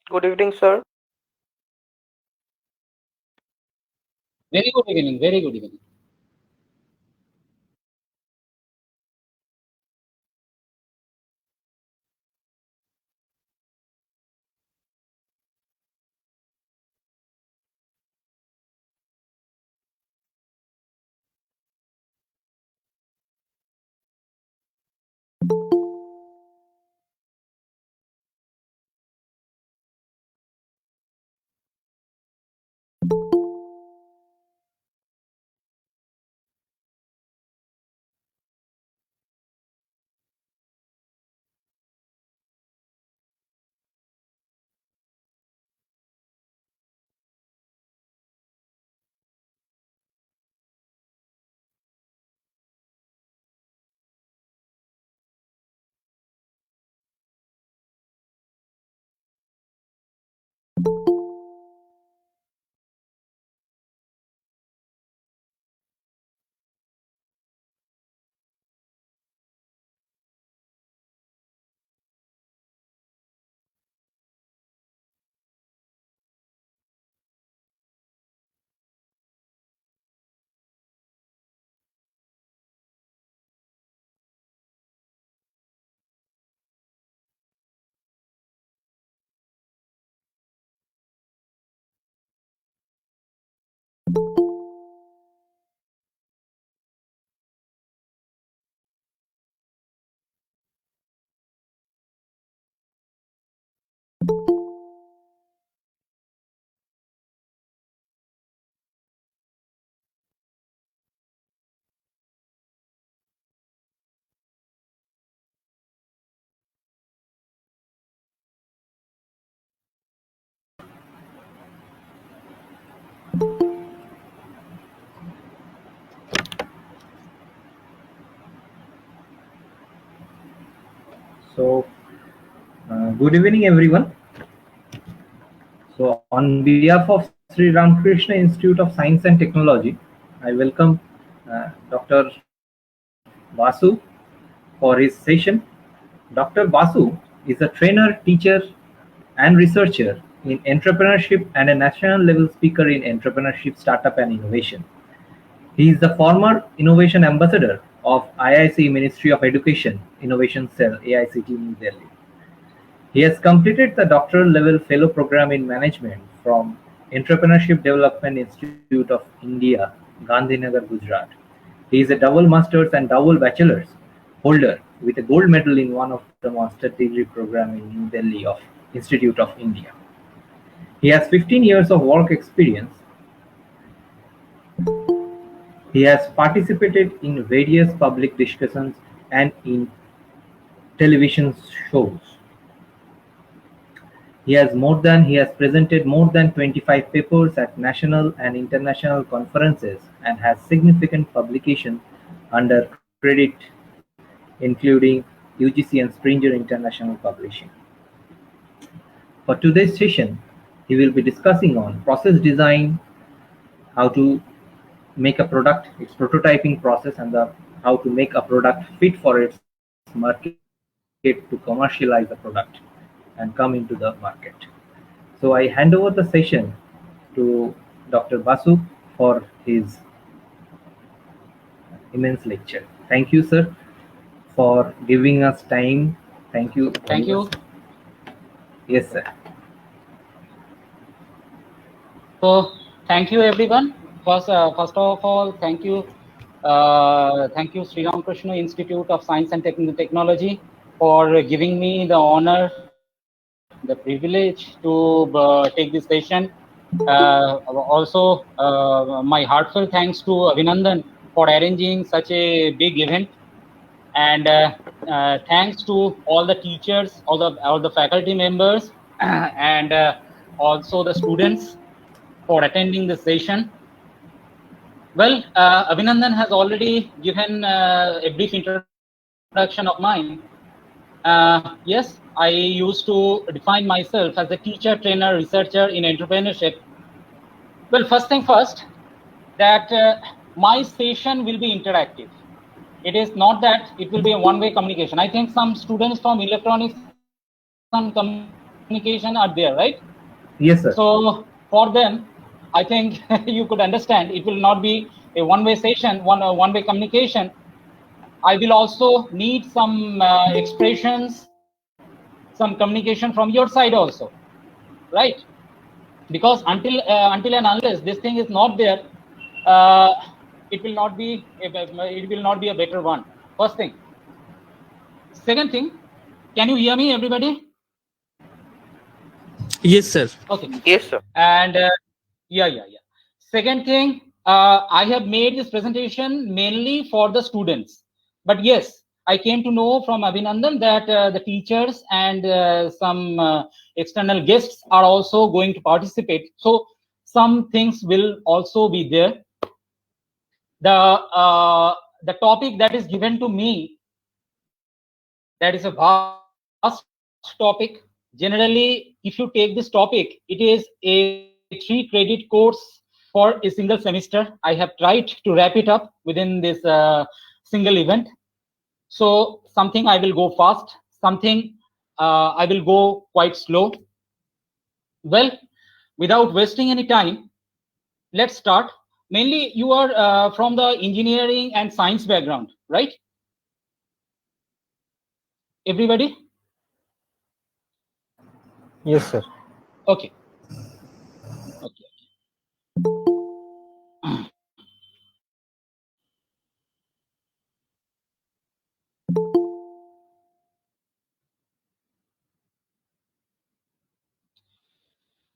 Good evening, sir. Very good evening. Very good evening. So, good evening, everyone. So, on behalf of Sri Ramakrishna Institute of Science and Technology, I welcome Dr. Basu for his session. Dr. Basu is a trainer, teacher, and researcher in entrepreneurship and a national level speaker in entrepreneurship, startup, and innovation. He is the former Innovation Ambassador of IIC Ministry of Education Innovation Cell, AICT New Delhi. He has completed the doctoral level fellow program in management from Entrepreneurship Development Institute of India, Gandhinagar, Gujarat. He is a double masters and double bachelors holder with a gold medal in one of the master degree program in New Delhi of Institute of India. He has 15 years of work experience. He has participated in various public discussions and in television shows. He has presented more than 25 papers at national and international conferences and has significant publications under credit, including UGC and Springer International Publishing. For today's session, he will be discussing on process design, how to make a product, its prototyping process, and how to make a product fit for its market to commercialize the product and come into the market. So I hand over the session to Dr. Basu for his immense lecture. Thank you, sir, for giving us time. Thank you. Thank you. Yes, sir. So, thank you everyone. First of all, thank you Thank you, Sri Ramakrishna Institute of Science and Technology, for giving me the honor, the privilege to take this session. Also, my heartfelt thanks to Abhinandan for arranging such a big event, and thanks to all the teachers, all the faculty members, and also the students for attending this session. Well, Abhinandan has already given a brief introduction of mine. Yes, I used to define myself as a teacher, trainer, researcher in entrepreneurship. Well, first thing first, that my session will be interactive. It is not that it will be a one-way communication. I think some students from electronics and communication are there, right? Yes, sir. So for them, I think you could understand it will not be a one-way session, one-way communication. I will also need some expressions, some communication from your side also, right? Because until and unless this thing is not there, it will not be a better one. First thing. Second thing, can you hear me, everybody? Yes, sir. Okay. Yes, sir. And yeah. Second thing, I have made this presentation mainly for the students. But yes, I came to know from Abhinandan that the teachers and some external guests are also going to participate. So some things will also be there. The topic that is given to me, that is a vast topic. Generally, if you take this topic, it is a 3-credit course for a single semester. I have tried to wrap it up within this single event. So something I will go fast, something I will go quite slow. Well, without wasting any time, let's start. Mainly, you are from the engineering and science background, right? Everybody? Yes, sir. Okay.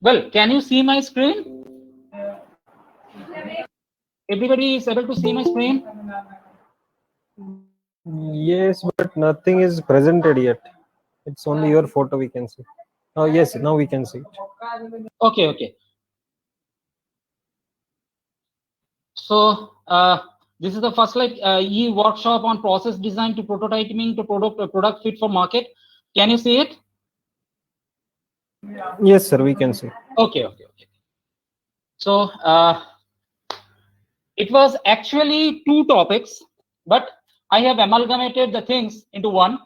Well, can you see my screen? Everybody is able to see my screen? Yes, but nothing is presented yet. It's only your photo we can see. Oh, yes, now we can see it. Okay. So this is the first slide, e-workshop on process design to prototyping to product fit for market. Can you see it? Yes, sir, we can see. Okay. So it was actually 2 topics, but I have amalgamated the things into one.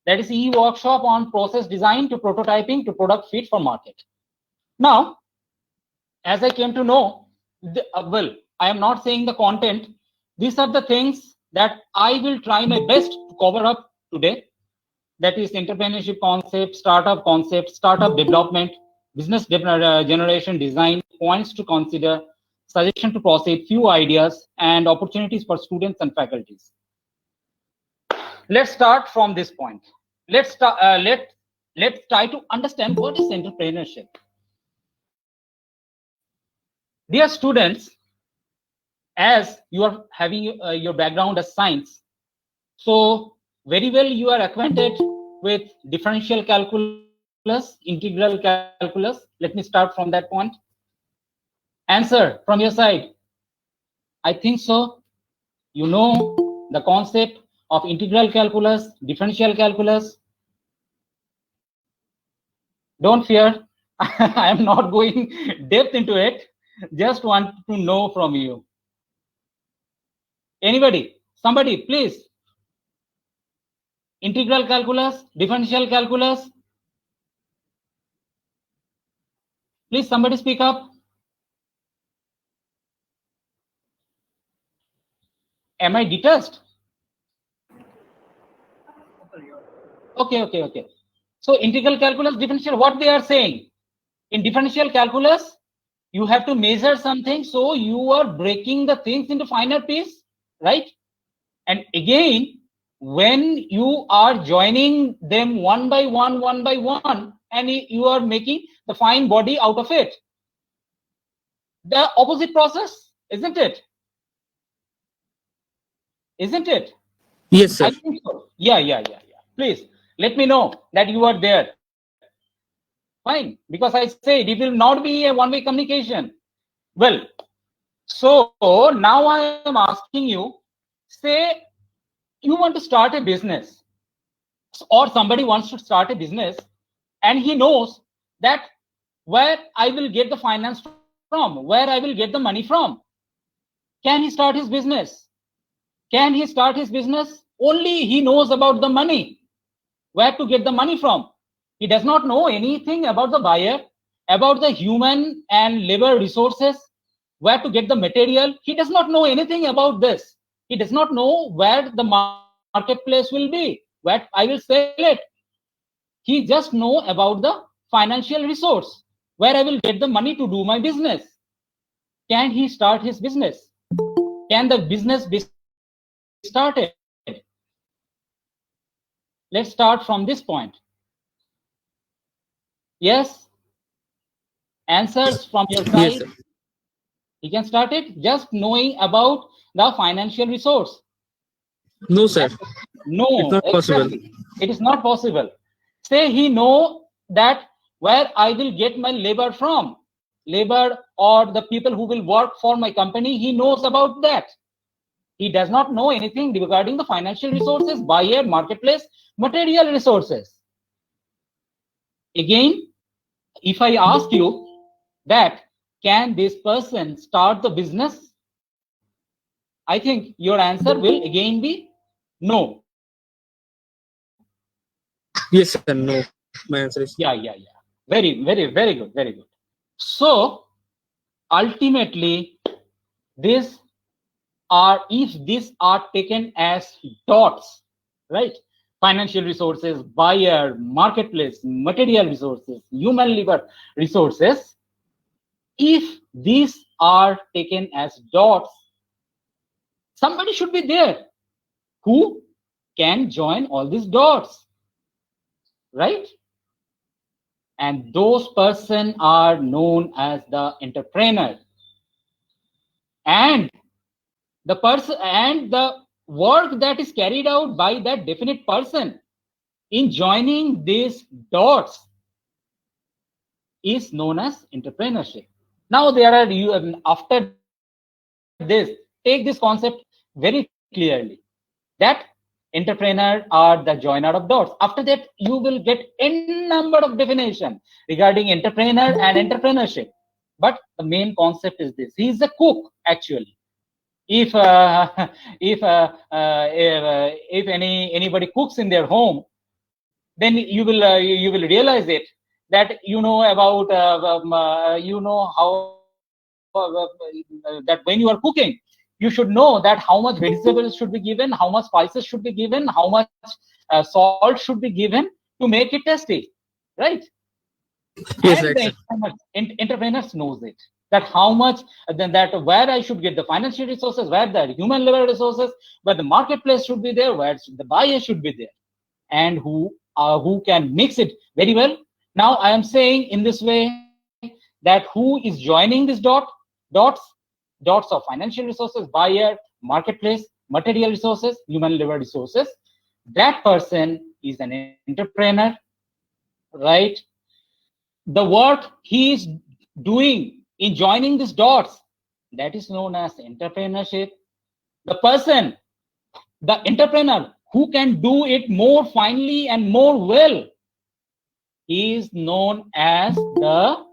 That is e-workshop on process design to prototyping to product fit for market. Now, as I came to know, well, I am not saying the content. These are the things that I will try my best to cover up today. That is entrepreneurship concept, startup development, business generation design, points to consider, suggestion to proceed, few ideas, and opportunities for students and faculties. Let's start from this point. Let's try to understand what is entrepreneurship. Dear students, as you are having your background as science, so very well you are acquainted with differential calculus, integral calculus. Let me start from that point. Answer from your side. I think so. You know the concept of integral calculus, differential calculus. Don't fear. I am not going depth into it. Just want to know from you. Anybody? Somebody, please. Integral calculus, differential calculus. Please, somebody speak up. Am I detached? Okay. So integral calculus, differential, what they are saying? In differential calculus, you have to measure something, so you are breaking the things into finer piece. right? And again, when you are joining them one by one, and you are making the fine body out of it, the opposite process, isn't it? Isn't it? Yes, sir. I think so. Yeah. Please let me know that you are there. Fine, because I said it will not be a one-way communication. Well, so now I am asking you, say you want to start a business, or somebody wants to start a business, and he knows that where I will get the finance from, where I will get the money from. Can he start his business? Can he start his business? Only he knows about the money, where to get the money from. He does not know anything about the buyer, about the human and labor resources, where to get the material. He does not know anything about this. He does not know where the marketplace will be, where I will sell it. He just know about the financial resource, where I will get the money to do my business. Can he start his business? Can the business be started? Let's start from this point. Yes? Answers from your side? Yes, sir. He can start it just knowing about the financial resource. No, sir. No, It's not possible. exactly. It is not possible. Say he know that where I will get my labor from, labor or the people who will work for my company, he knows about that. He does not know anything regarding the financial resources, buyer, marketplace, material resources. Again, if I ask you that, can this person start the business? I think your answer will again be no. Yes, sir. No. My answer is Yeah. Very good. So ultimately, if these are taken as dots, right? Financial resources, buyer, marketplace, material resources, human labor resources. If these are taken as dots, somebody should be there who can join all these dots, right? And those person are known as the entrepreneur. And the person and the work that is carried out by that definite person in joining these dots is known as entrepreneurship. Now there are after this, take this concept very clearly, that entrepreneur are the joiner of dots. After that, you will get n number of definition regarding entrepreneur and entrepreneurship. But the main concept is this: he is a cook actually. If anybody cooks in their home, then you will realize it, that you know about you know how that when you are cooking, you should know that how much vegetables should be given, how much spices should be given, how much salt should be given to make it tasty, right? yes, And right, the entrepreneurs knows it, that how much, then that where I should get the financial resources, where the human labor resources, where the marketplace should be there, where the buyer should be there, and who can mix it very well. Now I am saying in this way that who is joining this dots of financial resources, buyer, marketplace, material resources, human labor resources, that person is an entrepreneur, right? The work he is doing in joining these dots, that is known as entrepreneurship. The person, the entrepreneur who can do it more finely and more well, is known as the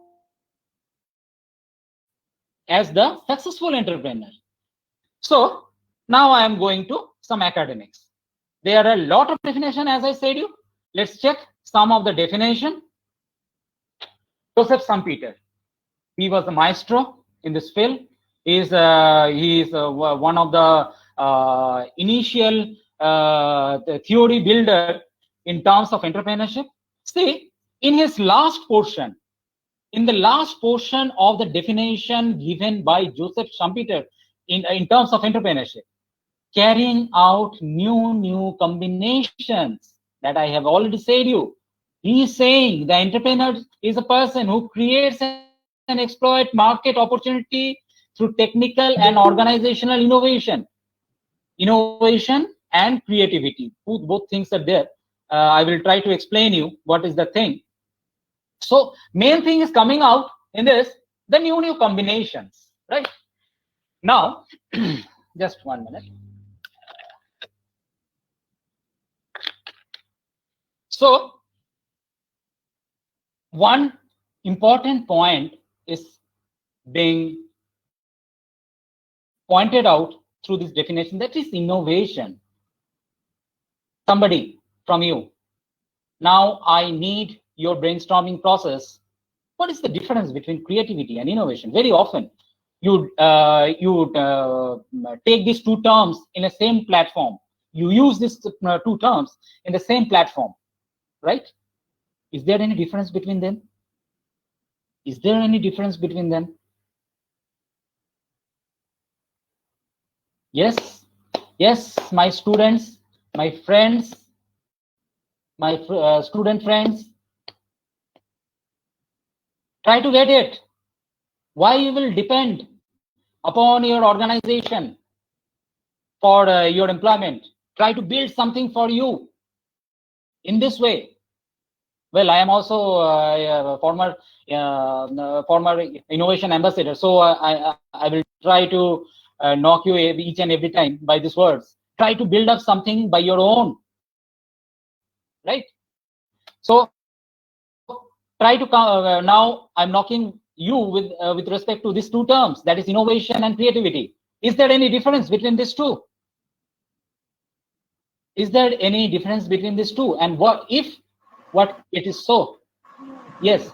successful entrepreneur. So now I am going to some academics. There are a lot of definition, as I said you. Let's check some of the definition. Joseph Schumpeter, he was the maestro in this field. He is one of the initial the theory builder in terms of entrepreneurship. See, in his last portion, in the last portion of the definition given by Joseph Schumpeter in terms of entrepreneurship, carrying out new combinations that I have already said you. He is saying the entrepreneur is a person who creates and exploit market opportunity through technical and organizational innovation and creativity. Both things are there. I will try to explain you what is the thing. So main thing is coming out in this, the new combinations, right? Now, just 1 minute. So one important point is being pointed out through this definition, that is innovation. Somebody from you, now I need your brainstorming process. What is the difference between creativity and innovation? Very often you take these two terms in the same platform. You use these two terms in the same platform, right? Is there any difference between them? Is there any difference between them? Yes, yes, my students, my friends, my student friends, try to get it. Why you will depend upon your organization for your employment? Try to build something for you in this way. Well, I am also a former innovation ambassador, so I will try to knock you each and every time by these words. Try to build up something by your own, right? So try to now I'm knocking you with respect to these two terms, that is innovation and creativity. Is there any difference between these two? Is there any difference between these two? And what if it is so? Yes,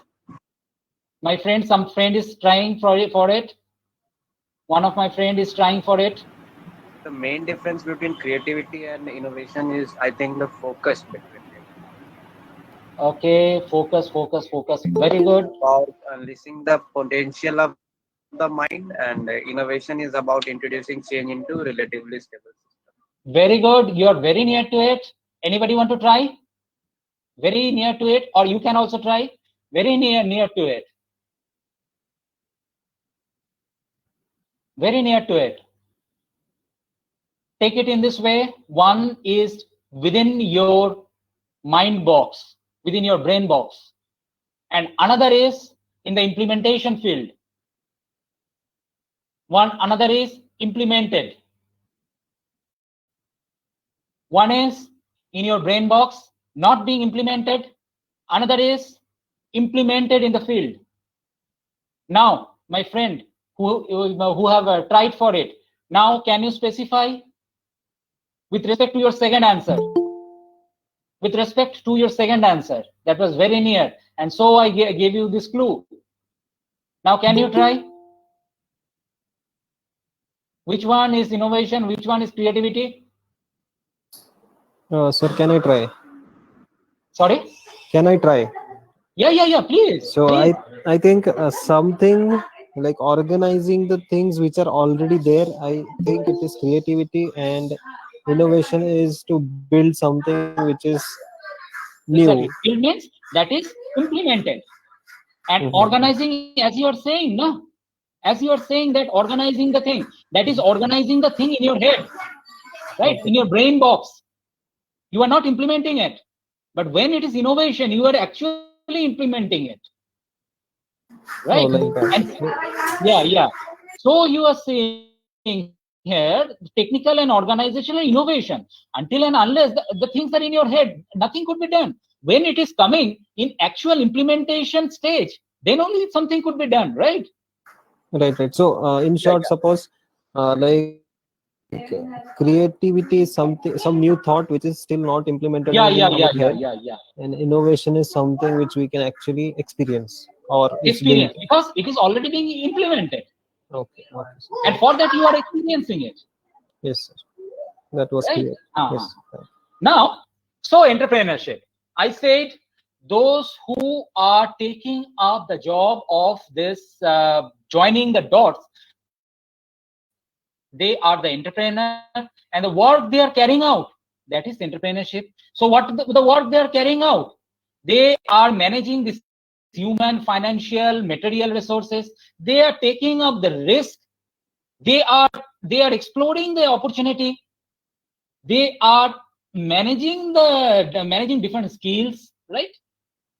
my friend, some friend is trying for it. One of my friend is trying for it. The main difference between creativity and innovation is, I think, the focus between them. Okay, focus. Very good. About unleashing the potential of the mind, and innovation is about introducing change into relatively stable system. Very good. You are very near to it. Anybody want to try? Very near to it, or you can also try. Very near to it. Very near to it. Take it in this way. One is within your mind box, within your brain box, and another is in the implementation field. Another is implemented. One is in your brain box, not being implemented. Another is implemented in the field. Now, my friend who have tried for it, now can you specify with respect to your second answer? With respect to your second answer, that was very near, and so I gave you this clue. Now, can you try? Which one is innovation? Which one is creativity? Sir, can I try? Sorry? Can I try? Yeah, please. So please. I think something like organizing the things which are already there, I think it is creativity, and innovation is to build something which is new. Exactly. It means that is implemented. And organizing, as you are saying, no? As you are saying that organizing the thing, that is organizing the thing in your head, right? In your brain box. You are not implementing it. But when it is innovation, you are actually implementing it. Right? Oh, like that. And, yeah. So you are saying here technical and organizational innovation. Until and unless the things are in your head, nothing could be done. When it is coming in actual implementation stage, then only something could be done, right? Right. So in short, suppose like creativity is some new thought which is still not implemented. Yeah. And innovation is something which we can actually experience or Experience, because it is already being implemented. Okay. And for that you are experiencing it. Yes, sir. That was Right? clear. Yes. Now, so entrepreneurship. I said those who are taking up the job of this joining the dots they are the entrepreneur, and the work they are carrying out, that is entrepreneurship. So what the work they are carrying out? They are managing this human, financial, material resources. They are taking up the risk. They are exploring the opportunity. They are managing managing different skills, right?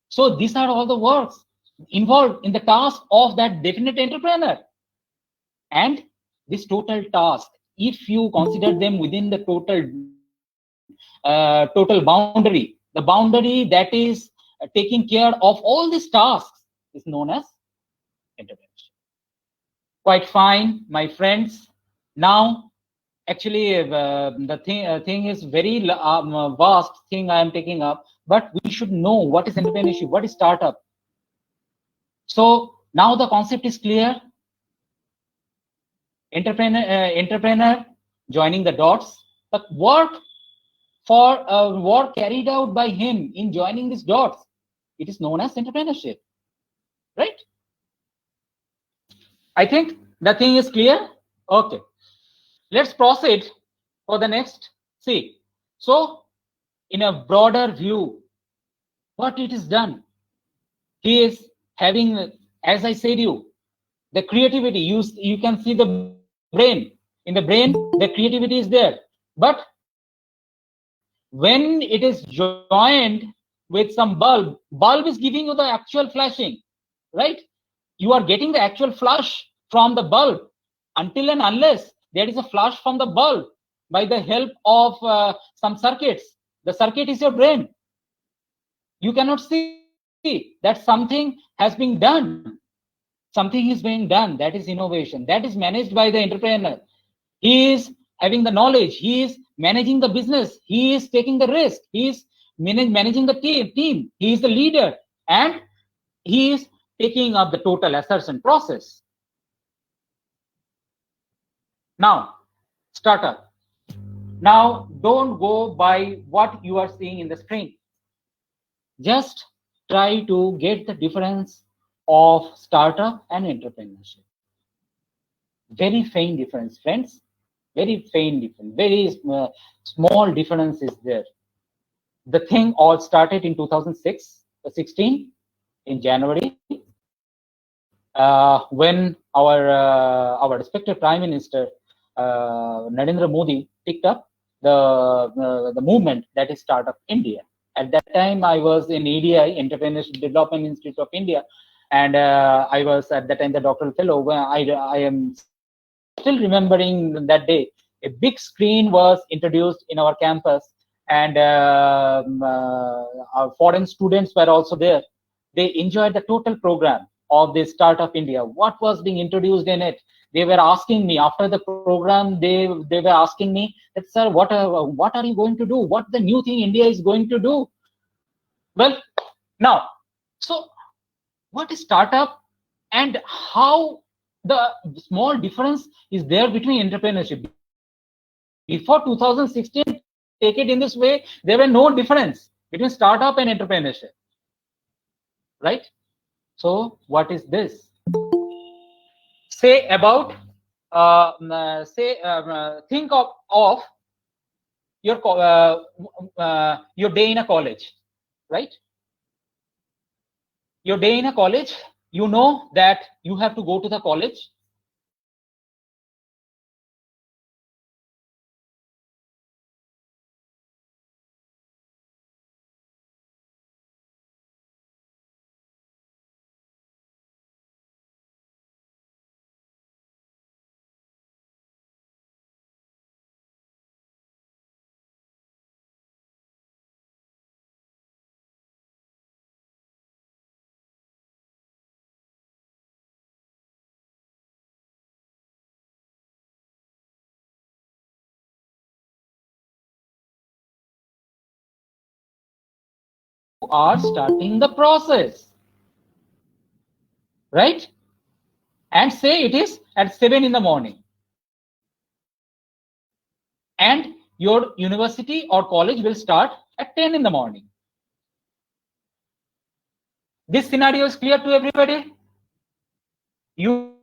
So these are all the works involved in the task of that definite entrepreneur. And this total task, if you consider them within the total boundary, the boundary that is taking care of all these tasks is known as entrepreneurship. Quite fine, my friends. Now, actually, the thing is very vast thing I am taking up, but we should know what is entrepreneurship, what is startup. So now the concept is clear. Entrepreneur joining the dots, the work carried out by him in joining these dots, it is known as entrepreneurship, right? I think the thing is clear. Okay, let's proceed for the next. See, so in a broader view, what it is done, he is having, as I said the creativity. You can see the brain. In the brain, the creativity is there, but when it is joined with some bulb is giving you the actual flashing, right? You are getting the actual flash from the bulb. Until and unless there is a flash from the bulb by the help of some circuits, the circuit is your brain. You cannot see that something has been done. Something is being done. That is innovation. That is managed by the entrepreneur. He is having the knowledge. He is managing the business. He is taking the risk. He is managing the team. He is the leader, and he is taking up the total assertion process. Now, startup. Now, don't go by what you are seeing in the screen. Just try to get the difference of startup and entrepreneurship. Very faint difference, friends. Very faint difference. Very small difference is there. The thing all started in 2016 in January, when our respected Prime Minister Narendra Modi picked up the movement that is Startup India. At that time, I was in EDI, Entrepreneurship Development Institute of India, and I was at that time the doctoral fellow. Where I am still remembering that day. A big screen was introduced in our campus, and our foreign students were also there. They enjoyed the total program of the Startup India. What was being introduced in it? They were asking me after the program. They were asking me that, sir, what are you going to do? What the new thing India is going to do? Well, now, so what is startup, and how the small difference is there between entrepreneurship? Before 2016, take it in this way, there were no difference between startup and entrepreneurship, right? So what is this? Say about, think of your day in a college, right? Your day in a college, you know that you have to go to the college. Are starting the process, right? And say it is at 7 in the morning, and your university or college will start at 10 in the morning. This scenario is clear to everybody. You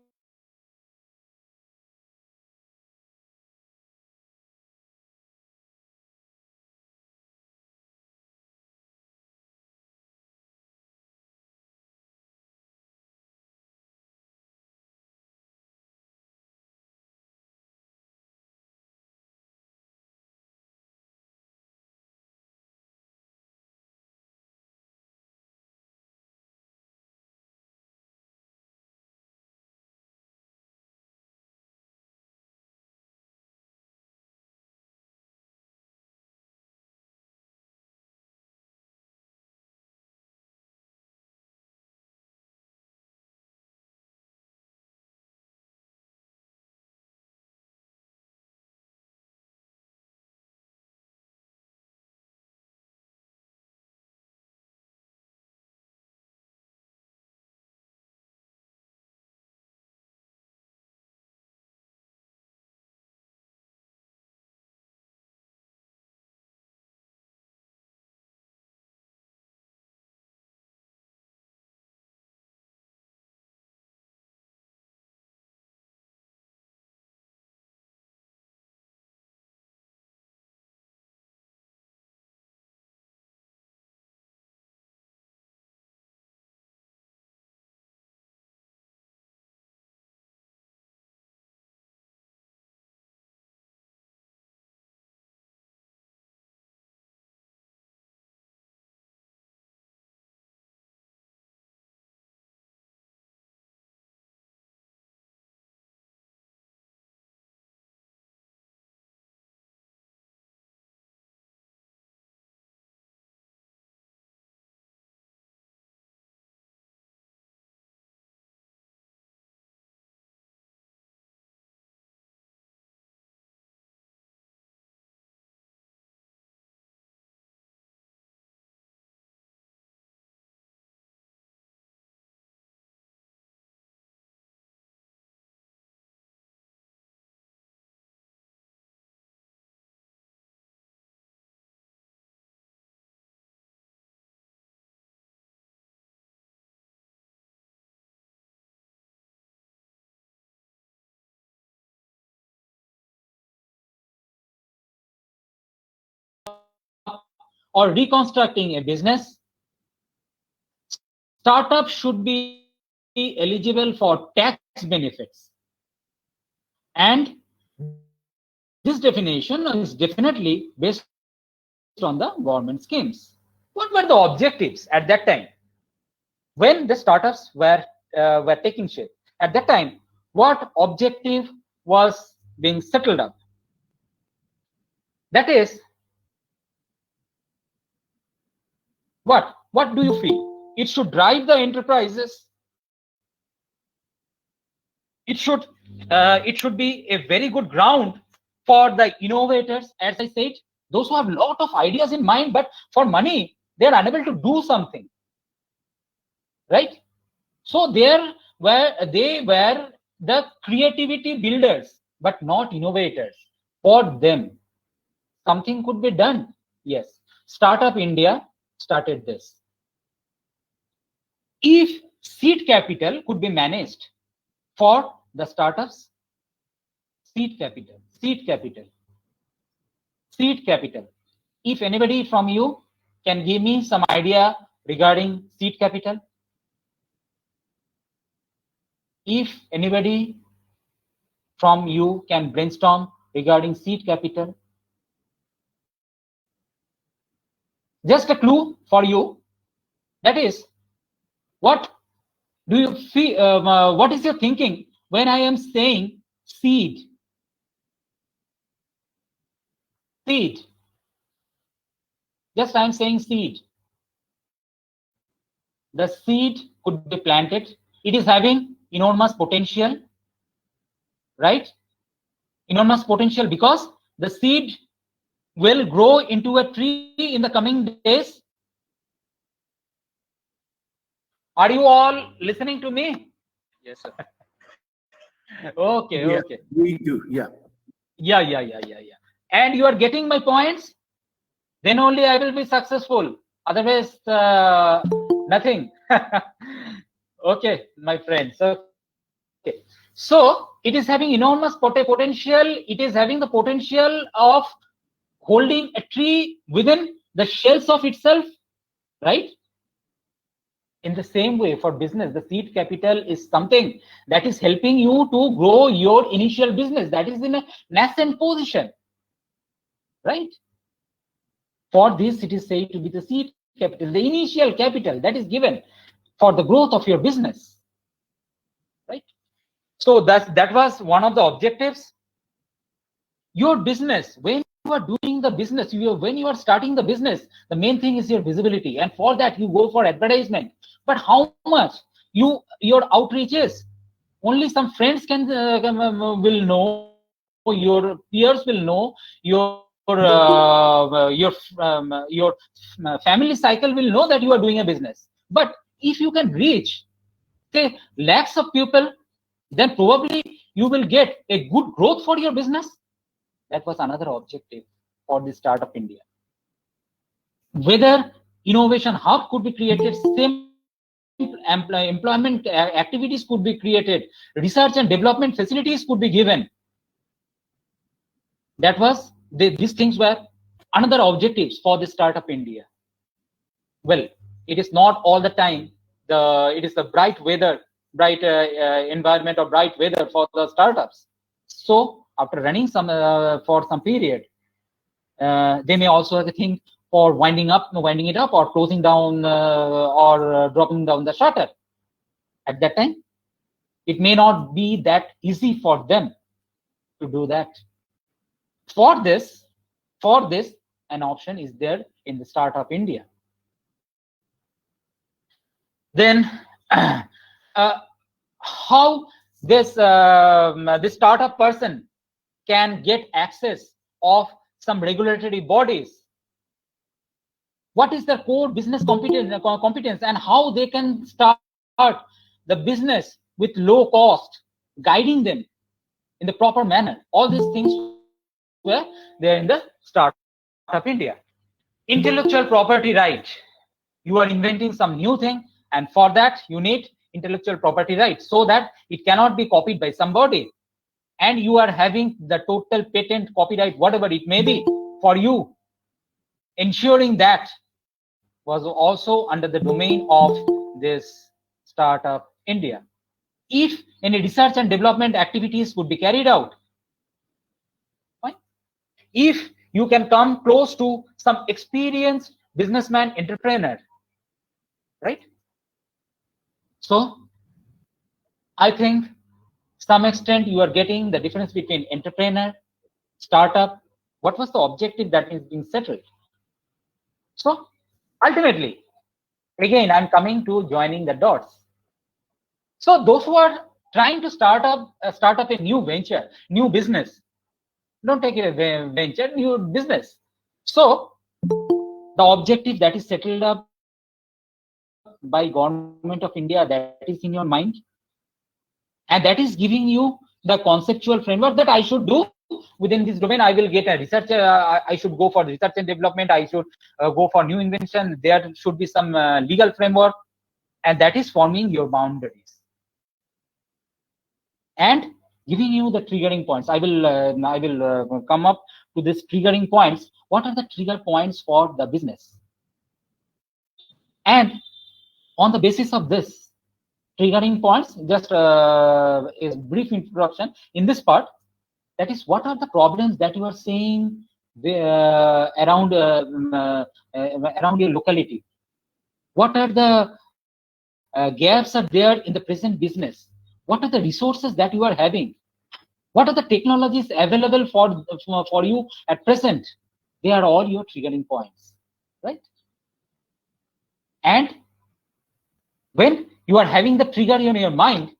or reconstructing a business, startups should be eligible for tax benefits. And this definition is definitely based on the government schemes. What were the objectives at that time when the startups were taking shape? At that time, what objective was being settled up? That is, what do you feel? It should drive the enterprises. It should be a very good ground for the innovators, as I said, those who have a lot of ideas in mind, but for money, they are unable to do something, right? So they were the creativity builders, but not innovators. For them, something could be done. Yes, Startup India started this. If seed capital could be managed for the startups, seed capital. If anybody from you can give me some idea regarding seed capital, if anybody from you can brainstorm regarding seed capital, just a clue for you. That is, what do you feel? What is your thinking when I am saying seed? Seed. Just I am saying seed. The seed could be planted. It is having enormous potential, right? Enormous potential, because the seed will grow into a tree in the coming days. Are you all listening to me? Yes, sir. Okay, Yeah, okay. we do. Yeah. Yeah. And you are getting my points? Then only I will be successful. Otherwise, nothing. Okay, my friends. Okay. So it is having enormous potential. It is having the potential of holding a tree within the shells of itself, right? In the same way, for business, the seed capital is something that is helping you to grow your initial business that is in a nascent position, right? For this, it is said to be the seed capital, the initial capital that is given for the growth of your business, right? So that was one of the objectives. Your business, when you are doing the business, when you are starting the business, the main thing is your visibility, and for that you go for advertisement. But how much your outreach is? Only some friends can will know, your peers will know, your family cycle will know that you are doing a business. But if you can reach, say, lakhs of people, then probably you will get a good growth for your business. That was another objective for the Startup India. Whether innovation hub could be created, same employment activities could be created, research and development facilities could be given. That was these things were another objectives for the Startup India. Well, it is not all the time it is the bright environment or bright weather for the startups. So after running for some period, they may also have to think for winding it up, or closing down, or dropping down the shutter. At that time, it may not be that easy for them to do that. For this, an option is there in the Startup India. Then, how this startup person can get access of some regulatory bodies? What is their core business competence, and how they can start the business with low cost, guiding them in the proper manner? All these things were there in the Startup India. Intellectual property right. You are inventing some new thing, and for that you need intellectual property right, so that it cannot be copied by somebody, and you are having the total patent, copyright, whatever it may be, for you. ensuring that was also under the domain of this Startup India. If any research and development activities could be carried out, fine. If you can come close to some experienced businessman, entrepreneur, right? So I think some extent you are getting the difference between entrepreneur, startup. What was the objective that is being settled? So ultimately, again, I'm coming to joining the dots. So those who are trying to start up a new venture, new business, don't take it a venture, new business. So the objective that is settled up by Government of India, that is in your mind, and that is giving you the conceptual framework that I should do within this domain. I will get a research. I should go for research and development. I should go for new invention. There should be some legal framework, and that is forming your boundaries and giving you the triggering points. I will come up to this triggering points. What are the trigger points for the business? And on the basis of this triggering points, just a brief introduction in this part. That is, what are the problems that you are seeing around your locality? What are the gaps are there in the present business? What are the resources that you are having? What are the technologies available for you at present? They are all your triggering points, right? And when you are having the trigger in your mind,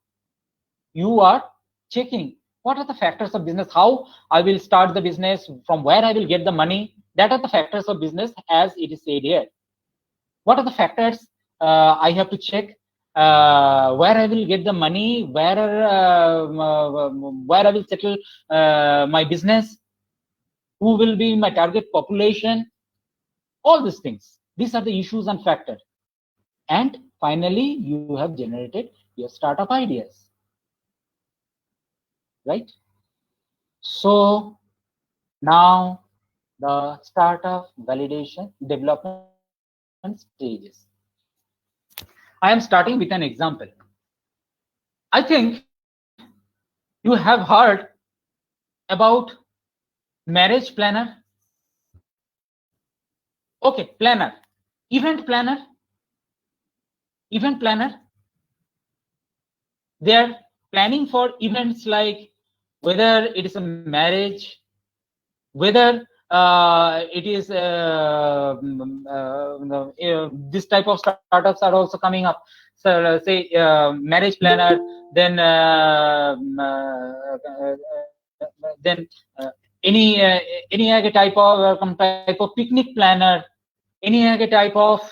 you are checking what are the factors of business, how I will start the business, from where I will get the money. That are the factors of business as it is said here. What are the factors I have to check? Where I will get the money, where I will settle my business, who will be my target population, all these things. These are the issues and factors. And finally, you have generated your startup ideas, right? So now the startup validation development stages. I am starting with an example. I think you have heard about marriage planner. Okay, planner, event planner. They are planning for events like whether it is a marriage, whether it is this type of startups are also coming up. So say marriage planner, then any other type of picnic planner, any other type of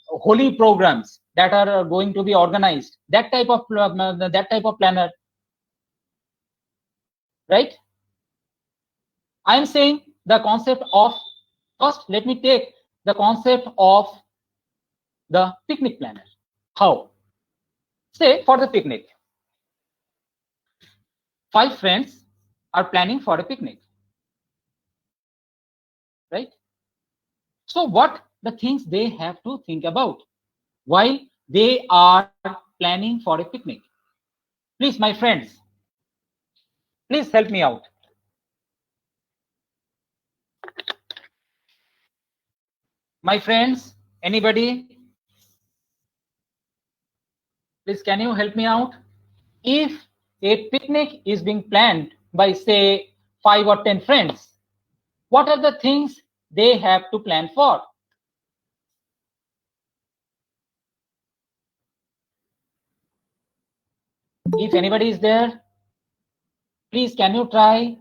holy programs that are going to be organized. That type of planner, right? I am saying the concept of, first let me take the concept of the picnic planner. How? Say for the picnic, 5 friends are planning for a picnic, right? So what the things they have to think about while they are planning for a picnic? Please, my friends, please help me out. My friends, anybody? Please, can you help me out? If a picnic is being planned by, say, 5 or 10 friends, what are the things they have to plan for? If anybody is there, please, can you try?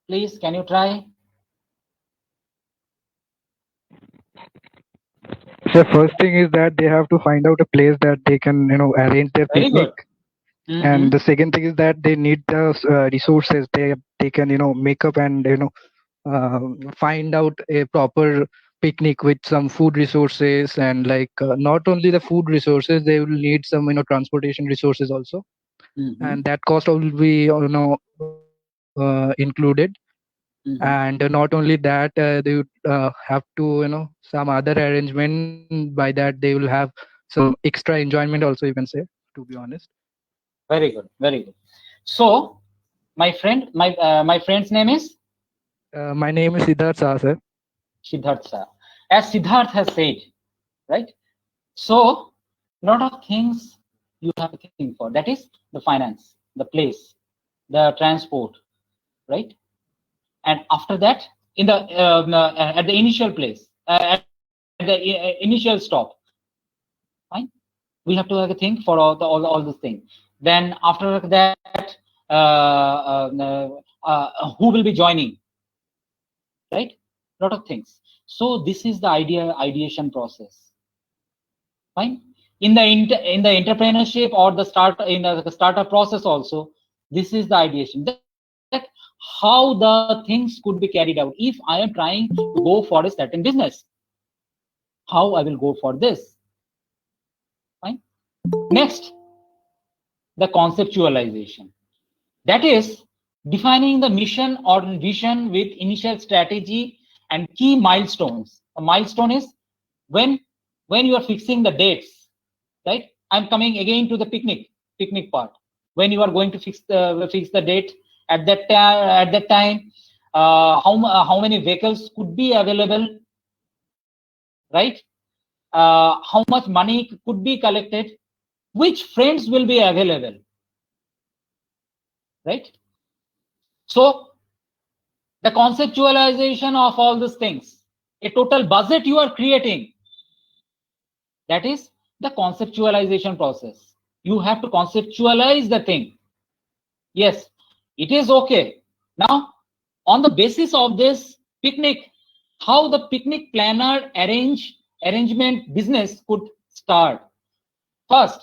Please, can you try? So first thing is that they have to find out a place that they can, arrange their Very picnic. good. And the second thing is that they need the resources. They can, make up and find out a proper picnic with some food resources, and like not only the food resources, they will need some transportation resources also. Mhm. and that cost will be included. Mhm. And not only that, they would have to some other arrangement. By that they will have some extra enjoyment also, you can say, to be honest. Very good, very good. So, my friend, my friend's name is My name is Siddharth Saha, sir. Siddharth Shah. As Siddharth has said, right? So, lot of things you have to think for. That is the finance, the place, the transport, right? And after that, in the at the initial place, at the initial stop, fine. We have to have a think for all these things. Then after that, who will be joining, right? Lot of things. So this is the ideation process. Fine. In the entrepreneurship or the startup process also, this is the ideation. That how the things could be carried out. If I am trying to go for a certain business, how I will go for this. Fine. Next, the conceptualization. That is defining the mission or vision with initial strategy and key milestones. A milestone is when you are fixing the dates, right? I'm coming again to the picnic part. When you are going to fix the date at that time, how many vehicles could be available, right? How much money could be collected, which friends will be available, right? So the conceptualization of all these things, a total budget you are creating, that is the conceptualization process. You have to conceptualize the thing. Yes, it is okay. Now, on the basis of this picnic, how the picnic planner arrangement business could start. First,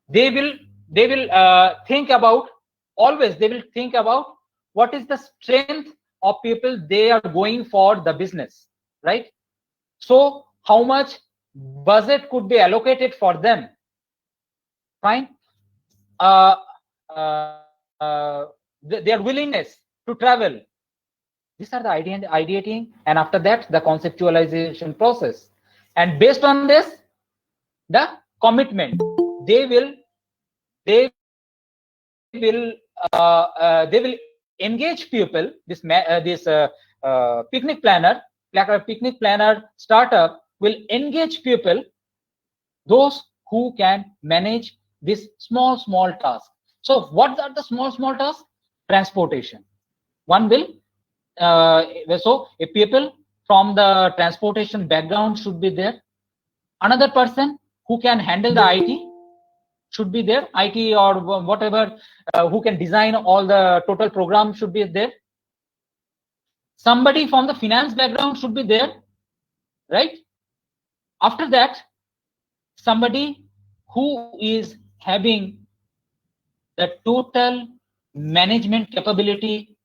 they will think about, always they will think about what is the strength of people they are going for the business, right? So how much budget could be allocated for them. Fine. Their willingness to travel. These are the ideating, and after that the conceptualization process. And based on this, the commitment. They will engage people. This picnic planner, like a picnic planner startup, will engage people, those who can manage this small task. So what are the small tasks? Transportation. One will so a people from the transportation background should be there. Another person who can handle the IT should be there, IT or whatever, who can design all the total program should be there. Somebody from the finance background should be there, right? After that, somebody who is having the total management capability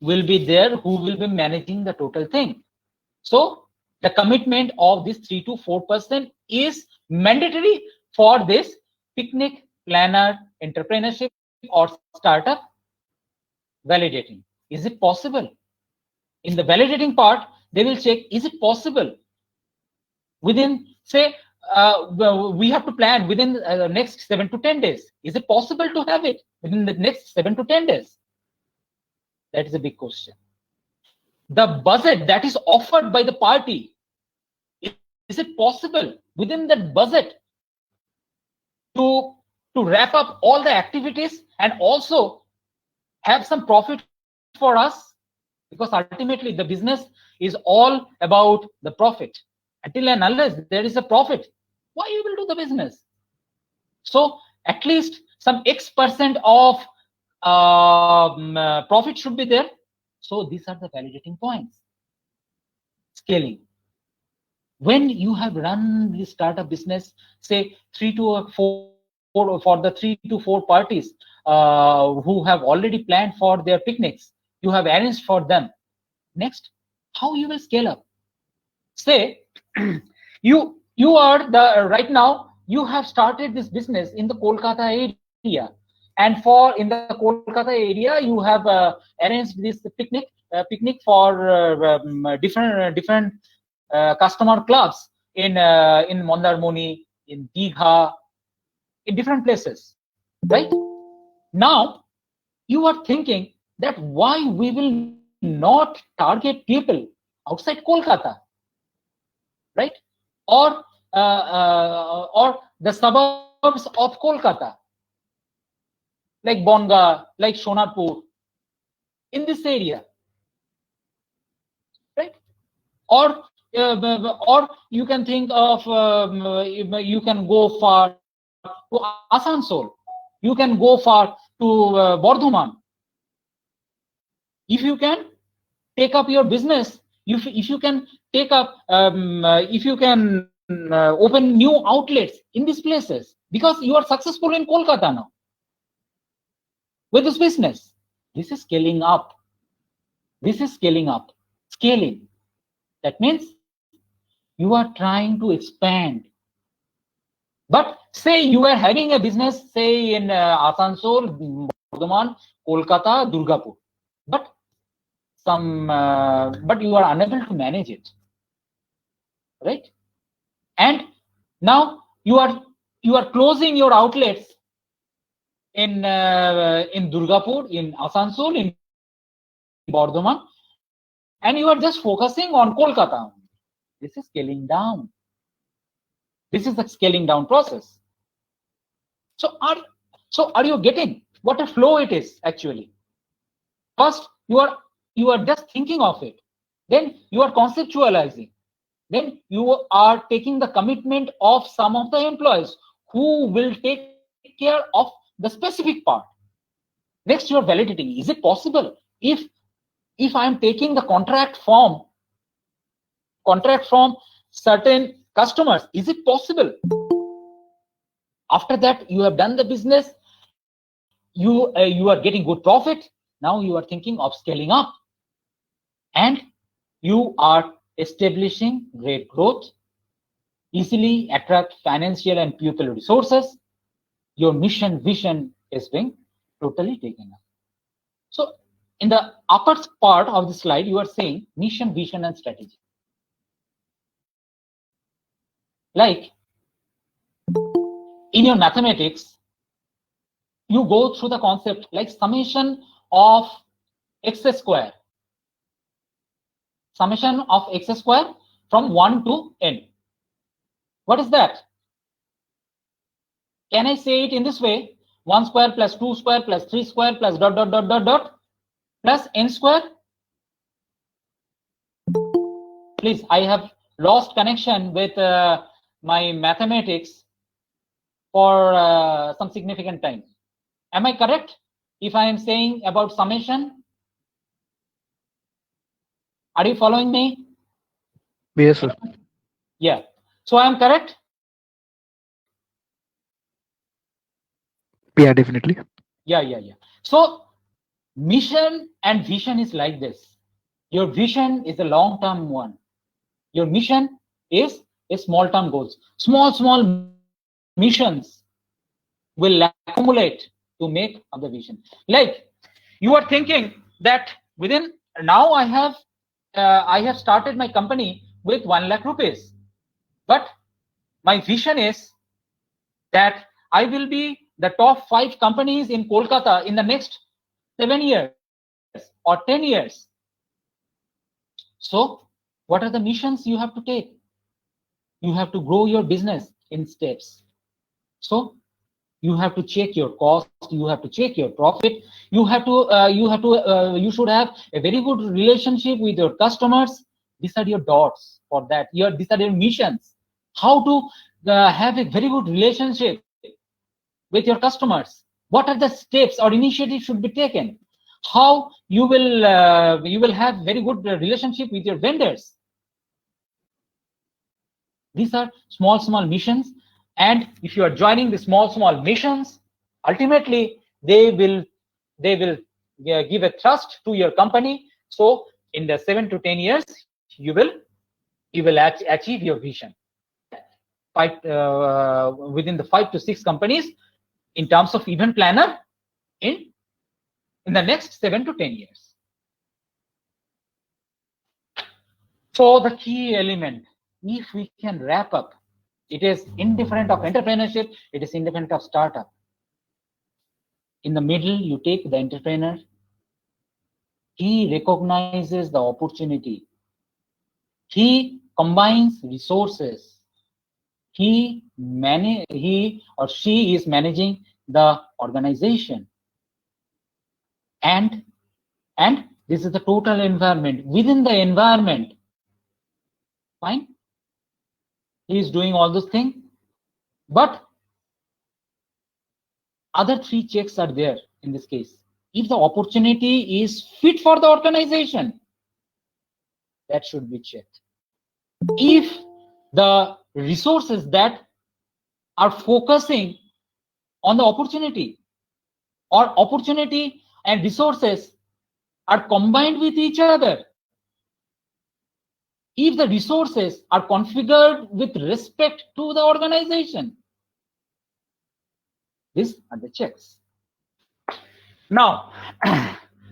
will be there, who will be managing the total thing. So the commitment of this 3 to 4% is mandatory for this picnic planner entrepreneurship or startup validating. Is it possible? In the validating part, they will check, is it possible? Within, say, we have to plan within the next 7 to 10 days. Is it possible to have it within the next 7 to 10 days? That is a big question. The budget that is offered by the party, is it possible within that budget to wrap up all the activities and also have some profit for us? Because ultimately the business is all about the profit. Until and unless there is a profit, why you will do the business? So at least some X% of profit should be there. So these are the validating points. Scaling. When you have run this startup business, say 3 to 4 for the 3 to 4 parties who have already planned for their picnics, you have arranged for them. Next, how you will scale up? Say you are the right now you have started this business in the Kolkata area, And for in the Kolkata area, you have arranged this picnic for different customer clubs in Mandarmoni, in Digha, in different places, right? Now you are thinking that why we will not target people outside Kolkata, right? Or the suburbs of Kolkata, like Bonga, like Sonarpur, in this area, right? Or you can think of you can go far to Asansol, you can go far to Bardhaman. If you can take up your business, if you can take up if you can open new outlets in these places, because you are successful in Kolkata now with this business. This is scaling up. This is scaling up. Scaling. That means you are trying to expand. But say you are having a business, say in Asansol, Bardhaman, Kolkata, Durgapur, but but you are unable to manage it, right? And now you are closing your outlets in Durgapur, in Asansol, in Bardhaman, and you are just focusing on Kolkata. This is scaling down. This is the scaling down process. So are you getting what a flow it is actually? First, you are just thinking of it. Then you are conceptualizing. Then you are taking the commitment of some of the employees who will take care of the specific part. Next, you are validating. Is it possible? If I am taking the contract from certain customers, is it possible? After that, you have done the business. You are getting good profit. Now you are thinking of scaling up, and you are establishing great growth, easily attract financial and people resources. Your mission vision is being totally taken up. So in the upper part of the slide, you are saying mission, vision, and strategy. Like in your mathematics, you go through the concept like summation of x square. Summation of x square from 1 to n. What is that? Can I say it in this way? 1 square plus 2 square plus 3 square plus dot dot dot dot dot plus n square? Please, I have lost connection with my mathematics for some significant time. Am I correct if I am saying about summation? Are you following me? Yes, sir. Yeah. So I am correct? Yeah, definitely. Yeah. So mission and vision is like this. Your vision is a long-term one. Your mission is a small-term goals. Small missions will accumulate to make up the vision. Like you are thinking that within now I have started my company with 1 lakh rupees, but my vision is that I will be the top 5 companies in Kolkata in the next 7 years or 10 years. So what are the missions you have to take? You have to grow your business in steps. So you have to check your cost, you have to check your profit, you should have a very good relationship with your customers. These are your dots for that. These are your missions. How to have a very good relationship with your customers. What are the steps or initiatives should be taken? How you will have very good relationship with your vendors. These are small missions, and if you are joining the small missions, ultimately they will give a thrust to your company. So in the 7 to 10 years, you will achieve your vision. Within the 5 to 6 companies, in terms of event planner, in the next 7 to 10 years. So the key element, if we can wrap up, it is indifferent of entrepreneurship, it is indifferent of startup. In the middle, you take the entrepreneur. He recognizes the opportunity. He combines resources. He or she is managing the organization. And this is the total environment. Within the environment, fine, he is doing all those things. But other 3 checks are there in this case. If the opportunity is fit for the organization, that should be checked. If the resources that are focusing on the opportunity, or opportunity and resources are combined with each other, if the resources are configured with respect to the organization, these are the checks. Now,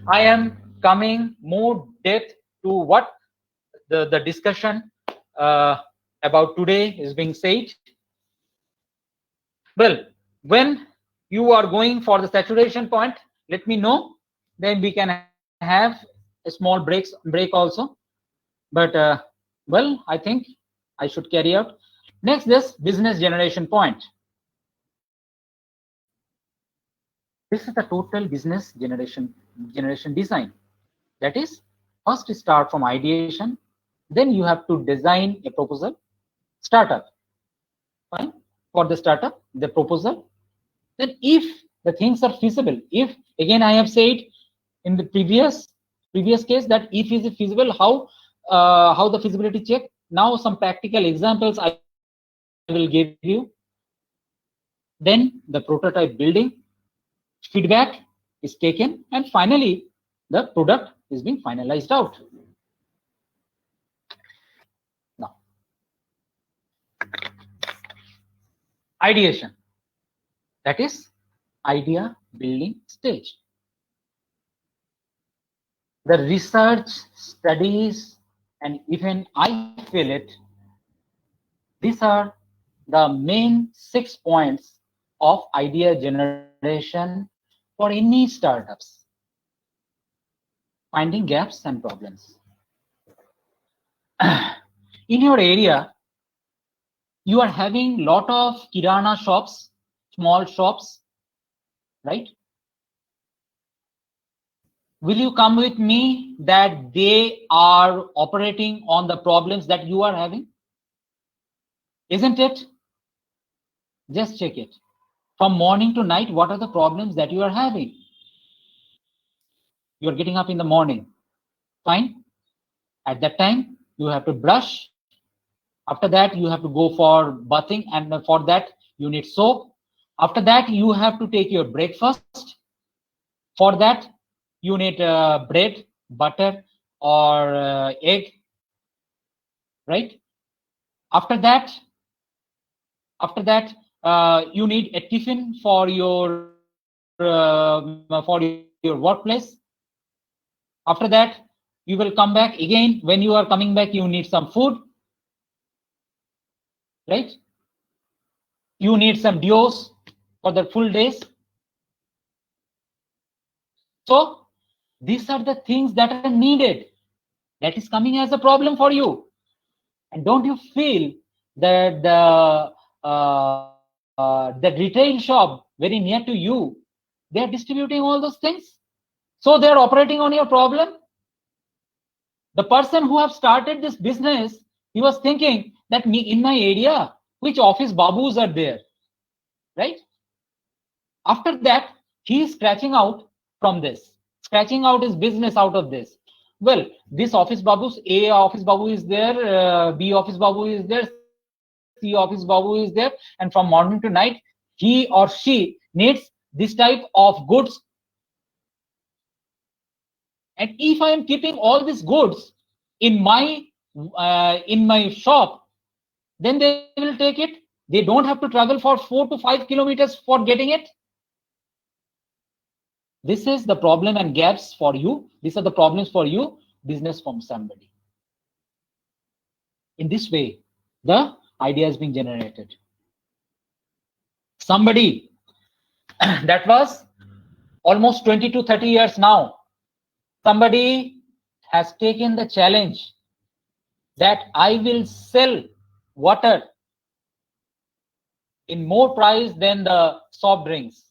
I am coming more depth to what the discussion about today is being said. Well, when you are going for the saturation point, let me know. Then we can have a small break also. But well, I think I should carry out. Next, this business generation point. This is the total business generation design. That is, first start from ideation, then you have to design a proposal, startup. Fine. For the startup, the proposal. Then if the things are feasible, if again I have said in the previous case that if is it feasible, how the feasibility check. Now some practical examples I will give you. Then the prototype building, feedback is taken, and finally the product is being finalized out. Now, ideation, that is idea building stage. The research, studies, and even I feel it, these are the main 6 points of idea generation for any startups. Finding gaps and problems. In your area, you are having lot of kirana shops, small shops, right? Will you come with me that they are operating on the problems that you are having? Isn't it? Just check it. From morning to night, what are the problems that you are having? You are getting up in the morning. Fine. At that time, you have to brush. After that, you have to go for bathing, and for that, you need soap. After that, you have to take your breakfast. For that, you need bread, butter, or egg, right? After that, you need a tiffin for your workplace. After that, you will come back again. When you are coming back, you need some food, right? You need some deos for the full days. So these are the things that are needed. That is coming as a problem for you. And don't you feel that the retail shop very near to you, they are distributing all those things? So they are operating on your problem. The person who have started this business, he was thinking that in my area, which office babus are there, right? After that, he is scratching out from this, scratching out his business out of this. Well, this office babus, A office babu is there, B office babu is there, C office babu is there, and from morning to night, he or she needs this type of goods. And if I am keeping all these goods in my shop, then they will take it. They don't have to travel for 4 to 5 kilometers for getting it. This is the problem and gaps for you. These are the problems for you, business from somebody. In this way, the idea is being generated. Somebody that was almost 20 to 30 years now, somebody has taken the challenge that I will sell water in more price than the soft drinks.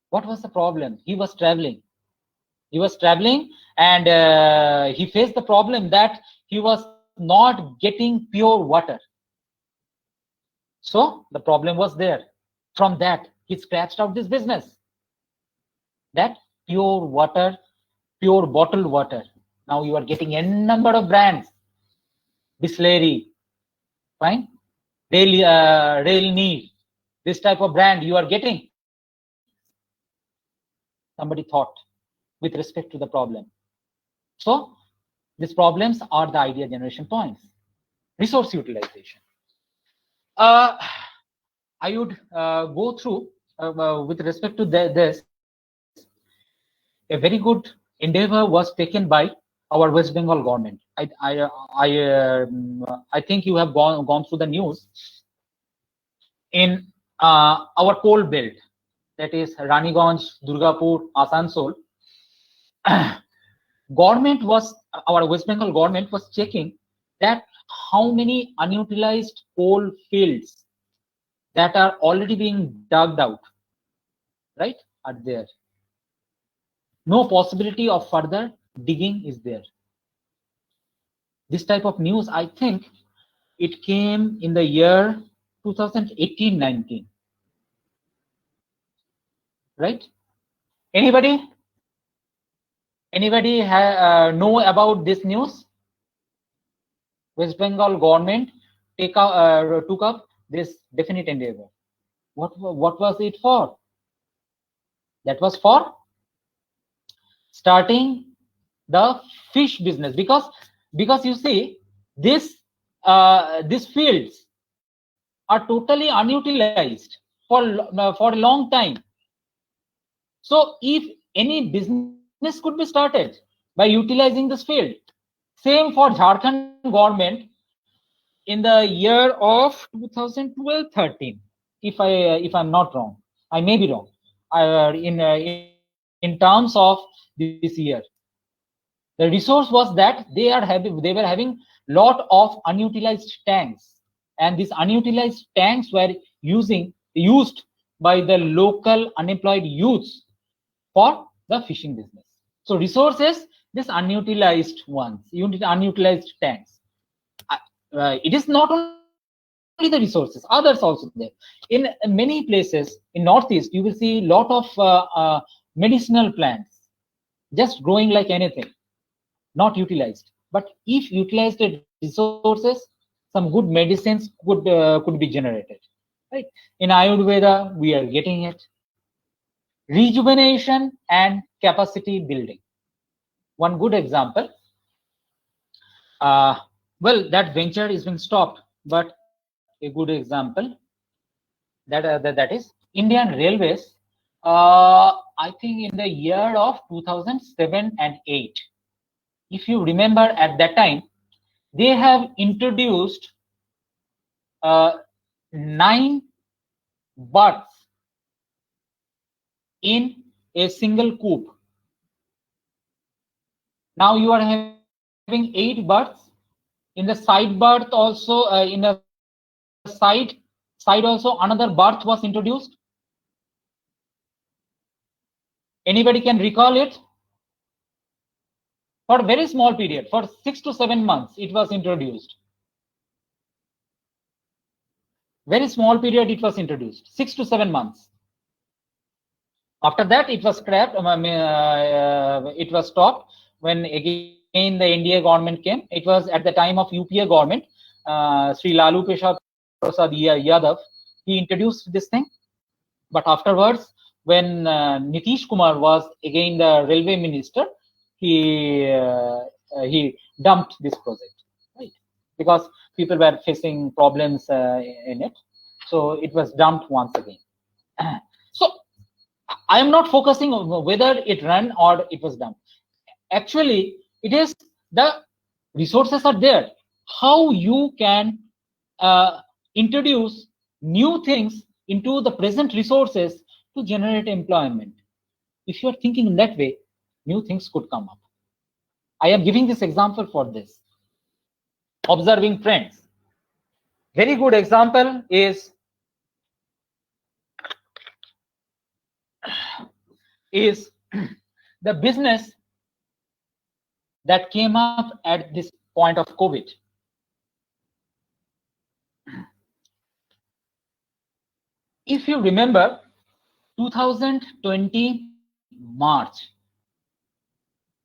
What was the problem? He was traveling. He was traveling, and he faced the problem that he was not getting pure water. So the problem was there. From that, he scratched out this business. That pure water, pure bottled water. Now you are getting a number of brands. Bisleri, fine. Rail Need, this type of brand you are getting. Somebody thought with respect to the problem. So these problems are the idea generation points. Resource utilization. I would go through with respect to this. A very good endeavor was taken by our West Bengal government. I think you have gone through the news. In our coal belt, that is Raniganj, Durgapur, Asansol, our West Bengal government was checking that how many unutilized coal fields that are already being dug out, right, are there. No possibility of further digging is there. This type of news, I think it came in the year 2018-19, right? Anybody know about this news? West Bengal government took up this definite endeavor. What was it for? That was for starting the fish business, because you see these fields are totally unutilized for a long time. So if any business could be started by utilizing this field. Same for Jharkhand government in the year of 2012-13. If I'm not wrong, I may be wrong. In terms of this year, the resource was that they were having lot of unutilized tanks, and these unutilized tanks were used by the local unemployed youths for the fishing business. So resources, this unutilized ones, unutilized tanks. It is not only the resources, others also there. In many places in Northeast, you will see a lot of medicinal plants just growing like anything, not utilized. But if utilized resources, some good medicines could be generated. Right? In Ayurveda, we are getting it. Rejuvenation and capacity building. One good example. Well, that venture is being stopped, but a good example that is Indian Railways. I think in the year of 2007 and 8, if you remember, at that time they have introduced 9 berths in a single coupe. Now you are having 8 berths. In the side berth also, in the side also another berth was introduced. Anybody can recall it? For a very small period, for 6 to 7 months, it was introduced. Very small period it was introduced, 6 to 7 months. After that, it was scrapped. It was stopped when again the NDA government came. It was at the time of UPA government. Sri Lalu Prasad Yadav, he introduced this thing. But afterwards, when Nitish Kumar was again the railway minister, he dumped this project, right? Because people were facing problems in it, so it was dumped once again. So I am not focusing on whether it ran or it was done. Actually, it is the resources are there. How you can introduce new things into the present resources to generate employment. If you are thinking in that way, new things could come up. I am giving this example for this. Observing trends. Very good example is the business that came up at this point of COVID. If you remember, 2020 March,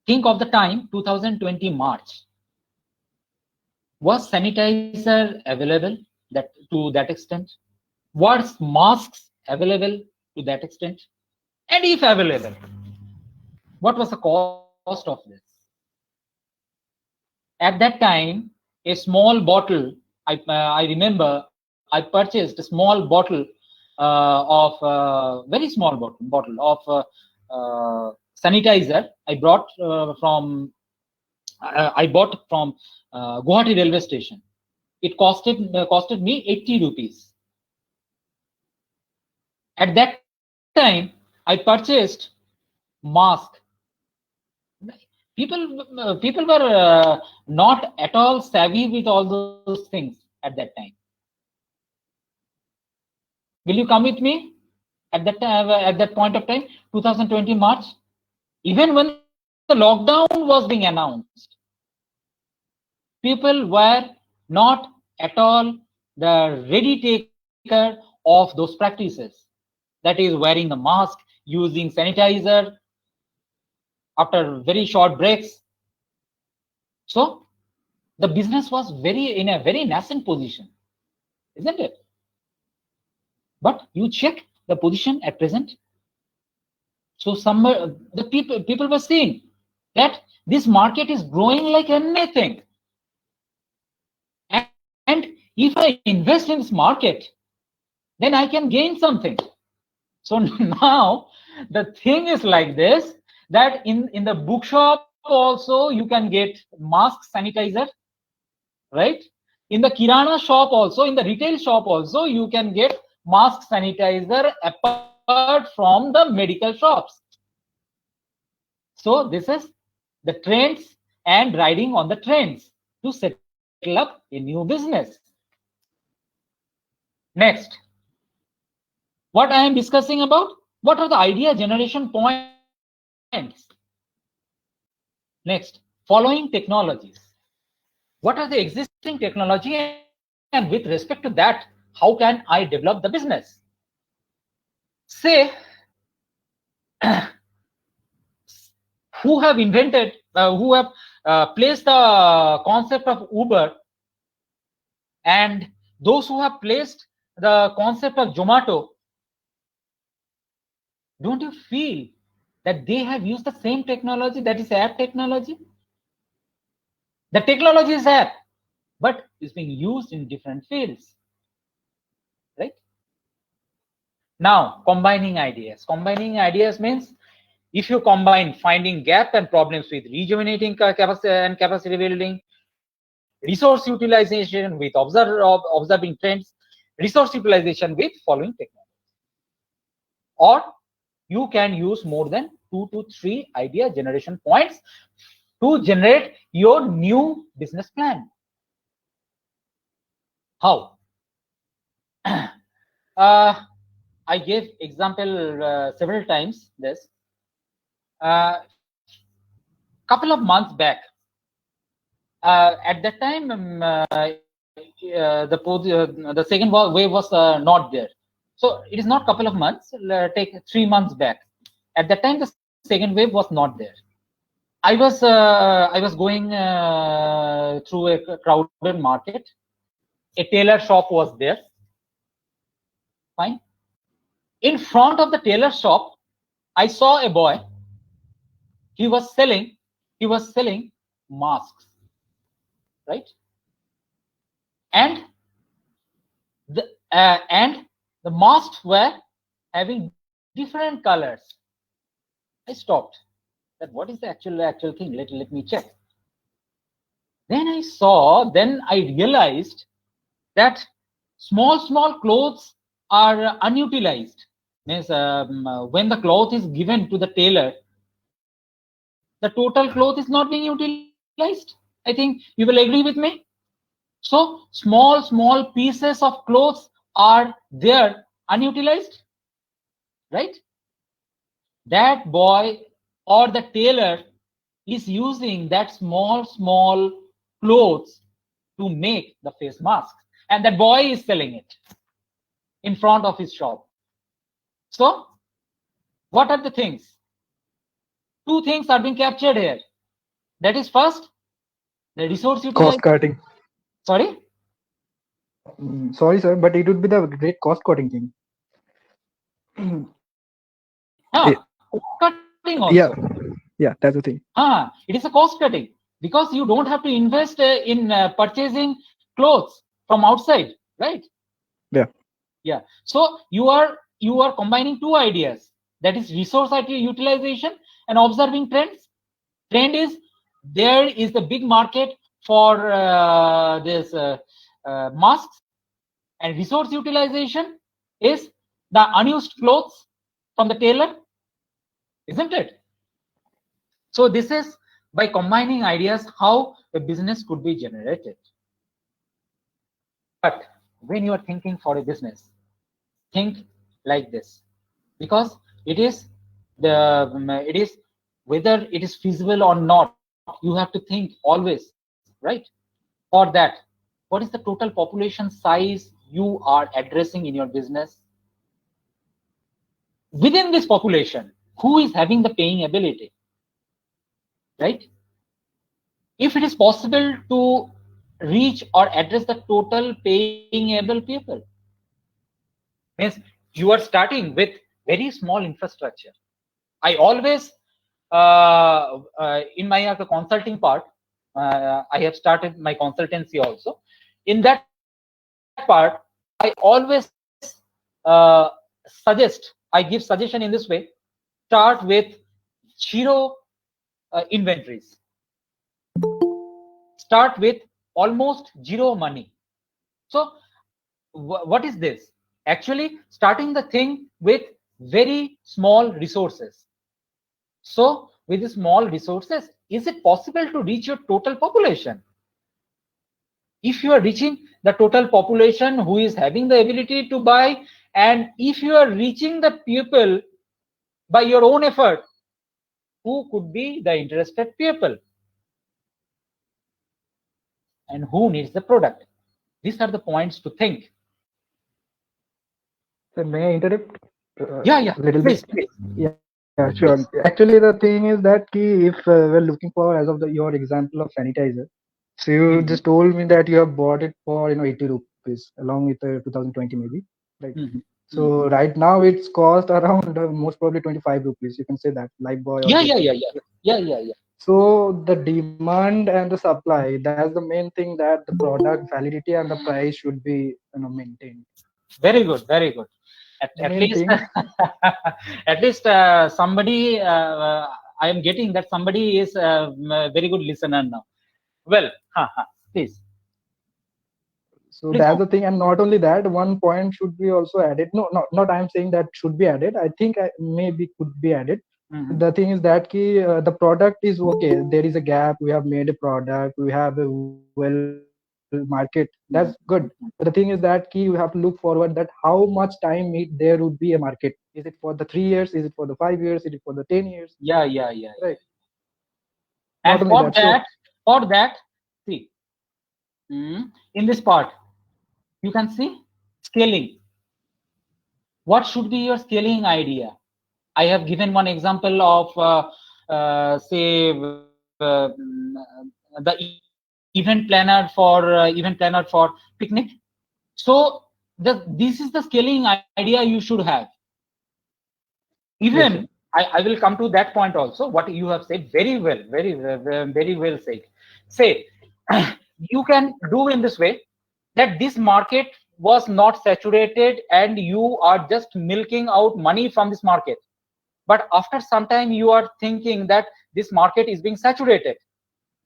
think of the time 2020 March. Was sanitizer available to that extent? Was masks available to that extent? And if available, what was the cost of this? At that time, a small bottle, I remember I purchased a small bottle very small bottle of sanitizer. I bought from Guwahati railway station. It costed me 80 rupees. At that time, I purchased mask. People were not at all savvy with all those things at that time. Will you come with me at that time, at that point of time, 2020 March? Even when the lockdown was being announced, people were not at all the ready taker of those practices. That is wearing the mask, using sanitizer after very short breaks. So the business was in a very nascent position, isn't it? But you check the position at present. So somewhere the people were seeing that this market is growing like anything. And if I invest in this market, then I can gain something. So now the thing is like this, that in the bookshop also you can get mask sanitizer, right? In the kirana shop also, in the retail shop also, you can get mask sanitizer apart from the medical shops. So this is the trends and riding on the trends to settle up a new business. Next, what I am discussing about, what are the idea generation points? Next, following technologies. What are the existing technology, and with respect to that, how can I develop the business? Say, who have invented, who have placed the concept of Uber, and those who have placed the concept of Zomato, don't you feel that they have used the same technology, that is app technology? The technology is app, but it's being used in different fields, right? Now, combining ideas. Combining ideas means if you combine finding gap and problems with rejuvenating capacity and capacity building, resource utilization with observing trends, resource utilization with following technology. Or you can use more than 2 to 3 idea generation points to generate your new business plan. How? I gave example several times this. Couple of months back, at that time, the second wave was not there. So it is not couple of months. Take 3 months back. At that time, the second wave was not there. I was going through a crowded market. A tailor shop was there. Fine. In front of the tailor shop, I saw a boy. He was selling masks, right? And the masks were having different colors. I stopped. That what is the actual thing? Let me check. Then I realized that small clothes are unutilized. Means when the cloth is given to the tailor, the total cloth is not being utilized. I think you will agree with me. So small pieces of clothes are there unutilized, right? That boy or the tailor is using that small clothes to make the face mask, and that boy is selling it in front of his shop. So what are the things? Two things are being captured here. That is, first, the resource Cost utilization. cutting. Sorry? Sorry, sir, but it would be the great cost cutting thing. Huh, cutting also. Yeah, that's the thing. It is a cost cutting, because you don't have to invest in purchasing clothes from outside, right? Yeah. So you are combining two ideas, that is resource utilization and observing trends. Trend is there is the big market for this masks, and resource utilization is the unused clothes from the tailor, isn't it? So this is by combining ideas how a business could be generated. But when you are thinking for a business, think like this, because it is whether it is feasible or not, you have to think always, right? For that, what is the total population size you are addressing in your business? Within this population, who is having the paying ability, right? If it is possible to reach or address the total paying able people, means you are starting with very small infrastructure. I always in my consulting part, I have started my consultancy also. In that part, I always I give suggestion in this way: start with zero inventories, start with almost zero money. So what is this? Actually, starting the thing with very small resources. So with the small resources, is it possible to reach your total population? If you are reaching the total population who is having the ability to buy, and if you are reaching the people by your own effort, who could be the interested people? And who needs the product? These are the points to think. So may I interrupt? Yeah, Little please. bit. Yeah, sure. Actually, the thing is that if we're looking for, as of your example of sanitizer, so you just told me that you have bought it for 80 rupees along with 2020 maybe, right? So right now it's cost around most probably 25 rupees. You can say that Lifebuoy. Yeah. So the demand and the supply, that's the main thing, that the product validity and the price should be maintained. Very good. At least at least somebody I am getting that somebody is a very good listener now. Well, please. So that's the thing, and not only that, one point should be also added. No, not I'm saying that should be added. I think maybe could be added. The thing is that the product is okay. There is a gap. We have made a product. We have a well market. That's good. But the thing is that you have to look forward that how much time there would be a market. Is it for the 3 years? Is it for the 5 years? Is it for the 10 years? Yeah. Right. And for that, see, in this part, you can see scaling. What should be your scaling idea? I have given one example of say the event planner for picnic. So this is the scaling idea you should have. Even I will come to that point also. What you have said, very well said. Say you can do in this way, that this market was not saturated and you are just milking out money from this market. but after some time you are thinking that this market is being saturated.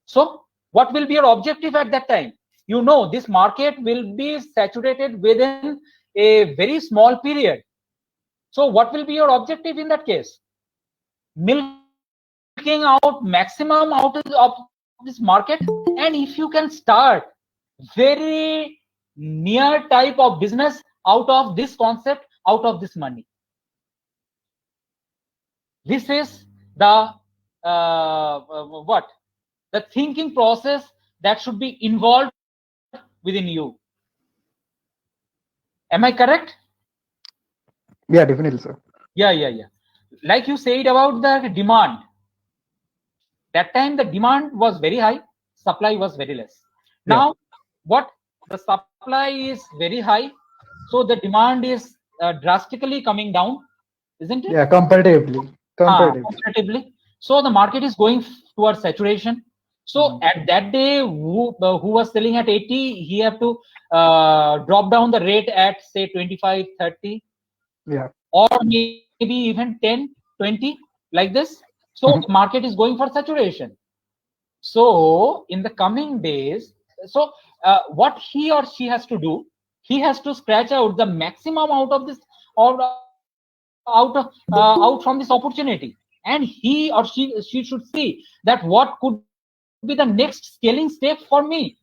So what will be your objective at that time? You know this market will be saturated within a very small period. So what will be your objective in that case? Milking out maximum out of this market. And if you can start very near type of business out of this concept, out of this money, this is the what the thinking process that should be involved within you. Am I correct? Yeah, definitely, sir. Yeah. Like you said about the demand, that time the demand was very high, supply was very less. Yeah. Now what, the supply is very high, so the demand is drastically coming down, isn't it? Yeah, comparatively. Comparatively. So the market is going towards saturation. So at that day, who was selling at 80, he have to drop down the rate at say 25, 30, Yeah. or maybe even 10, 20, like this. So the market is going for saturation. So in the coming days, so what he or she has to do, he has to scratch out the maximum out of this, or out from this opportunity, and he or she should see that what could be the next scaling step for me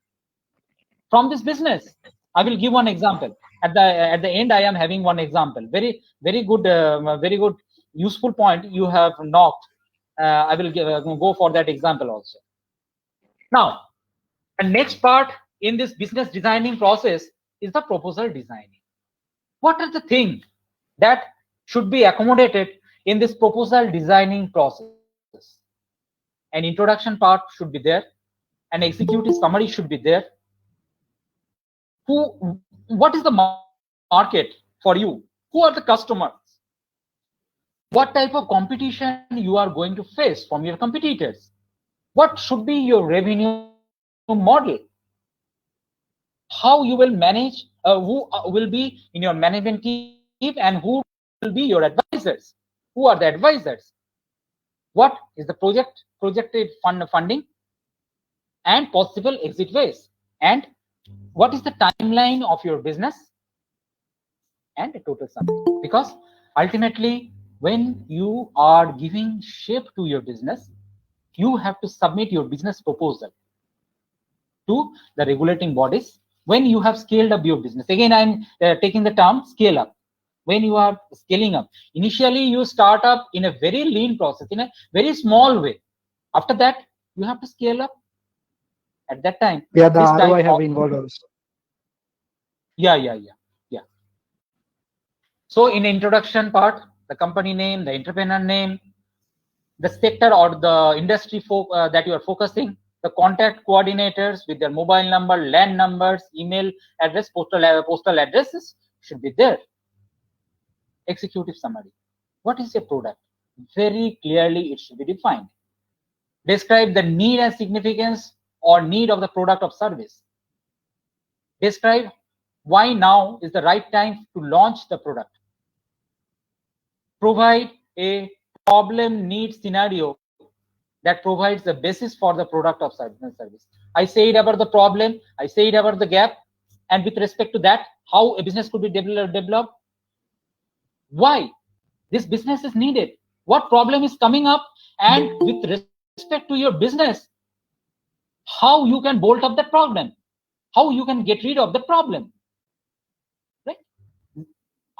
from this business. I will give one example at the end. I am having one example, very good useful point you have knocked. I will go for that example also. Now the next part in this business designing process is the proposal designing. What are the things that should be accommodated in this proposal designing process? An introduction part should be there, an executive summary should be there. What is the market for you? Who are the customers? What type of competition you are going to face from your competitors? What should be your revenue model? How you will manage, who will be in your management team, and who will be your advisors? Who are the advisors? What is the projected funding and possible exit ways? And what is the timeline of your business? And a total summary. Because ultimately, when you are giving shape to your business, you have to submit your business proposal to the regulating bodies. When you have scaled up your business, again I'm taking the term scale up. When you are scaling up, initially you start up in a very lean process, in a very small way. After that, you have to scale up. At that time, Yeah, the ROI have involved also. Yeah. So in introduction part, the company name, the entrepreneur name, the sector or the industry that you are focusing, the contact coordinators with their mobile number, LAN numbers, email address, postal addresses should be there. Executive summary. What is your product? Very clearly it should be defined. Describe the need and significance or need of the product or service. Describe why now is the right time to launch the product. Provide a problem need scenario that provides the basis for the product or service. I said about the problem, I said about the gap, and with respect to that, how a business could be developed, why this business is needed, what problem is coming up, and with respect to your business, how you can bolt up that problem, how you can get rid of the problem, right?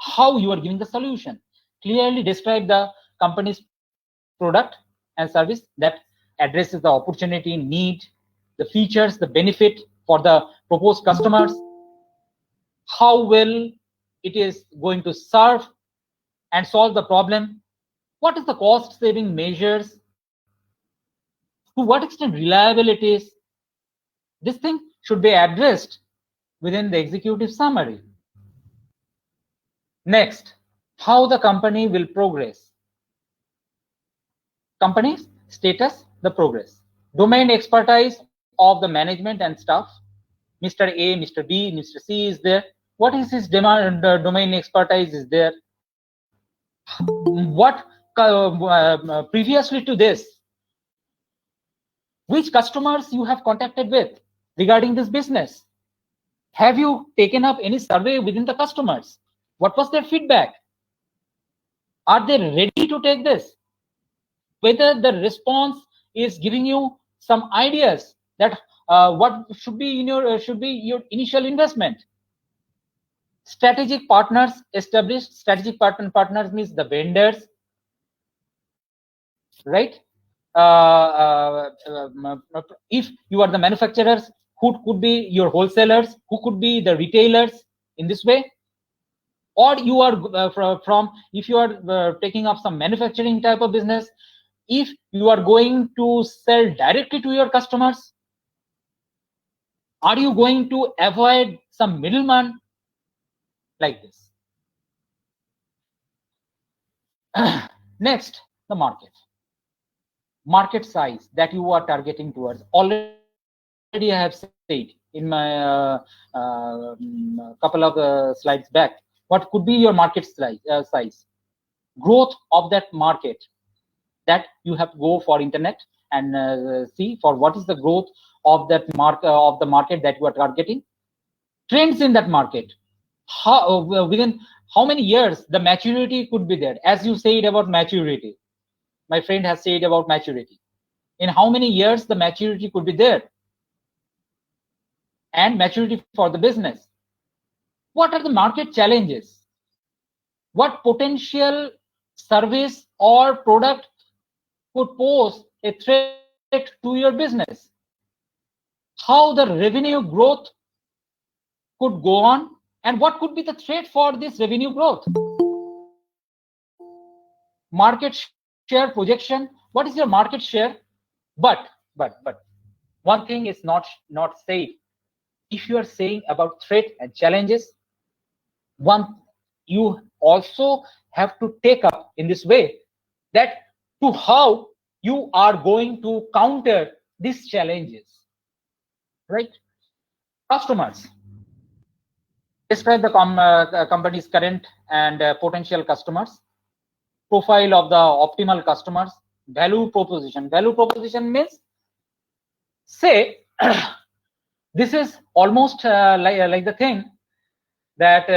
How you are giving the solution. Clearly describe the company's product and service that addresses the opportunity, need, the features, the benefit for the proposed customers, how well it is going to serve and solve the problem, what is the cost saving measures, to what extent reliable it is. This thing should be addressed within the executive summary. Next, how the company will progress. Company's status, the progress. Domain expertise of the management and staff. Mr. A, Mr. B, Mr. C is there. What is his domain expertise is there? What previously to this, which customers you have contacted with regarding this business? Have you taken up any survey within the customers? What was their feedback? Are they ready to take this? Whether the response is giving you some ideas that what should be in your initial investment. Strategic partners established. Strategic partners means the vendors, right? If you are the manufacturers, who could be your wholesalers, who could be the retailers in this way, or you are from if you are taking up some manufacturing type of business, if you are going to sell directly to your customers, are you going to avoid some middleman like this? Next, the market size that you are targeting towards. Already I have said in my couple of slides back, what could be your market size, growth of that market, that you have to go for internet and see for what is the growth of that market that you are targeting, trends in that market, how within how many years the maturity could be there. As you said about maturity, my friend has said about maturity, in how many years the maturity could be there, and maturity for the business. What are the market challenges? What potential service or product could pose a threat to your business? How the revenue growth could go on, and what could be the threat for this revenue growth? Market share projection. What is your market share? But one thing is not safe. If you are saying about threat and challenges, you also have to take up in this way that to how you are going to counter these challenges, right? Customers. Describe the company's current and potential customers. Profile of the optimal customers. Value proposition. Value proposition means, say, this is almost like the thing that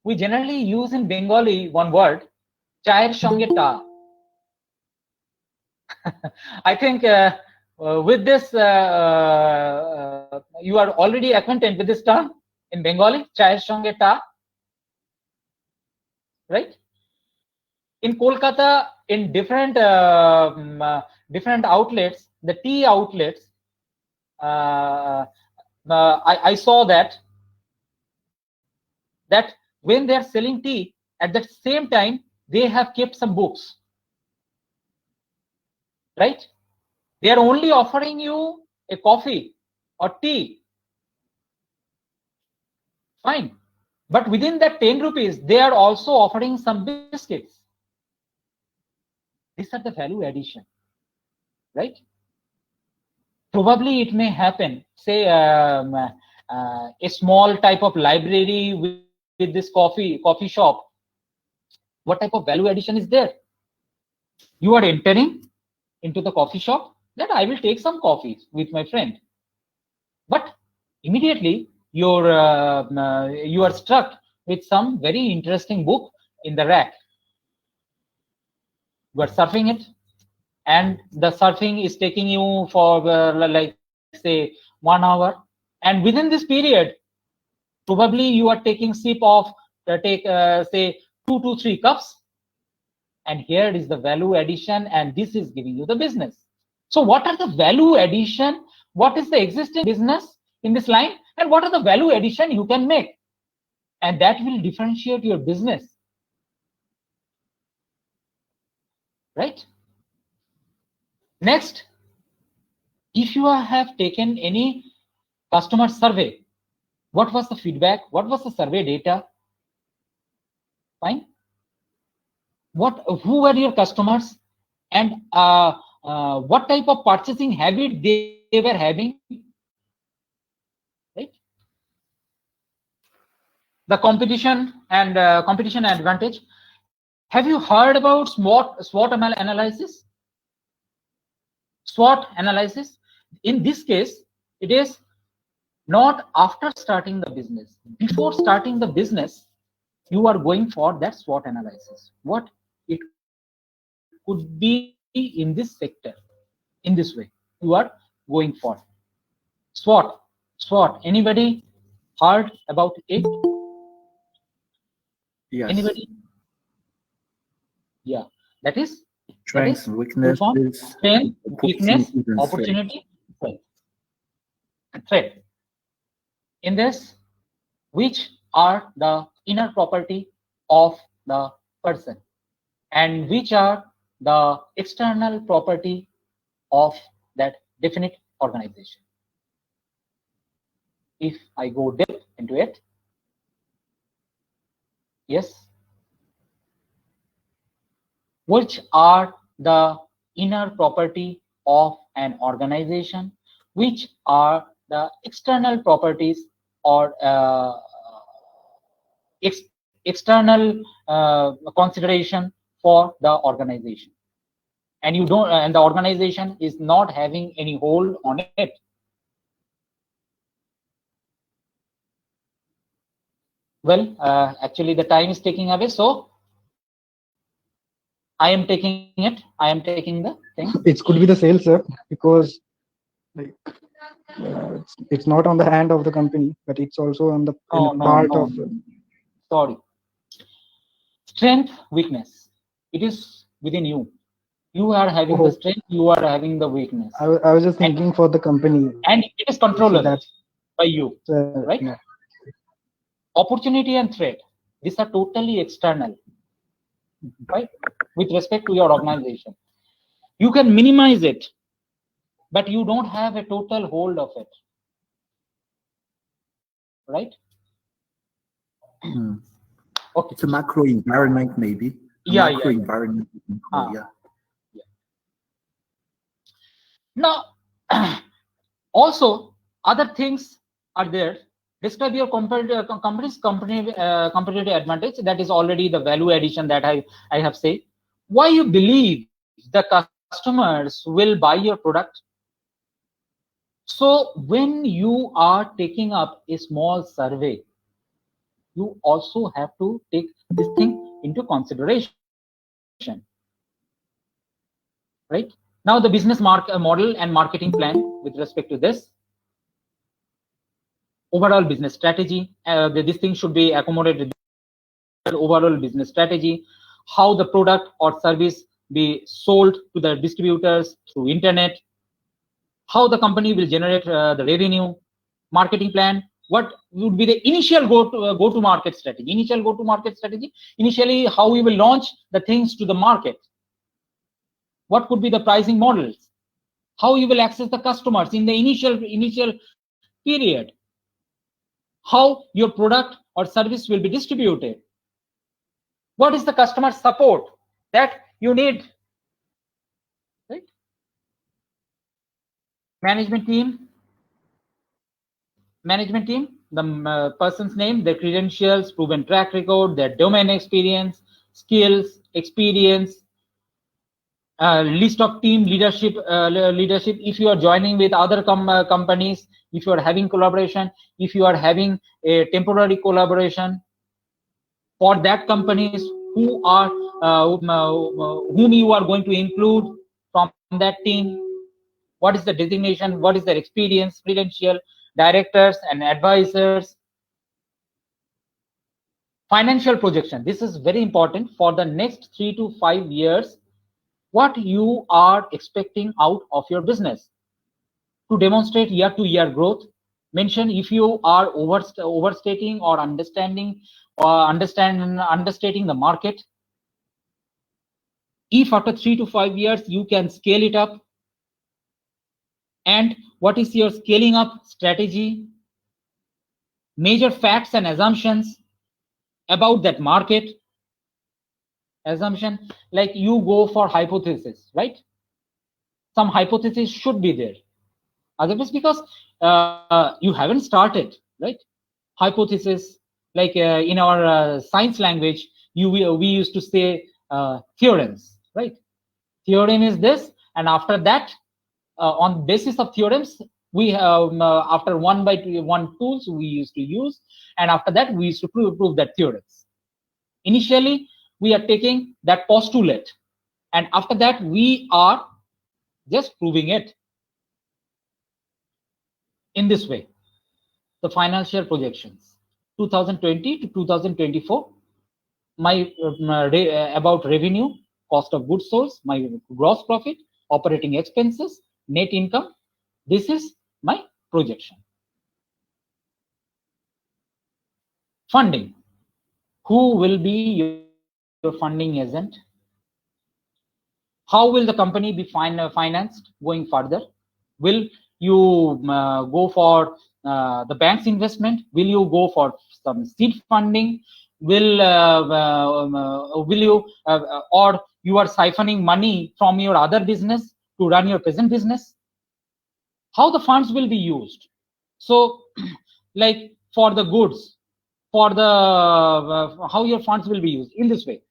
we generally use in Bengali one word, chayer shonge ta. I think with this, you are already acquainted with this term in Bengali, chayer shonge ta, right? In Kolkata, in different outlets, the tea outlets, I saw that when they are selling tea, at the same time they have kept some books, right? They are only offering you a coffee or tea, fine, but within that 10 rupees they are also offering some biscuits. These are the value addition, right? Probably it may happen, say a small type of library with this coffee shop. What type of value addition is there? You are entering into the coffee shop, that I will take some coffee with my friend, but immediately you are struck with some very interesting book in the rack. You are surfing it, and the surfing is taking you for like say 1 hour, and within this period probably you are taking sip of say 2 to 3 cups, and here is the value addition, and this is giving you the business. So what are the value addition? What is the existing business in this line, and what are the value addition you can make? And that will differentiate your business, right? Next, if you have taken any customer survey, what was the feedback? What was the survey data? Fine. Who were your customers, and what type of purchasing habit they were having, right? The competition and advantage. Have you heard about SWOT analysis? SWOT analysis. In this case, it is not after starting the business. Before starting the business, you are going for that SWOT analysis. What it could be in this sector, in this way, you are going for SWOT. SWOT. Anybody heard about it? Yes. Anybody? Yeah, that is Strengths, weaknesses, strength, weakness, opportunities, and threat. opportunity, threat. In this, which are the inner property of the person and which are the external property of that definite organization. If I go deep into it, yes, which are the inner property of an organization, which are the external properties or external consideration for the organization, and you don't, and the organization is not having any hold on it. Well, actually the time is taking away, so I am taking it. I am taking the thing. It could be the sales, sir, because like it's not on the hand of the company, but it's also on the part of. Sorry. Strength, weakness. It is within you. You are having the strength. You are having the weakness. I was just thinking for the company. And it is controllable So by you, right? Yeah. Opportunity and threat. These are totally external, right? With respect to your organization, you can minimize it, but you don't have a total hold of it, right? Okay. It's a macro environment, maybe. Macro environment. Yeah. Now, also other things are there. Describe your company's competitive advantage. That is already the value addition that I have said. Why you believe the customers will buy your product? So when you are taking up a small survey, you also have to take this thing into consideration, right? Now the business model and marketing plan with respect to this. Overall business strategy, this thing should be accommodated. Overall business strategy, how the product or service be sold to the distributors through internet, how the company will generate the revenue, marketing plan, what would be the initial go-to-market strategy, initially how we will launch the things to the market, what could be the pricing models, how you will access the customers in the initial period, how your product or service will be distributed, what is the customer support that you need, right? Management team, the person's name, their credentials, proven track record, their domain experience, skills, experience, list of team leadership. If you are joining with other companies, if you are having collaboration, if you are having a temporary collaboration for that companies who are whom you are going to include from that team, what is the designation, what is their experience, credential, directors and advisors. Financial projection, this is very important for the next 3 to 5 years, what you are expecting out of your business to demonstrate year-to-year growth. Mention if you are overstating or understating the market. If after 3 to 5 years you can scale it up, and what is your scaling up strategy, major facts and assumptions about that market. Assumption, like you go for hypothesis, right? Some hypothesis should be there, otherwise because you haven't started, right? Hypothesis, like in our science language, we used to say theorems, right? Theorem is this, and after that, on basis of theorems, we have after one by one tools we used to use, and after that we used to prove that theorems. Initially, we are taking that postulate, and after that we are just proving it in this way. The financial projections 2020 to 2024, my about revenue, cost of goods sold, my gross profit, operating expenses, net income. This is my projection. Funding. Who will be your funding agent? How will the company be financed going further? Will you go for the bank's investment? Will you go for some seed funding? Will you or you are siphoning money from your other business to run your present business? How the funds will be used? So, like for the goods, for the how your funds will be used in this way.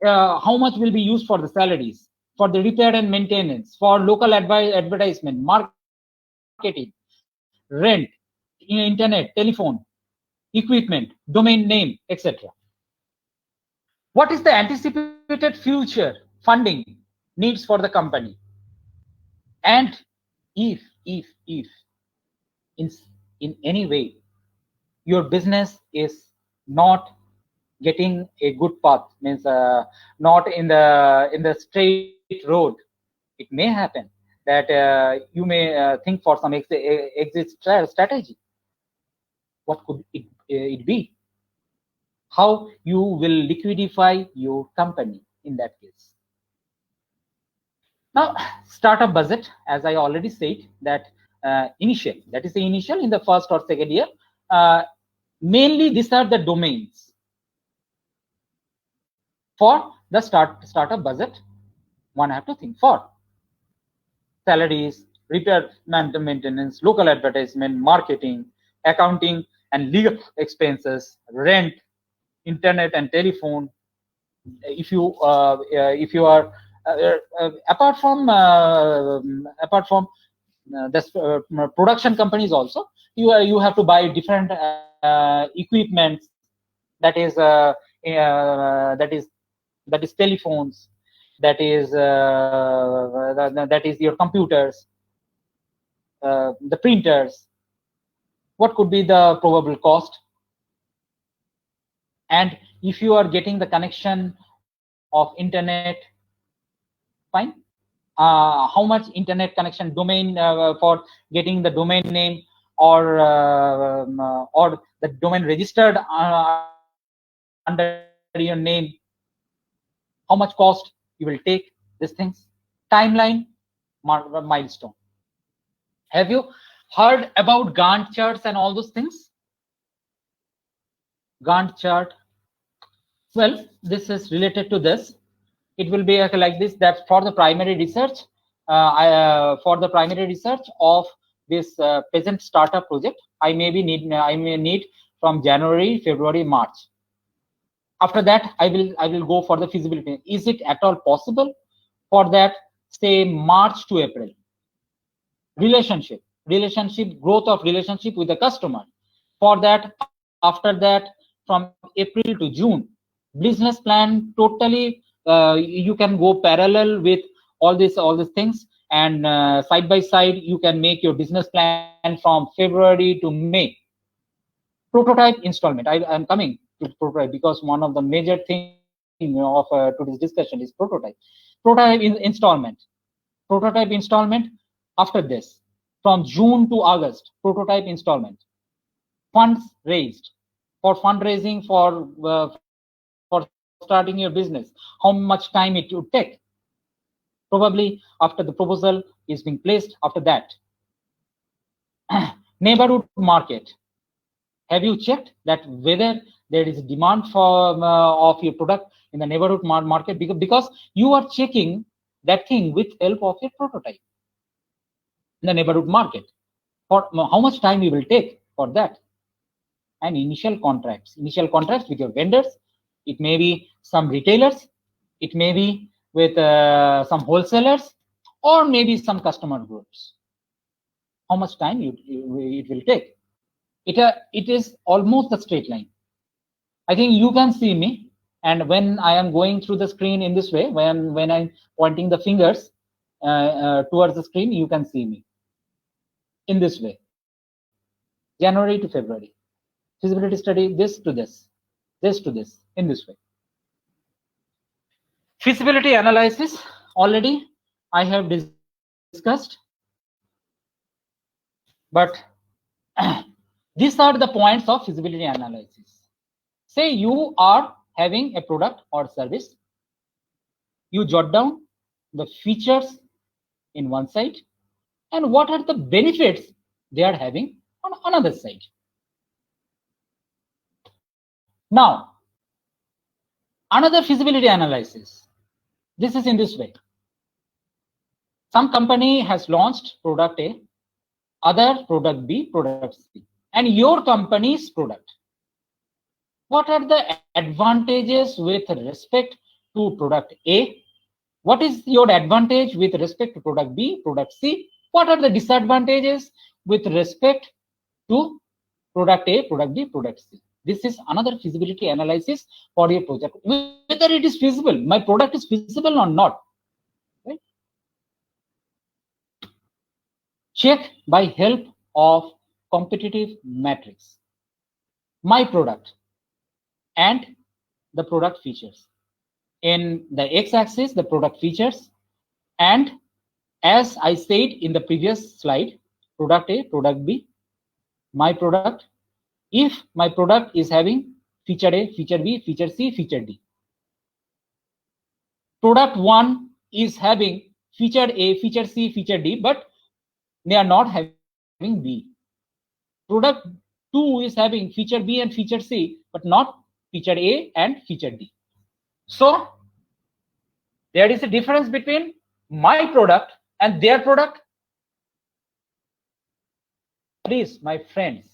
How much will be used for the salaries, for the repair and maintenance, for local advertisement, marketing, rent, internet, telephone, equipment, domain name, etc. What is the anticipated future funding needs for the company? And if in any way your business is not getting a good path, means not in the straight road, it may happen that you may think for some exit strategy. What could it be? How you will liquidify your company in that case? Now, startup budget, as I already said, that initial, that is the initial in the first or second year. Mainly, these are the domains for the startup budget. One have to think for salaries, repair, maintenance, local advertisement, marketing, accounting and legal expenses, rent, internet and telephone. If you are apart from this production companies also, you have to buy different equipment, that is telephones, that is your computers, the printers. What could be the probable cost? And if you are getting the connection of internet, fine. How much internet connection domain for getting the domain name or the domain registered under your name? How much cost you will take? These things. Timeline, milestone. Have you heard about Gantt charts and all those things? Gantt chart. Well, this is related to this. It will be like this, that for the primary research, for the primary research of this present startup project, I may need from January, February, March. After that, I will go for the feasibility. Is it at all possible for that, say March to April? Relationship, growth of relationship with the customer. For that, after that, from April to June, business plan totally. You can go parallel with all these things, and side by side you can make your business plan from February to May. Prototype installment. I am coming to prototype because one of the major things of today's discussion is prototype. Prototype installment. Prototype installment. After this, from June to August, prototype installment. Funds raised for fundraising for starting your business. How much time it would take? Probably after the proposal is being placed. After that, neighborhood market. Have you checked that whether there is demand for of your product in the neighborhood market? Because you are checking that thing with help of a prototype in the neighborhood market. For how much time you will take for that? And initial contracts with your vendors. It may be some retailers, It may be with some wholesalers or maybe some customer groups. How much time it will take? It is almost a straight line. I think you can see me, and when I am going through the screen in this way, when I'm pointing the fingers towards the screen, you can see me in this way. January to February, feasibility study, this to this, this to this, in this way. Feasibility analysis, already I have discussed, but these are the points of feasibility analysis. Say you are having a product or service, you jot down the features in one side and what are the benefits they are having on another side. Now, another feasibility analysis. This is in this way. Some company has launched product A, other product B, product C, and your company's product. What are the advantages with respect to product A? What is your advantage with respect to product B, product C? What are the disadvantages with respect to product A, product B, product C? This is another feasibility analysis for your project. Whether it is feasible, my product is feasible or not. Right? Check by help of competitive matrix. My product and the product features. In the x-axis, the product features, and as I said in the previous slide, product A, product B, my product. If my product is having feature A, feature B, feature C, feature D. Product 1 is having feature A, feature C, feature D, but they are not having B. Product 2 is having feature B and feature C, but not feature A and feature D. So there is a difference between my product and their product. Please, my friends,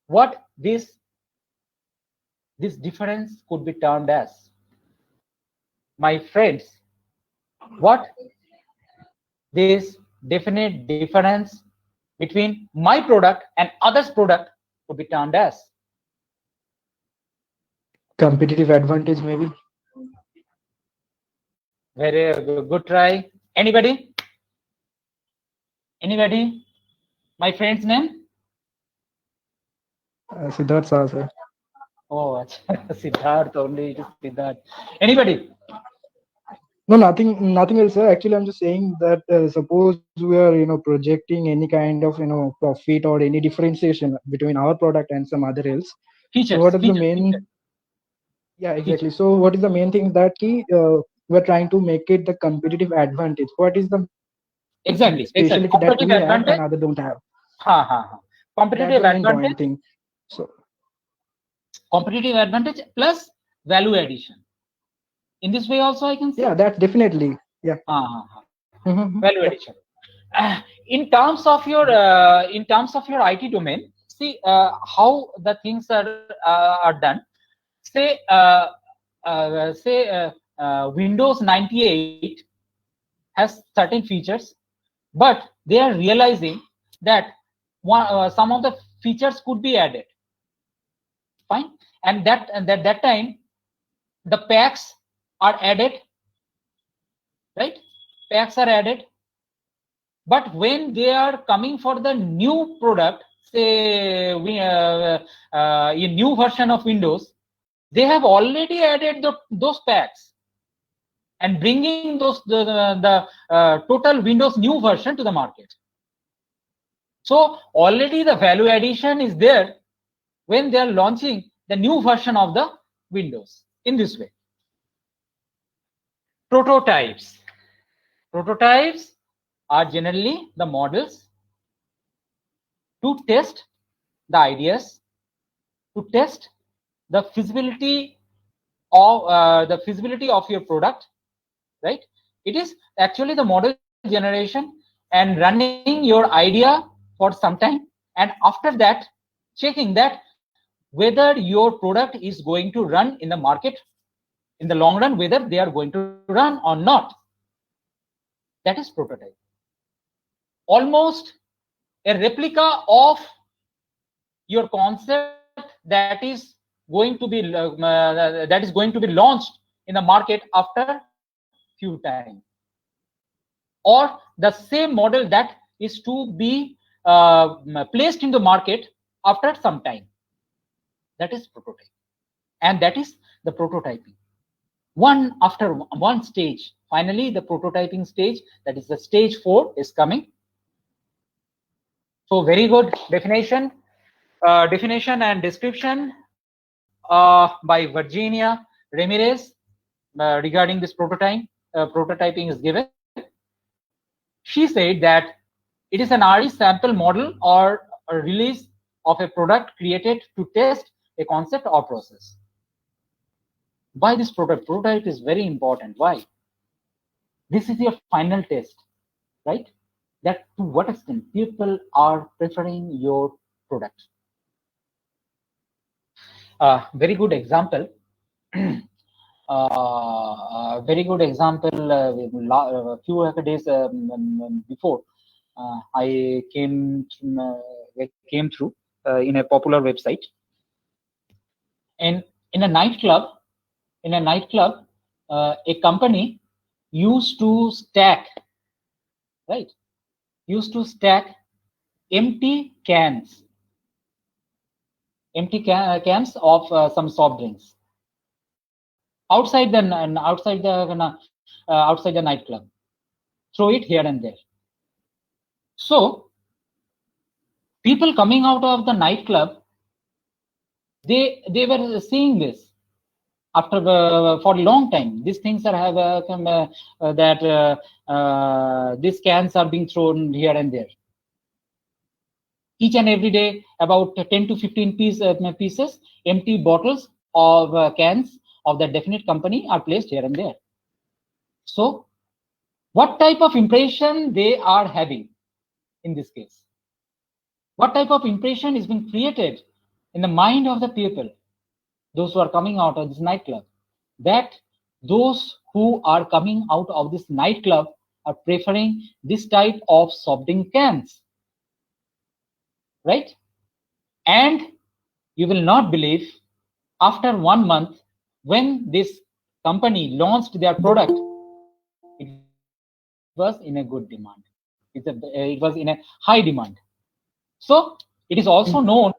what this difference could be termed as? My friends, what this definite difference between my product and others' product could be termed as? Competitive advantage, maybe. Very good try. Anybody? Anybody? My friend's name? Siddharth sir. Oh, Siddharth only. It is Siddharth. Anybody? No, nothing else, sir. Actually, I'm just saying that suppose we are, projecting any kind of, profit or any differentiation between our product and some other else. Features. So what is the main? Features. Yeah, exactly. Features. So what is the main thing that we're trying to make it the competitive advantage? What is the exactly specialty that we have and others don't have? Competitive advantage thing. So competitive advantage plus value addition. In this way also I can say. Yeah, that's definitely. Yeah. Value addition. In terms of your IT domain, see how the things are done. Say Windows 98 has certain features, but they are realizing that some of the features could be added. Fine, and that time the packs are added, right? Packs are added, but when they are coming for the new product, say a new version of Windows, they have already added those packs and bringing the total Windows new version to the market. So already the value addition is there when they are launching the new version of the Windows in this way. Prototypes. Prototypes are generally the models to test the ideas, to test the feasibility of your product, right? It is actually the model generation and running your idea for some time, and after that checking that whether your product is going to run in the market in the long run whether they are going to run or not. That is prototype. Almost a replica of your concept that is going to be launched in the market after few time, or the same model that is to be placed in the market after some time. That is prototype, and that is the prototyping. One after one stage, finally the prototyping stage, that is the stage 4, is coming. So very good definition and description by Virginia Ramirez regarding this prototyping is given. She said that it is an early sample model or a release of a product created to test a concept or process. Why this prototype is very important? Why? This is your final test, right? That to what extent people are preferring your product. Very good example. Very good example. A few days before, I came through in a popular website, and in a nightclub, a company used to stack empty cans of some soft drinks outside the nightclub, throw it here and there. So people coming out of the nightclub, they were seeing this after for a long time. These things are these cans are being thrown here and there. Each and every day, about 10 to 15 pieces, empty bottles of cans of that definite company are placed here and there. So what type of impression they are having in this case? What type of impression is being created in the mind of the people, those who are coming out of this nightclub, that those who are coming out of this nightclub are preferring this type of soft drink cans, right? And you will not believe, after 1 month, when this company launched their product, it was in a good demand. It was in a high demand. So it is also known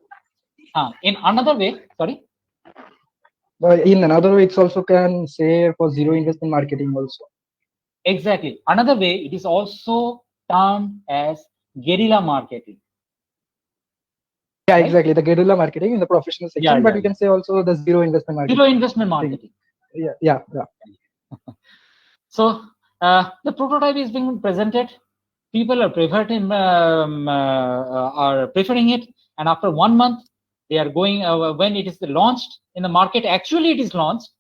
in another way. Sorry. But in another way, it's also can say for zero investment marketing also. Exactly. Another way, it is also termed as guerrilla marketing. Yeah, right? Exactly. The guerrilla marketing in the professional section, but we can say also the zero investment marketing. Zero investment marketing. Yeah. So the prototype is being presented. People are preferring it, and after 1 month, they are going. When it is launched in the market, actually it is launched.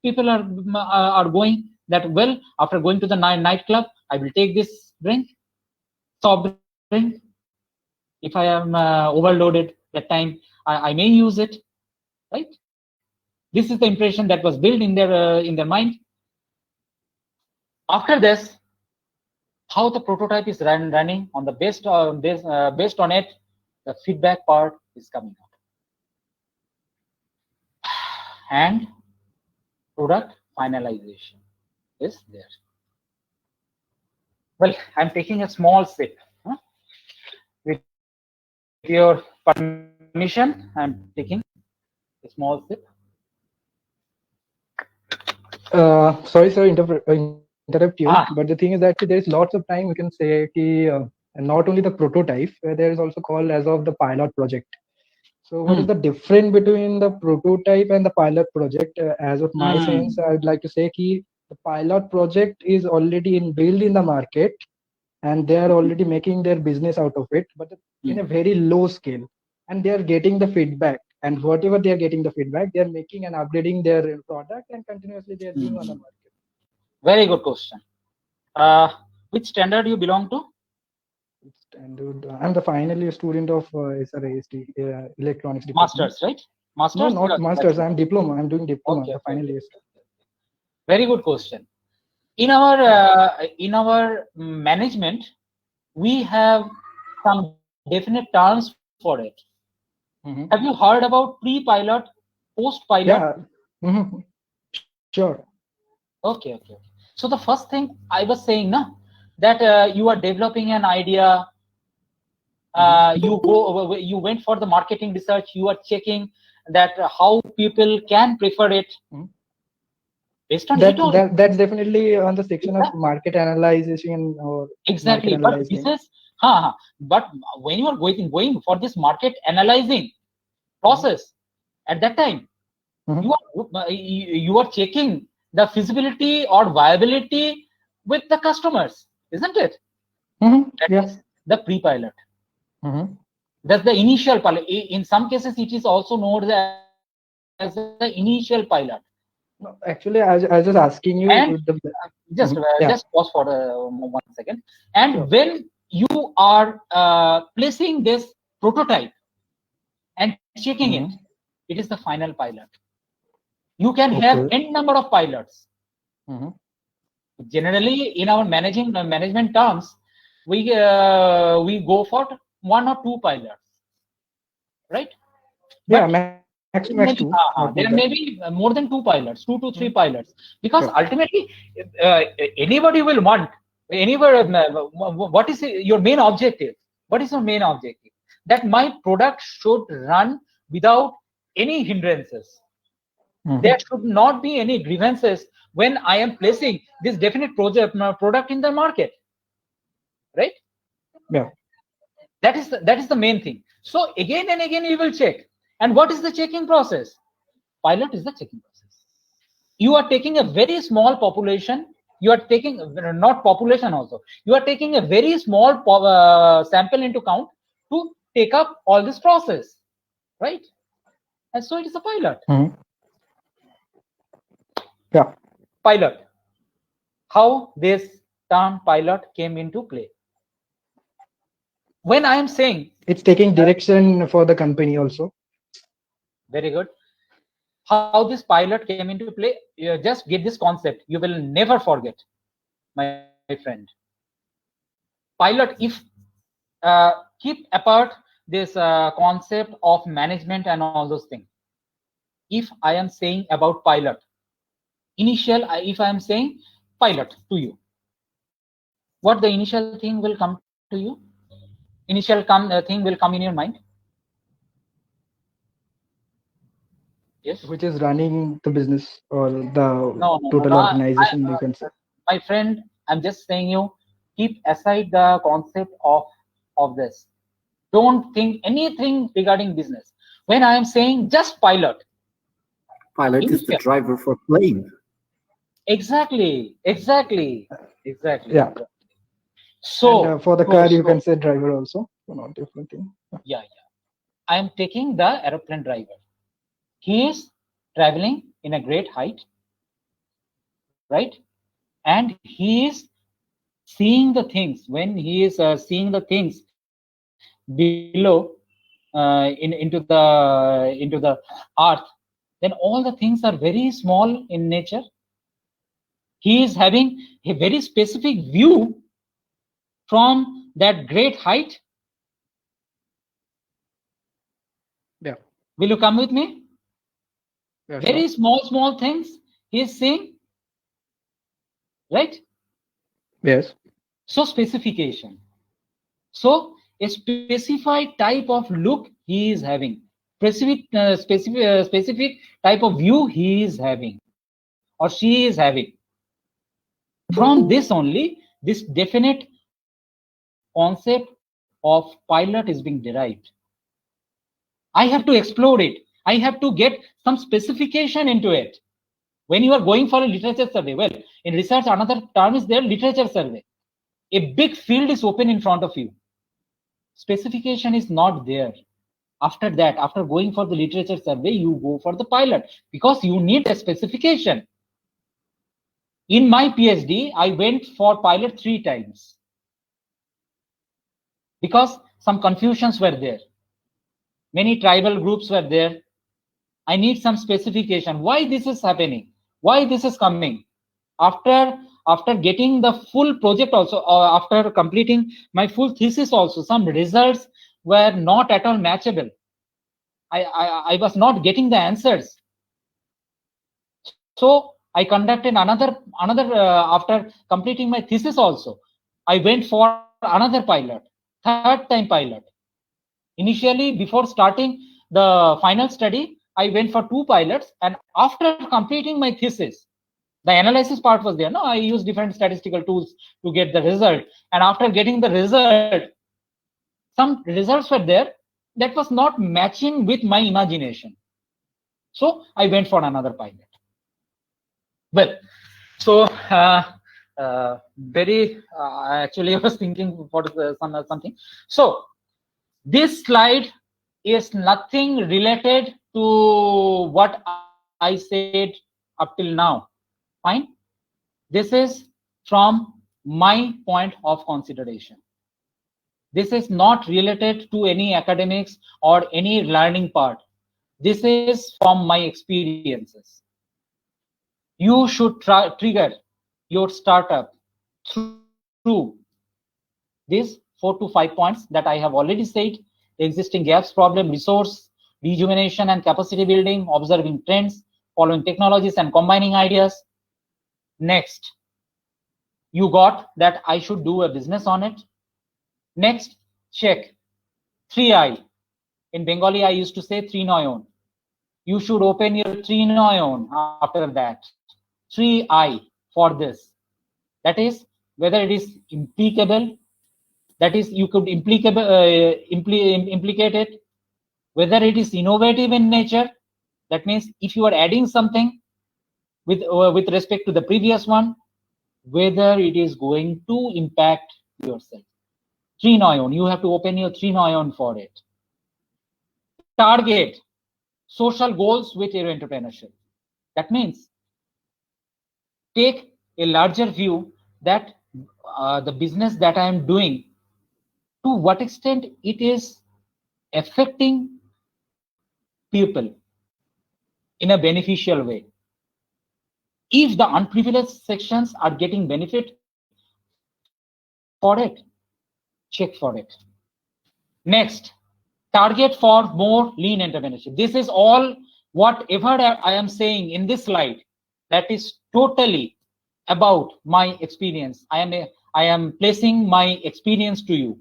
People are going that, well, after going to the nightclub, I will take this drink, soft drink. If I am overloaded that time, I may use it, right? This is the impression that was built in their mind. After this, how the prototype is running on the based on it, the feedback part is coming out, and product finalization is there. Well, I'm taking a small sip. With your permission, I'm taking a small sip. Sorry, sir, interrupt you. But the thing is that there is lots of time we can say not only the prototype, there is also called as of the pilot project. So what is the difference between the prototype and the pilot project? As of my sense, I would like to say the pilot project is already built in the market, and they are already making their business out of it, but in a very low scale, and they are getting the feedback, and whatever they are getting the feedback, they are making and upgrading their product, and continuously they are being on the market. Very good question. Which standard you belong to? Standard. I'm the final year student of SRASD, electronics department. Masters, right? Masters? No, not masters. I'm diploma. I'm doing diploma. Okay, the final year. Very good question. In our management, we have some definite terms for it. Mhm. Have you heard about pre-pilot, post-pilot? Yeah. Sure. Okay. So the first thing I was saying, no, that you are developing an idea. You went for the marketing research. You are checking that how people can prefer it. Mhm. Based on it only. That's definitely on the section of market analyzation or Exactly, market but this analyzing. is but when you are going for this market analyzing process, at that time Mhm. you are checking the feasibility or viability with the customers, isn't it? Mhm. That Yeah. is the pre-pilot. Mhm. That's the initial pilot. In some cases, it is also known as the initial pilot. No, actually, I was just asking you And the. just Mhm. Yeah. just pause for 1 second. And Sure. when you are placing this prototype and checking it, Mhm. it is the final pilot. You can have Okay. n number of pilots. Mhm. Generally, in our management terms, we go for 1 or 2 pilots, right? Yeah. But Maximum max two, not more there than. may be more than 2 pilots, 2 to 3 Mhm. pilots, because Sure. ultimately anybody will want anywhere. What is your main objective? What is your main objective? That my product should run without any hindrances. Mhm. There should not be any grievances when I am placing this definite product in the market, right? Yeah. That is the main thing. So again and again you will check. And what is the checking process? Pilot is the checking process. You are taking a very small population. You are taking not population also. You are taking a very small sample into count to take up all this process, right? And so it is a pilot. Mhm. Yeah. Pilot. How this term pilot came into play? When I am saying, It's taking direction for the company also. very good, how this pilot came into play, you just get this concept. You will never forget, my friend. Pilot, if keep apart this concept of management and all those things. If I am saying about pilot, if I am saying pilot to you, what the initial thing will come to you? Initial thing will come in your mind. Yes. Which is running the business or the No. total organization, you can say. My friend, I'm just saying you keep aside the concept of this. Don't think anything regarding business. When I am saying just pilot, Pilot is the initial. driver for plane. Exactly. Yeah. So And for the car, you can say driver also. So not different thing. yeah. I am taking the aeroplane driver. He is traveling in a great height, right? And he is seeing the things. When he is seeing the things below into the earth, then all the things are very small in nature. He is having a very specific view from that great height. Yeah. Will you come with me? Yeah, Very sure. small things he is seeing, right? Yes. So specification. So a specified type of look he is having, specific type of view he is having or she is having. From this only, this definite concept of pilot is being derived. I have to explore it. I have to get some specification into it. When you are going for a literature survey, well, in research, another term is there, literature survey. A big field is open in front of you. Specification is not there. After that, after going for the literature survey, you go for the pilot because you need a specification. In my PhD, I went for pilot 3 times because some confusions were there. Many tribal groups were there. I need some specification. Why this is happening? Why this is coming? After getting the full project also, after completing my full thesis also, some results were not at all matchable. I was not getting the answers. So I conducted another after completing my thesis also, I went for another pilot, third time pilot. Initially, before starting the final study, I went for 2 pilots, and after completing my thesis, the analysis part was there. No, I used different statistical tools to get the result, and after getting the result, some results were there that was not matching with my imagination. So I went for another pilot. Well, so actually I was thinking for something. So this slide is nothing related to what I said up till now. Fine. This is from my point of consideration. This is not related to any academics or any learning part. This is from my experiences. You should trigger your startup through these 4 to 5 points that I have already said: existing gaps, problem, resource, rejuvenation and capacity building, observing trends, following technologies and combining ideas. Next, you got that I should do a business on it. Next, check 3I. In Bengali, I used to say 3 You should open your 3 after that. 3I for this. That is whether it is implicable. That is, you could implicate it. Whether it is innovative in nature. That means if you are adding something with respect to the previous one, whether it is going to impact yourself. 3 you have to open your 3 for it. Target social goals with your entrepreneurship. That means take a larger view that the business that I am doing, to what extent it is affecting people in a beneficial way. If the unprivileged sections are getting benefit for it, check for it. Next, target for more lean entrepreneurship. This is all whatever I am saying in this slide. That is totally about my experience. I am placing my experience to you.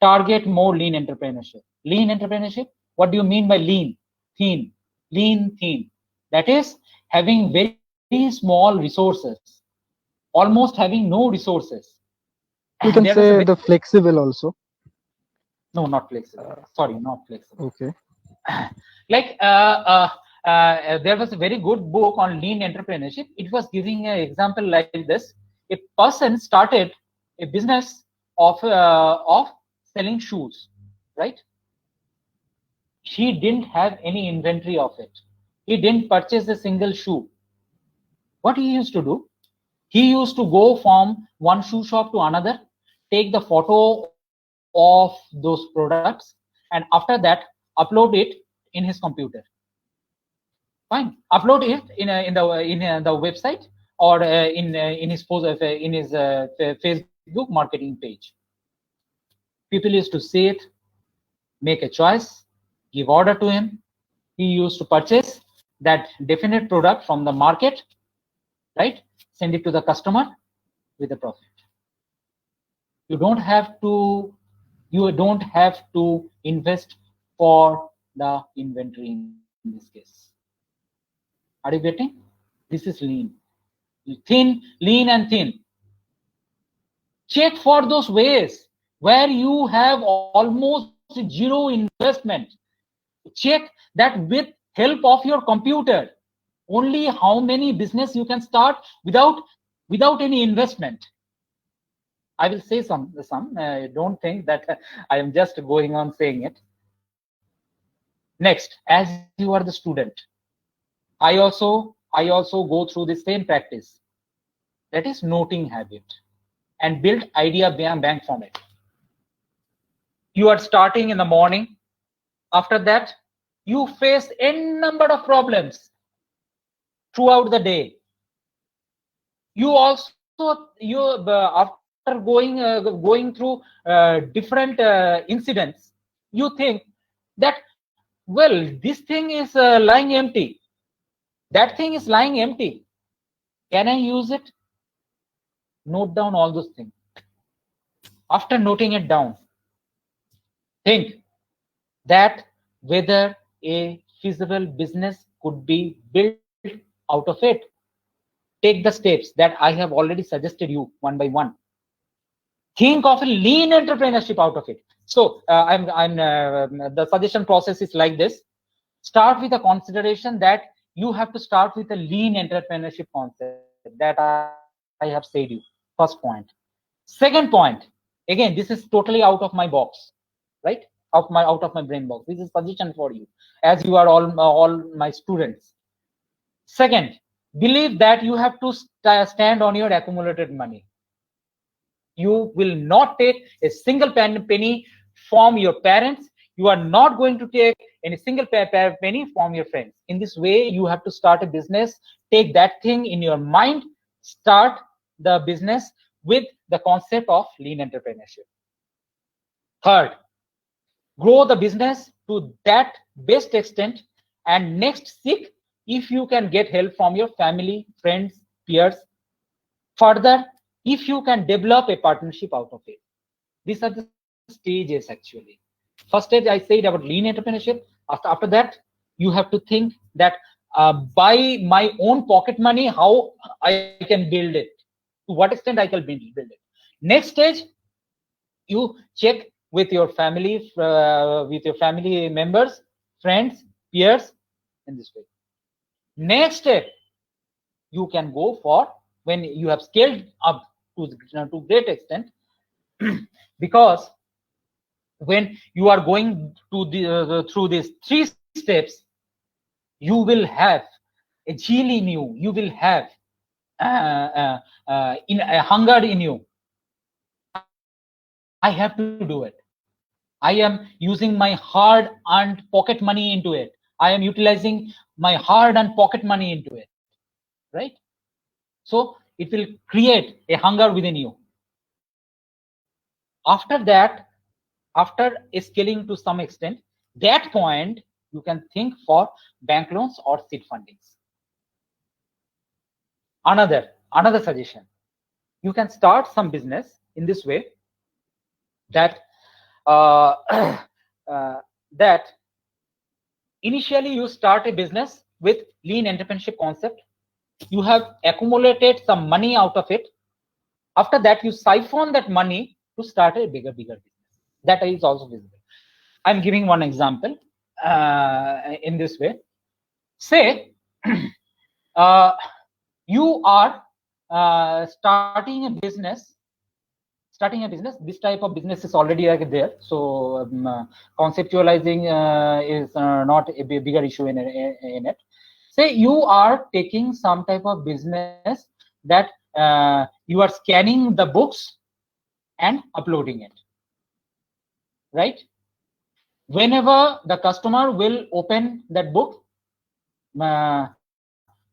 Target more lean entrepreneurship. Lean entrepreneurship, what do you mean by lean? Thin. Lean, thin. That is having very small resources, almost having no resources. You can say the flexible also. No, not flexible. Sorry, not flexible. Okay. Like there was a very good book on lean entrepreneurship. It was giving an example like this. A person started a business of selling shoes, right? He didn't have any inventory of it. He didn't purchase a single shoe. What he used to do? He used to go from one shoe shop to another, take the photo of those products, and after that upload it in his computer. Fine, upload it in the website or in his Facebook marketing page. People used to see it, make a choice, give order to him. He used to purchase that definite product from the market, right? Send it to the customer with a profit. You don't have to invest for the inventory in this case. Are you getting? This is lean. Thin, lean and thin. Check for those ways where you have almost zero investment. Check that with help of your computer, only how many business you can start without any investment. I will say some. Don't think that I am just going on saying it. Next, as you are the student, I also go through the same practice. That is noting habit, and build idea bank from it. You are starting in the morning. After that, you face n number of problems throughout the day. you also after going through different incidents, you think that, well, this thing is lying empty, that thing is lying empty, can I use it? Note down all those things. After noting it down, think that whether a feasible business could be built out of it. Take the steps that I have already suggested you one by one. Think of a lean entrepreneurship out of it. So the suggestion process is like this. Start with a consideration that you have to start with a lean entrepreneurship concept that I have said you. First point. Second point, again, this is totally out of my box, right? Out of my brain box. This is suggestion for you, as you are all my students. Second, believe that you have to stand on your accumulated money. You will not take a single penny from your parents. You are not going to take any single penny from your friends. In this way, you have to start a business. Take that thing in your mind. Start the business with the concept of lean entrepreneurship. Third, grow the business to that best extent, and next, seek if you can get help from your family, friends, peers. Further, if you can develop a partnership out of it. These are the stages actually. First stage I said about lean entrepreneurship. After that, you have to think that by my own pocket money, how I can build it, to what extent I can build it. Next stage, you check with your family, members, friends, peers, in this way. Next step, you can go for when you have scaled up to great extent, because when you are going to through these 3 steps, you will have a zeal in you. You will have in a hunger in you. I have to do it. I am using my hard-earned pocket money into it. I am utilizing my hard-earned pocket money into it, right? So it will create a hunger within you. After that, after scaling to some extent, that point, you can think for bank loans or seed fundings. Another suggestion, you can start some business in this way, that that initially you start a business with lean entrepreneurship concept. You have accumulated some money out of it. After that, you siphon that money to start a bigger business. That is also visible. I'm giving one example in this way. Say you are starting a business. This type of business is already there. So conceptualizing is not a bigger issue in it. Say you are taking some type of business that you are scanning the books and uploading it, right? Whenever the customer will open that book,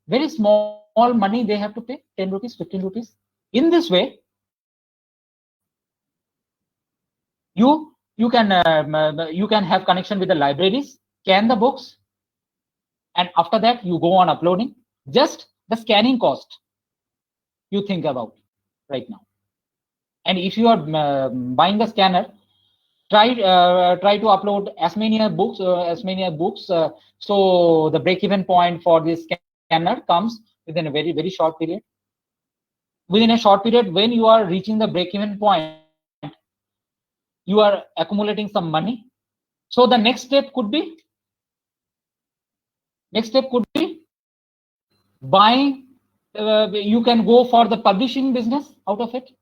very small money they have to pay, 10 rupees, 15 rupees. In this way, you can have connection with the libraries, scan the books, and after that you go on uploading. Just the scanning cost you think about right now. And if you are buying the scanner, try to upload as many books, so the break-even point for this scanner comes within a very, very short period. Within a short period, when you are reaching the break-even point, you are accumulating some money. So the next step could be buying. You can go for the publishing business out of it.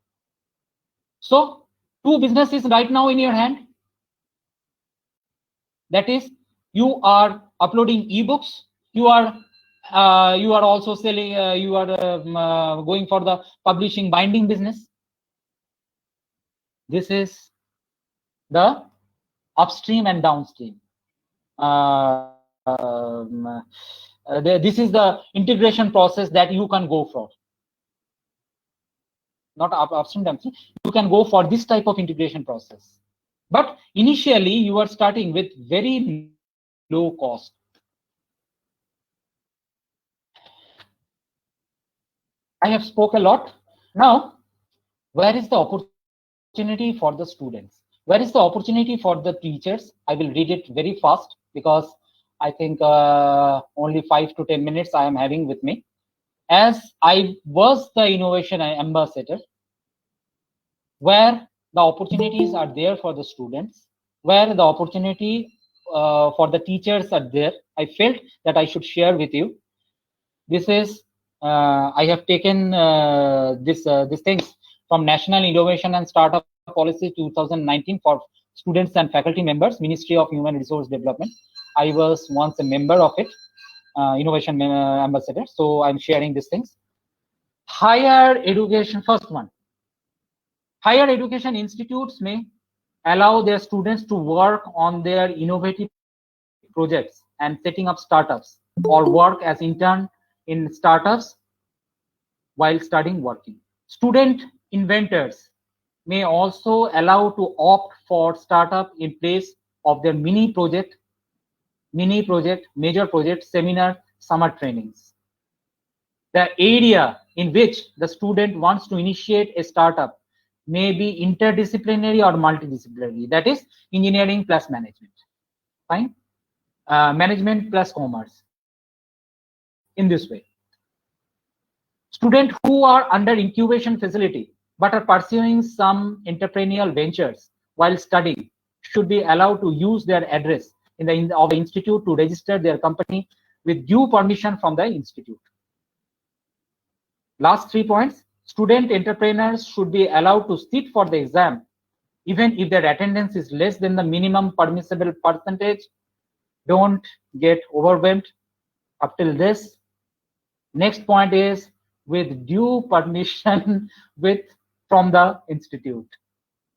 So 2 businesses right now in your hand. That is, you are uploading ebooks. You are also selling. You are going for the publishing binding business. This is the upstream and downstream. This is the integration process that you can go for. not upstream downstream, you can go for this type of integration process. But initially, you are starting with very low cost. I have spoke a lot. Now, where is the opportunity for the students? Where is the opportunity for the teachers? I will read it very fast because I think only 5 to 10 minutes I am having with me. As I was the innovation ambassador, where the opportunities are there for the students, where the opportunity for the teachers are there, I felt that I should share with you. This is I have taken these things from National Innovation and Startup Policy 2019 for students and faculty members, Ministry of Human Resource Development. I was once a member of it, innovation ambassador. So I'm sharing these things. Higher education, first one. Higher education institutes may allow their students to work on their innovative projects and setting up startups, or work as intern in startups while studying working. Student inventors may also allow to opt for startup in place of their mini project, major project, seminar, summer trainings. The area in which the student wants to initiate a startup may be interdisciplinary or multidisciplinary, that is engineering plus management, fine, management plus commerce. In this way, students who are under incubation facility but are pursuing some entrepreneurial ventures while studying should be allowed to use their address in the institute to register their company with due permission from the institute. Last 3 points. Student entrepreneurs should be allowed to sit for the exam even if their attendance is less than the minimum permissible percentage. Don't get overwhelmed up till this. Next point is with due permission from the institute,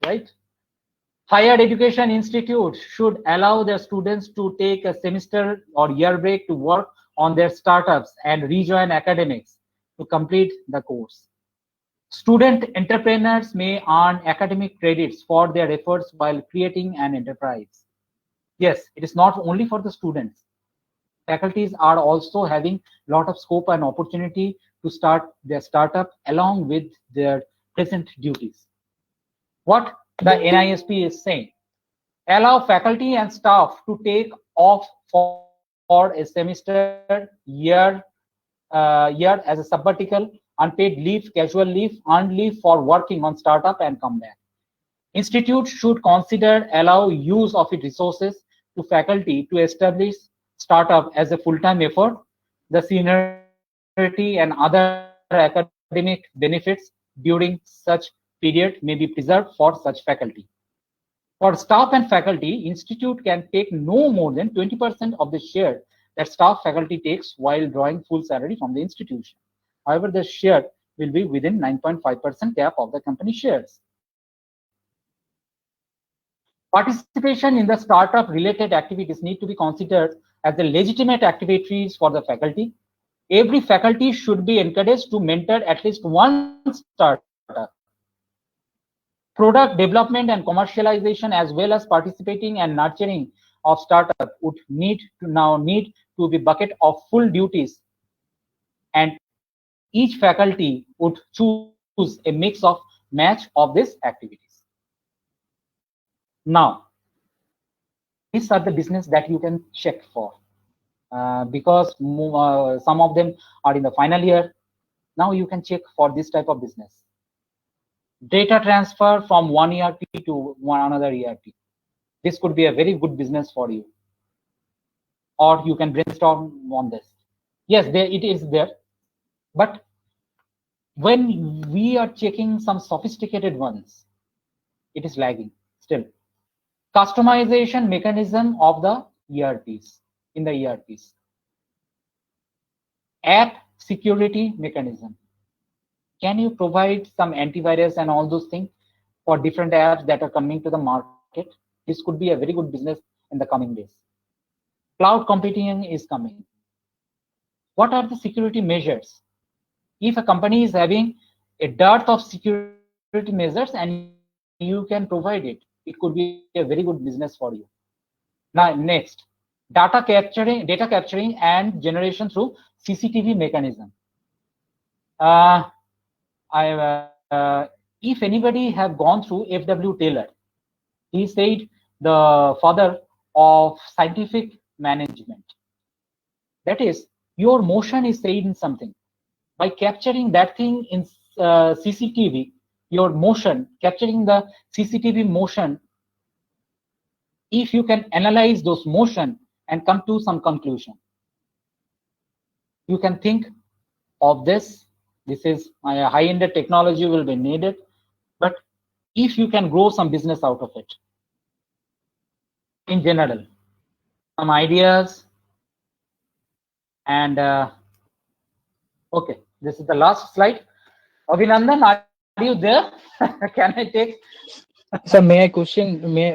right? Higher education institutes should allow their students to take a semester or year break to work on their startups and rejoin academics to complete the course. Student entrepreneurs may earn academic credits for their efforts while creating an enterprise. Yes, it is not only for the students. Faculties are also having a lot of scope and opportunity to start their startup along with their present duties. What the NISP is saying: allow faculty and staff to take off for a semester, year as a sabbatical, unpaid leave, casual leave, earned leave for working on startup and come back. Institute should consider allow use of its resources to faculty to establish startup as a full-time effort. The seniority and other academic benefits during such period may be preserved for such faculty. For staff and faculty, institute can take no more than 20% of the share that staff faculty takes while drawing full salary from the institution. However, the share will be within 9.5% cap of the company shares. Participation in the startup related activities need to be considered as the legitimate activities for the faculty. Every faculty should be encouraged to mentor at least one startup. Product development and commercialization, as well as participating and nurturing of startup, would need to be bucket of full duties, and each faculty would choose a mix of match of these activities. Now, these are the business that you can check for because some of them are in the final year. Now you can check for this type of business. Data transfer from one ERP to another ERP. This could be a very good business for you. Or you can brainstorm on this. Yes, it is there. But when we are checking some sophisticated ones, it is lagging still. Customization mechanism of the ERPs, in the ERPs. App security mechanism. Can you provide some antivirus and all those things for different apps that are coming to the market? This could be a very good business in the coming days. Cloud computing is coming. What are the security measures? If a company is having a dearth of security measures and you can provide it, it could be a very good business for you. Now, next, data capturing and generation through CCTV mechanism. If anybody have gone through F.W. Taylor, he said the father of scientific management. That is, your motion is saying something. By capturing that thing in CCTV, your motion, capturing the CCTV motion, if you can analyze those motion and come to some conclusion, you can think of this. This is my high-ended technology will be needed, but if you can grow some business out of it, in general, some ideas, and okay, this is the last slide. Abhinandan, are you there? Can I take? Sir, may I question? May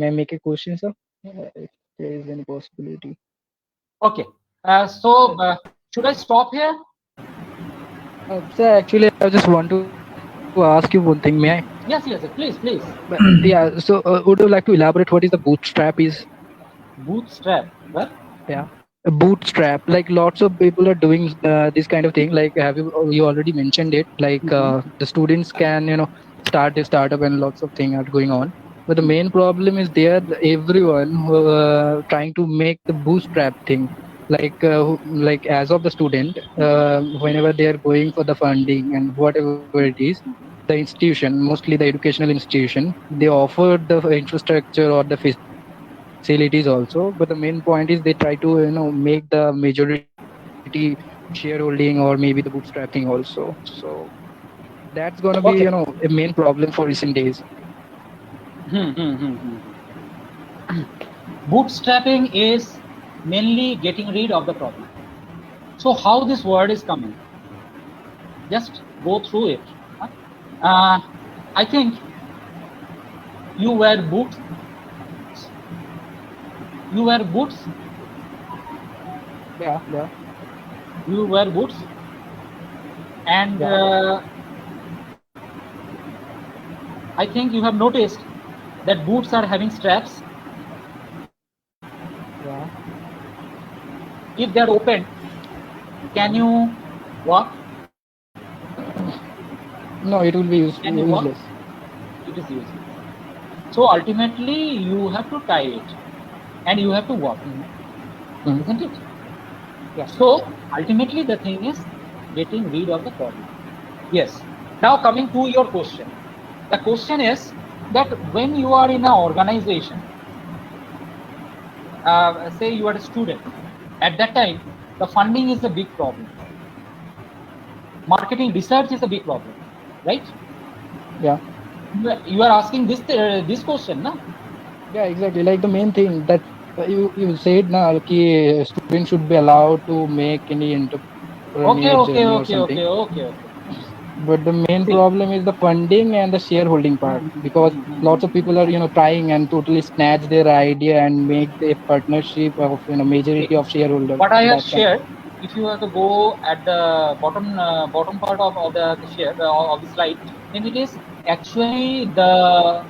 I make a question, sir? If there is any possibility. Okay. So should I stop here? Sir, actually, I just want to ask you one thing. May I? Yes, yes, please, please. Yeah. So, would you like to elaborate what is the bootstrap is? Bootstrap. What? Yeah. A bootstrap. Like lots of people are doing this kind of thing. Like, have you already mentioned it? Like the students can start a startup and lots of things are going on. But the main problem is there. Everyone trying to make the bootstrap thing. Like as of the student, whenever they are going for the funding and whatever it is, the institution, mostly the educational institution, they offer the infrastructure or the facilities also, but the main point is they try to make the majority shareholding or maybe the bootstrapping also. So that's gonna be Okay. a main problem for recent days. Bootstrapping is mainly getting rid of the problem. So how this word is coming? Just go through it. I think you wear boots. You wear boots. Yeah. You wear boots, and I think you have noticed that boots are having straps. Yeah. If they are open, can you walk? No, it will be Can you walk? useless. It is useless. So ultimately, you have to tie it, and you have to walk, isn't it? Yeah. So ultimately, the thing is getting rid of the problem. Yes. Now coming to your question, the question is that when you are in an organization, say you are a student, at that time the funding is a big problem. Marketing research is a big problem, right? Yeah. You are asking this question, no? Yeah, exactly. Like the main thing that you said now, ki students should be allowed to make any entrepreneur journey or something. Okay. But the main See. problem is the funding and the shareholding part, because lots of people are trying and totally snatch their idea and make a partnership of majority of shareholders. What I have That kind. shared, if you have to go at the bottom part of the share of the slide, then it is actually the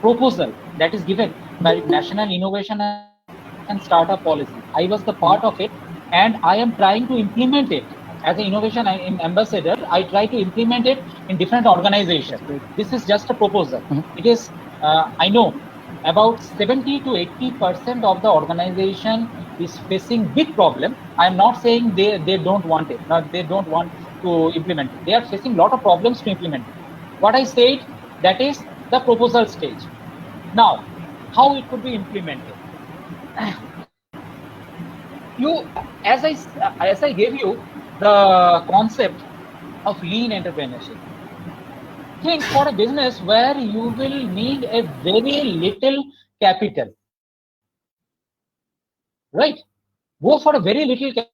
proposal that is given by National Innovation and Startup Policy. I was the part of it, and I am trying to implement it as an innovation ambassador. I try to implement it in different organizations. This is just a proposal. It is I know about 70 to 80% of the organization is facing big problem. I am not saying they don't want it. No, they don't want to implement it. They are facing a lot of problems to implement it. What I said, that is the proposal stage. Now, how it could be implemented? As I gave you the concept of lean entrepreneurship. Think for a business where you will need a very little capital, right? Go for a very little capital.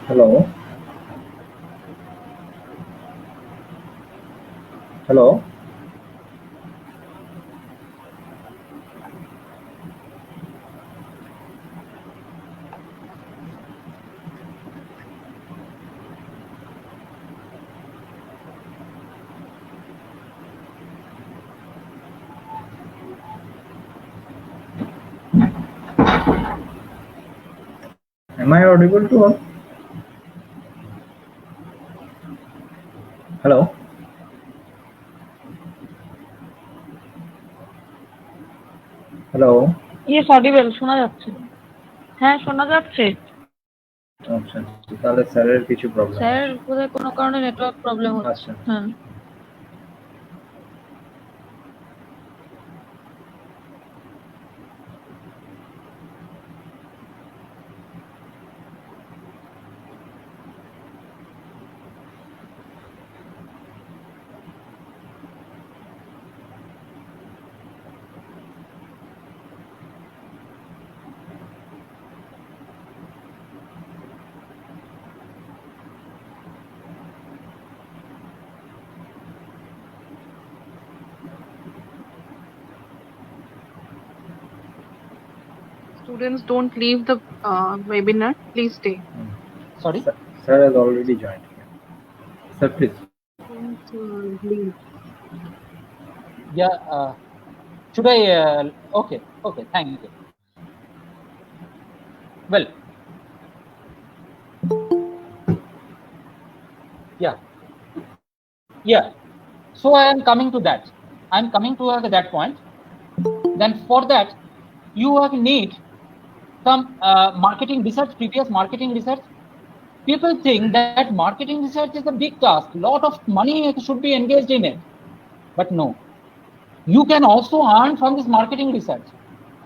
Hello. Hello. Am I audible to all? Hello. Hello. Yes audible, শোনা যাচ্ছে। হ্যাঁ শোনা যাচ্ছে। আচ্ছা, তাহলে স্যারের কিছু problem sir আছে। বোধহয় কোনো কারণে নেটওয়ার্ক প্রবলেম হচ্ছে। আচ্ছা। হ্যাঁ। Students, don't leave the webinar. Please stay. Sorry? Sir has already joined. Sir, please. Don't leave. Yeah. Should I? Okay. Okay. Thank you. Well. Yeah. Yeah. So I am coming to that. I am coming to that point. Then for that, you have need some marketing research, previous marketing research. People think that marketing research is a big task. Lot of money should be engaged in it. But no. You can also earn from this marketing research.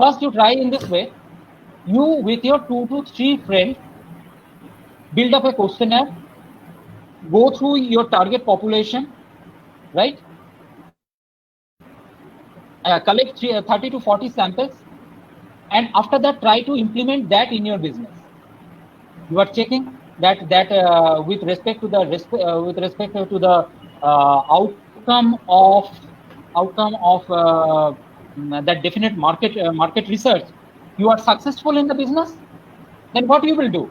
First, you try in this way. You, with your 2 to 3 friends, build up a questionnaire, go through your target population, right? Collect 30 to 40 samples, and after that, try to implement that in your business. You are checking that with respect to the outcome of that definite market research, you are successful in the business. Then what you will do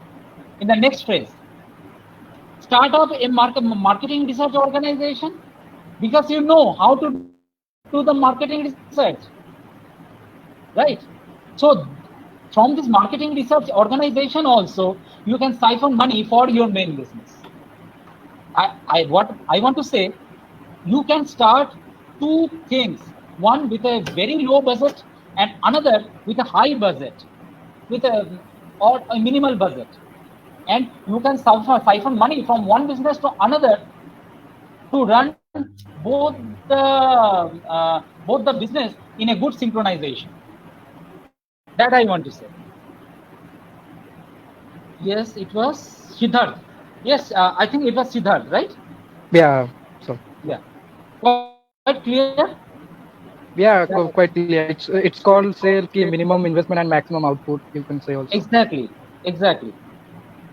in the next phase? Start up a marketing research organization, because you know how to do the marketing research, right? So from this marketing research organization also, you can siphon money for your main business. What I want to say, you can start 2 things, one with a very low budget and another with a high budget, with or a minimal budget, and you can siphon money from one business to another to run both the business in a good synchronization. That I want to say. Yes, it was Siddharth. Yes, I think it was Siddharth, right? Yeah. So. Yeah. Quite clear. Yeah, quite clear. It's called, say, minimum investment and maximum output. You can say also. Exactly.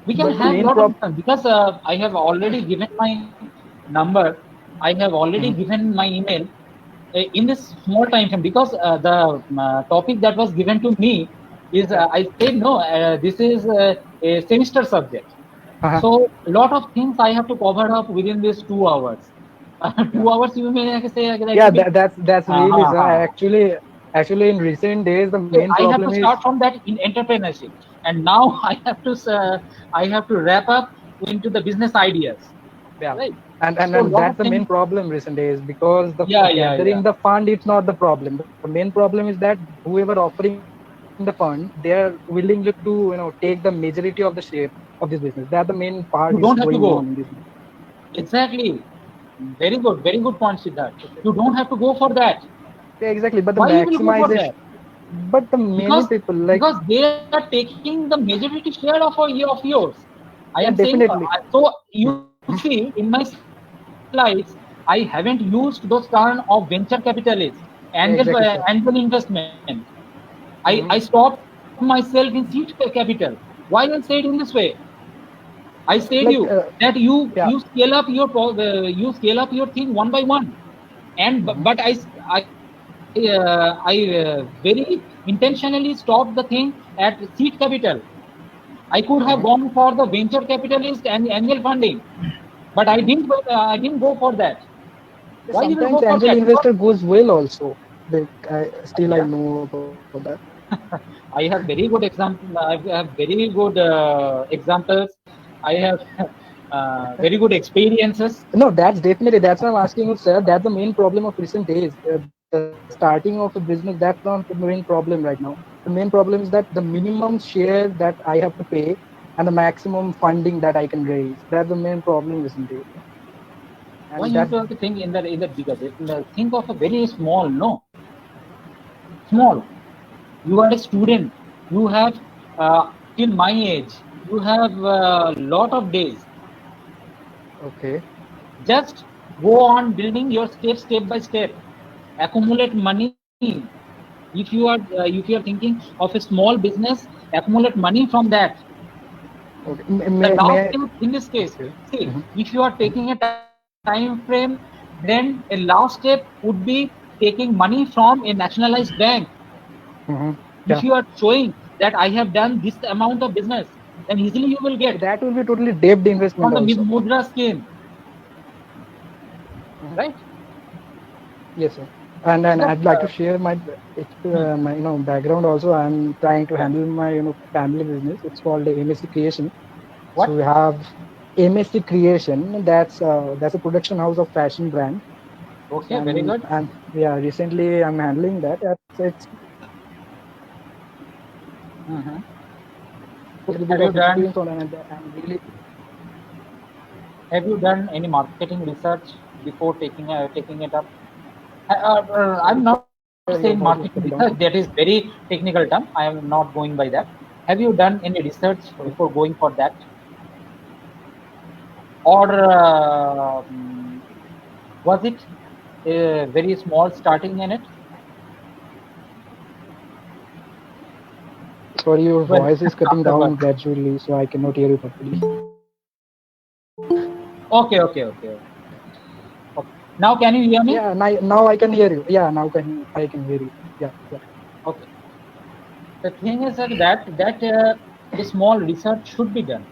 We can have a lot of fun, because I have already given my number. I have already given my email in this small time frame, because the topic that was given to me is I said no. This is a semester subject, so a lot of things I have to cover up within these 2 hours. 2 hours, you may say. Yeah, that's really actually in recent days the main problem I have to start from that in entrepreneurship, and now I have to wrap up into the business ideas. Yeah, right. And that's the main problem recent days, because the gathering the fund, it's not the problem. The main problem is that whoever offering the fund, they are willing to take the majority of the share of this business. That's the main part. You don't have to go. Exactly. Very good point, Siddharth. You don't have to go for that. Yeah, exactly. But the Why maximization. But the many people because they are taking the majority share of yours. I am definitely. saying so. You see in my slides, I haven't used those terms of venture capitalists, angel investment. I stopped myself in seed capital. Why I said in this way? I said that you scale up your thing one by one. and but I very intentionally stopped the thing at seed capital. I could have gone for the venture capitalist and angel funding, but I didn't. I didn't go for that. Why you will go Sometimes for angel that? investor goes well also. Like still I Yeah. know about that. I have very good example. I have very good examples. I have very good experiences. No, that's definitely, that's why I'm asking you, sir. That's the main problem of recent days. The starting of a business, that's not the main problem right now. The main problem is that the minimum share that I have to pay and the maximum funding that I can raise. That's the main problem, isn't it? Why And you that, have to think in the bigger? Think of a very small. No, small. You are a student. You have till my age. You have a lot of days. okay. Just go on building your step by step. Accumulate money. If you are thinking of a small business, accumulate money from that. Okay. The last May I? step in this case, Okay. see, if you are taking a time frame, then a last step would be taking money from a nationalized bank. Mm-hmm. If Yeah. you are showing that I have done this amount of business, then easily you will So get that will be totally debt investment from the also. Mudra scheme, right? Yes, sir. And So, I'd like to share my my background also. I'm trying to yeah. handle my family business. It's called the MSC Creation. What? So we have MSC Creation. That's a production house of fashion brand. So Okay, very good. I'm yeah. Recently, I'm handling that. It's Mhm. a little bit Have you of done experience on, and I'm really Have you done any marketing research before taking it up? sorry. I'm not saying Your voice marketing was cutting research. down. That is very technical term. I am not going by that. Have you done any research Sorry. before going for that, or was it a very small starting in it? Sorry, your Well, voice is cutting afterwards. down gradually, so I cannot hear you properly. Okay. Now can you hear me? Yeah, now I can hear you. Yeah, now I can hear you. Yeah, yeah. Okay. The thing is that a small research should be done.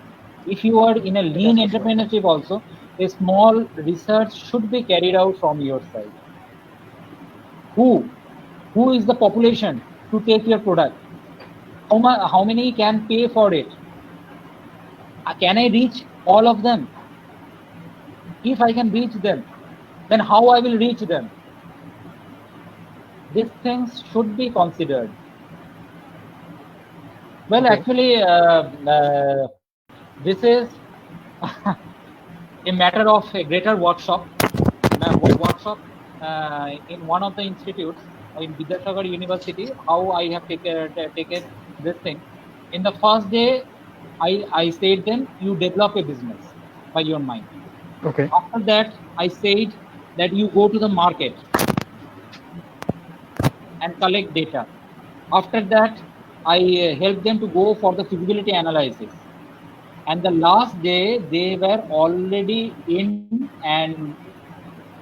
If you are in a lean That's for sure. entrepreneurship also, a small research should be carried out from your side. Who is the population to take your product? How many can pay for it? Can I reach all of them? If I can reach them, then how I will reach them? These things should be considered. Well, Okay. actually, this is a matter of a greater workshop. Workshop in one of the institutes in Vidyasagar University. How I have taken this thing. In the first day, I said them, you develop a business by your mind. Okay. After that, I said that you go to the market and collect data. After that, I helped them to go for the feasibility analysis. And the last day, they were already in, and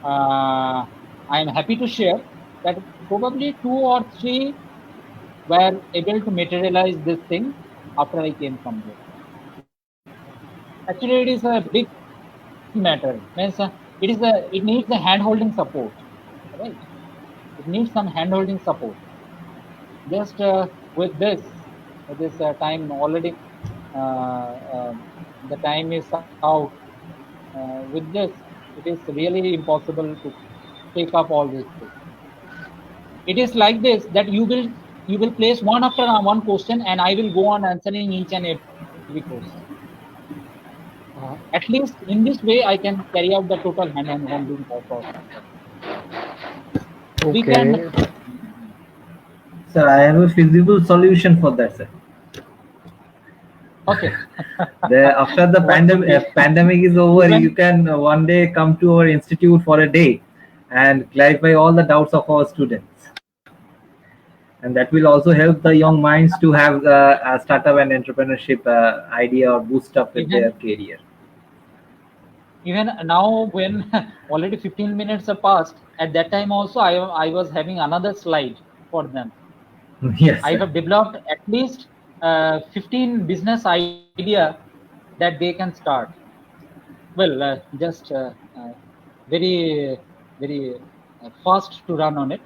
I am happy to share that probably 2 or 3 were able to materialize this thing after I came from there. Actually, it is a big matter. Means it needs the hand-holding support, right? It needs some hand-holding support. Just with this time already, uh, uh, the time is out. With this, it is really impossible to take up all these things. It is like this that you will place one after one question, and I will go on answering each and every question. At least in this way, I can carry out the total hand and holding process. We can. Okay. Sir, I have a feasible solution for that, sir. Okay. After the What would be? pandemic is over, Even you can one day come to our institute for a day and clarify all the doubts of our students. And that will also help the young minds to have a startup and entrepreneurship idea or boost up with their even career. even now when already 15 minutes are passed, At that time also, I was having another slide for them. Yes. I have developed at least 15 business idea that they can start. Well, just very fast to run on it.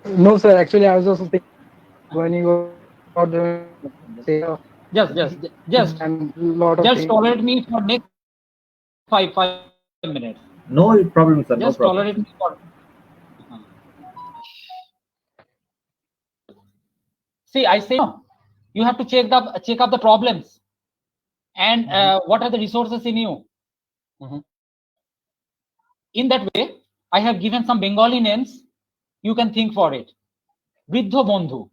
No, sir. Actually, I was also thinking when you got the say, and lot of things. tolerate me for next five minutes. No problem, sir. Just no problem. tolerate me for. See, I say no. You have to check up the problems, and what are the resources in you. In that way, I have given some Bengali names. You can think for it. Vriddho Bondhu.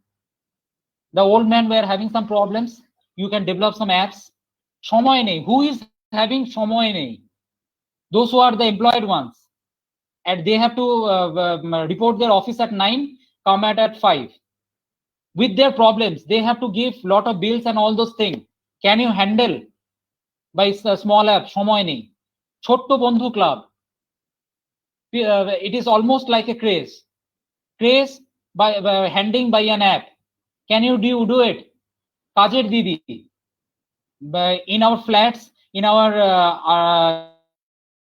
The old men were having some problems. You can develop some apps. Shomoy nei. Who is having shomoy nei? Those who are the employed ones. And they have to report their office at 9, come at 5. With their problems, they have to give lot of bills and all those things. Can you handle by a small app? Shomoy nei. Chotto Bondhu Club. It is almost like a craze by handing by an app. Can you do it? Kajer Didi. In our flats, in our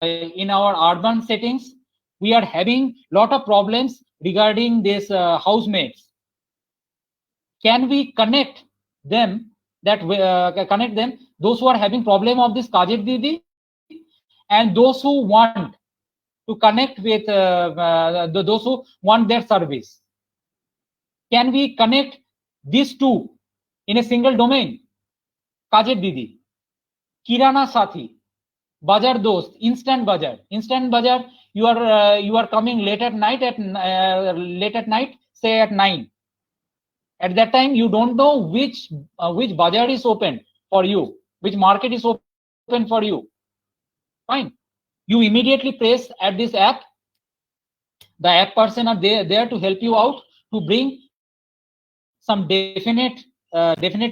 urban settings, we are having lot of problems regarding this housemates. Can we connect them? Connect them, those who are having problem of this Kajer Didi, and those who want to connect with those who want their service. Can we connect these two in a single domain? Kajer Didi, Kirana Sathi, Bajar Dost, Instant Bajar. You are coming late at night. Say at 9. At that time, you don't know which bazaar is open for you, which market is open for you. Fine. You immediately press at this app. The app person are there to help you out, to bring some definite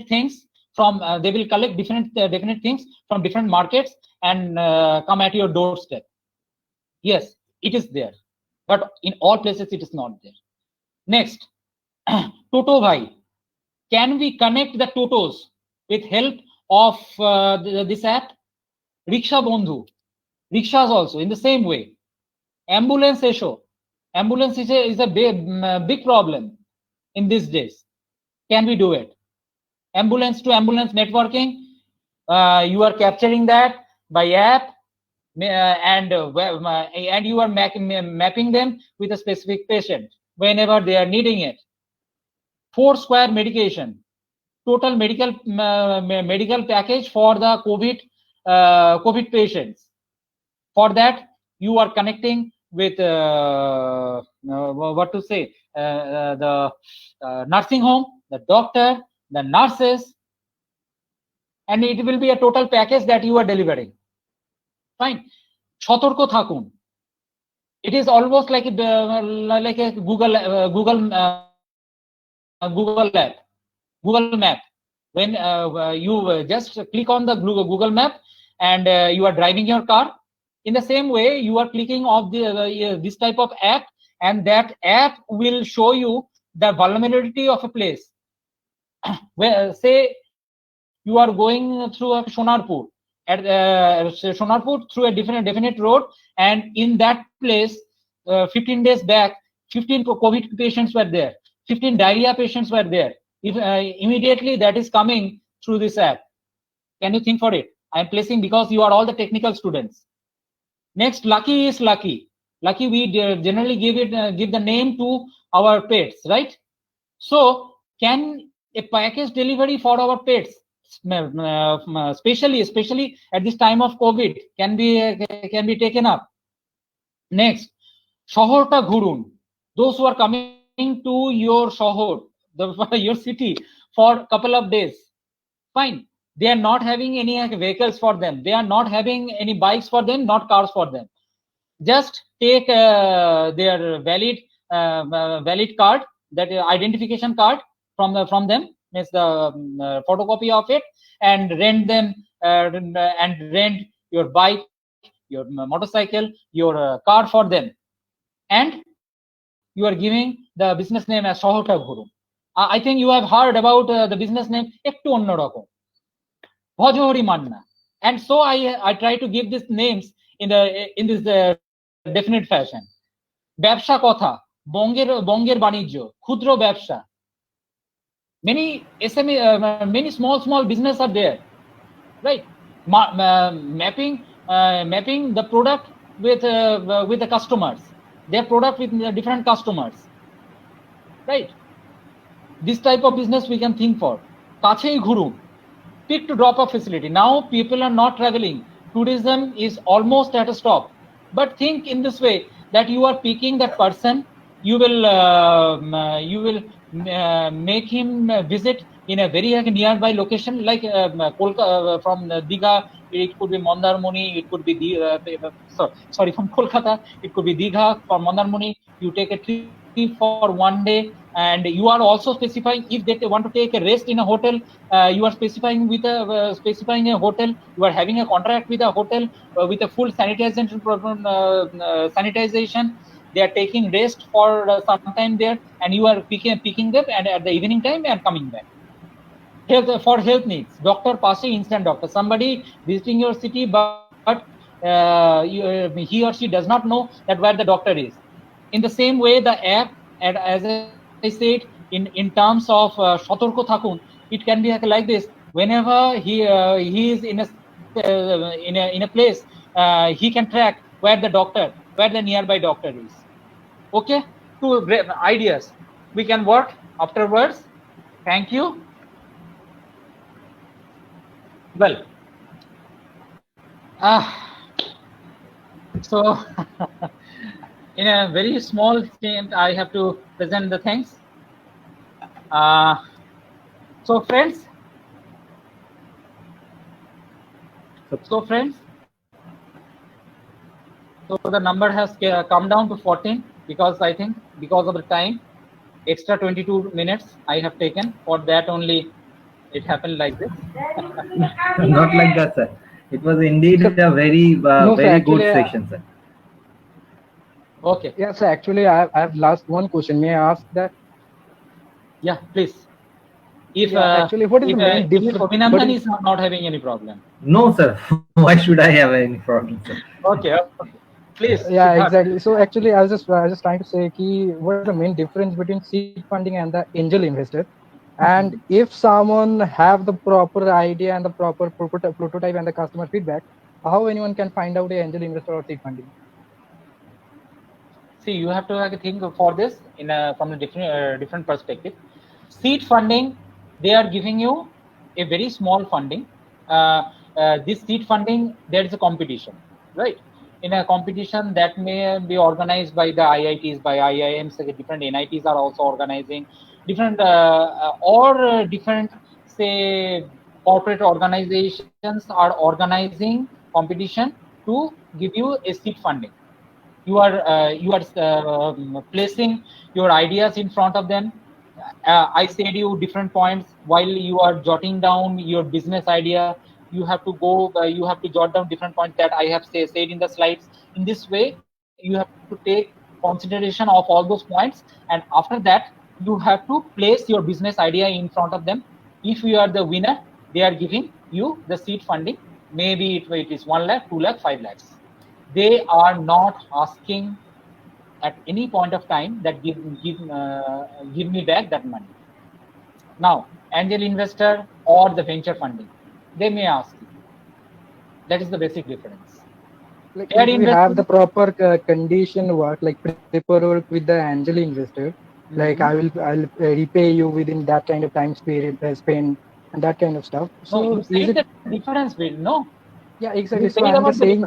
things from. They will collect definite things from different markets and come at your doorstep. Yes, it is there, but in all places it is not there. Next, Toto Bhai. Can we connect the Totos with help of this app? Riksha Bondhu. Rickshaws also in the same way. Ambulance issue. Ambulance is a big problem in these days. Can we do it? Ambulance to ambulance networking. You are capturing that by app, and you are mapping them with a specific patient whenever they are needing it. 4 square medication. Total medical package for the COVID patients. For that, you are connecting with the nursing home, the doctor, the nurses, and it will be a total package that you are delivering. Fine. Shotorko Thakun. It is almost like a Google Map. When you just click on the Google Map and you are driving your car, in the same way you are clicking off this type of app, and that app will show you the vulnerability of a place. Where, say you are going through a Sonarpur, at Sonarpur through a definite road, and in that place 15 days back 15 COVID patients were there, 15 diarrhea patients were there. If immediately that is coming through this app. Can you think for it? I am placing because you are all the technical students. Next, Lucky is Lucky. Lucky, we generally give the name to our pets, right? So can a package delivery for our pets, especially at this time of COVID, can be taken up? Next, Shohorta Ghurun. Those who are coming to your Shohor, your city, for a couple of days. Fine. They are not having any vehicles for them. They are not having any bikes for them, not cars for them. Just take their valid card, that identification card from them. It's the photocopy of it, and rent them and rent your bike, your motorcycle, your car for them. and you are giving the business name as Shohota Guru. I think you have heard about the business name Ektu Onno Rokom, Bhojhori Manna. And so I try to give these names in this definite fashion. ব্যবসা কথা, বঙ্গের বাণিজ্য, ক্ষুদ্র ব্যবসা. Many SME, many small business are there, right? Mapping the product with the customers, their product with the different customers, right? This type of business we can think for. Kachei Ghurun, pick to drop off facility. Now people are not traveling. Tourism is almost at a stop. But think in this way, that you are picking that person, you will make him visit in a very nearby location, like Kolkata, from Digha, it could be Mandarmoni, it could be from Kolkata, it could be Digha. From Mandarmoni, you take a trip for 1 day, and you are also specifying if they want to take a rest in a hotel. You are specifying specifying a hotel. You are having a contract with a hotel with a full sanitization. They are taking rest for some time there, and you are picking them, and at the evening time and coming back. For health needs, doctor passing instant doctor. Somebody visiting your city, but he or she does not know that where the doctor is. In the same way, the app, and as I said, in terms of Shotorko Thakun, it can be like this. Whenever he is in a place, he can track where the nearby doctor is. Okay, 2 ideas. We can work afterwards. Thank you. Well, so in a very small stint, I have to present the things. So friends, so the number has come down to 14, because I think because of the time, extra 22 minutes I have taken. For that only it happened like this. Not like that, sir. It was indeed a very very good session, sir. Okay. Yeah, so actually I have last one question. May I ask that? Yeah, please. If actually, what is the main difference? Abhinandan is not having any problem. No, sir. Why should I have any problem, sir? Okay. Please. Yeah, exactly. So actually, I was just trying to say, what is the main difference between seed funding and the angel investor? And if someone have the proper idea and the proper prototype and the customer feedback, how anyone can find out an angel investor or seed funding? See, you have to think for this from a different perspective. Seed funding, they are giving you a very small funding. This seed funding, there is a competition, right? In a competition that may be organized by the IITs, by IIMs, different NITs are also organizing, different say corporate organizations are organizing competition to give you a seed funding. You are placing your ideas in front of them. I said you different points while you are jotting down your business idea. You have to jot down different points that I have said in the slides. In this way, you have to take consideration of all those points, and after that, you have to place your business idea in front of them. If you are the winner, they are giving you the seed funding. Maybe it is 1 lakh, 2 lakh, 5 lakhs. They are not asking at any point of time that give me back that money. Now, angel investor or the venture funding, they may ask you. That is the basic difference. Like if we have the proper condition work, like paperwork with the angel investor, like I'll repay you within that kind of time period spent and that kind of stuff. So no, you the difference will no. Yeah, exactly. So I'm just saying.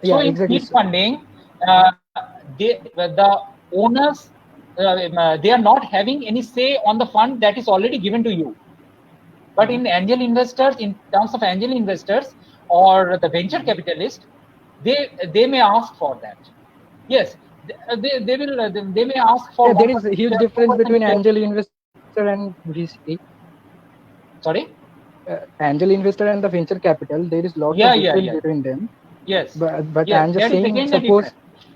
So in seed funding, the owners they are not having any say on the fund that is already given to you. But in angel investors, in terms of angel investors or the venture capitalist, they may ask for that. Yes, they may ask for. Yeah, there is a huge difference between angel investor and VC. Sorry. Angel investor and the venture capital, there is lots of difference between them. Yes. But I'm just saying,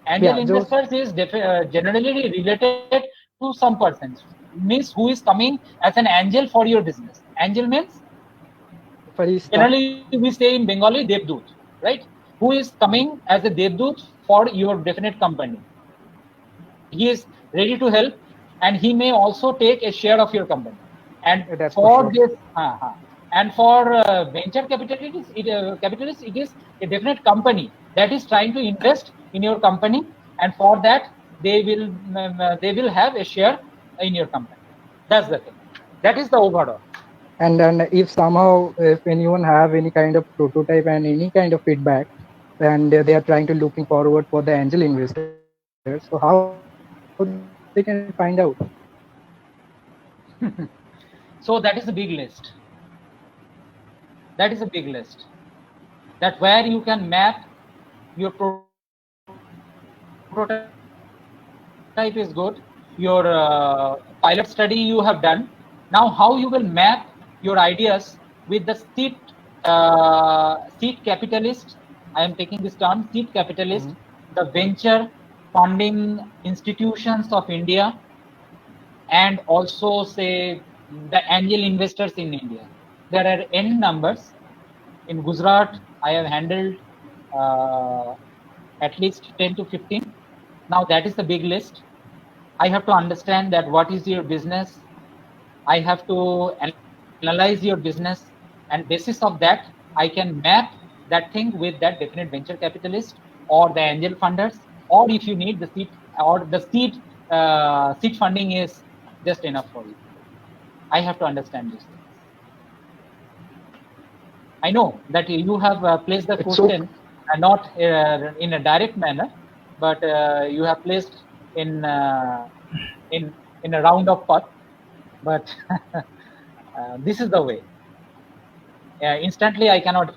Angel Yeah, investors is generally related to some persons. Means who is coming as an angel for your business. Angel means Farista. generally we say in Bengali Devdut, right? Who is coming as a Devdut for your definite company. He is ready to help, and he may also take a share of your company. And That's for for sure. this, and for venture capitalists, it is a definite company that is trying to invest in your company, and for that they will have a share in your company. That's the thing. That is the overall. And then if somehow, if anyone have any kind of prototype and any kind of feedback, and they are trying to looking forward for the angel investors, so how they can find out? So that is a big list. That is a big list. That where you can map your prototype is good. Your pilot study you have done. Now, how you will map your ideas with the seed capitalist? I am taking this term, seed capitalist, the venture funding institutions of India, and also say the angel investors in India. There are n numbers. In Gujarat, I have handled at least 10 to 15. Now that is the big list. I have to understand that what is your business. I have to analyze your business, and basis of that, I can map that thing with that definite venture capitalist or the angel funders, or if you need the seed, or the seed funding is just enough for you. I have to understand this. I know that you have placed the question not in a direct manner, but you have placed in a round of path. But this is the way. Instantly, I cannot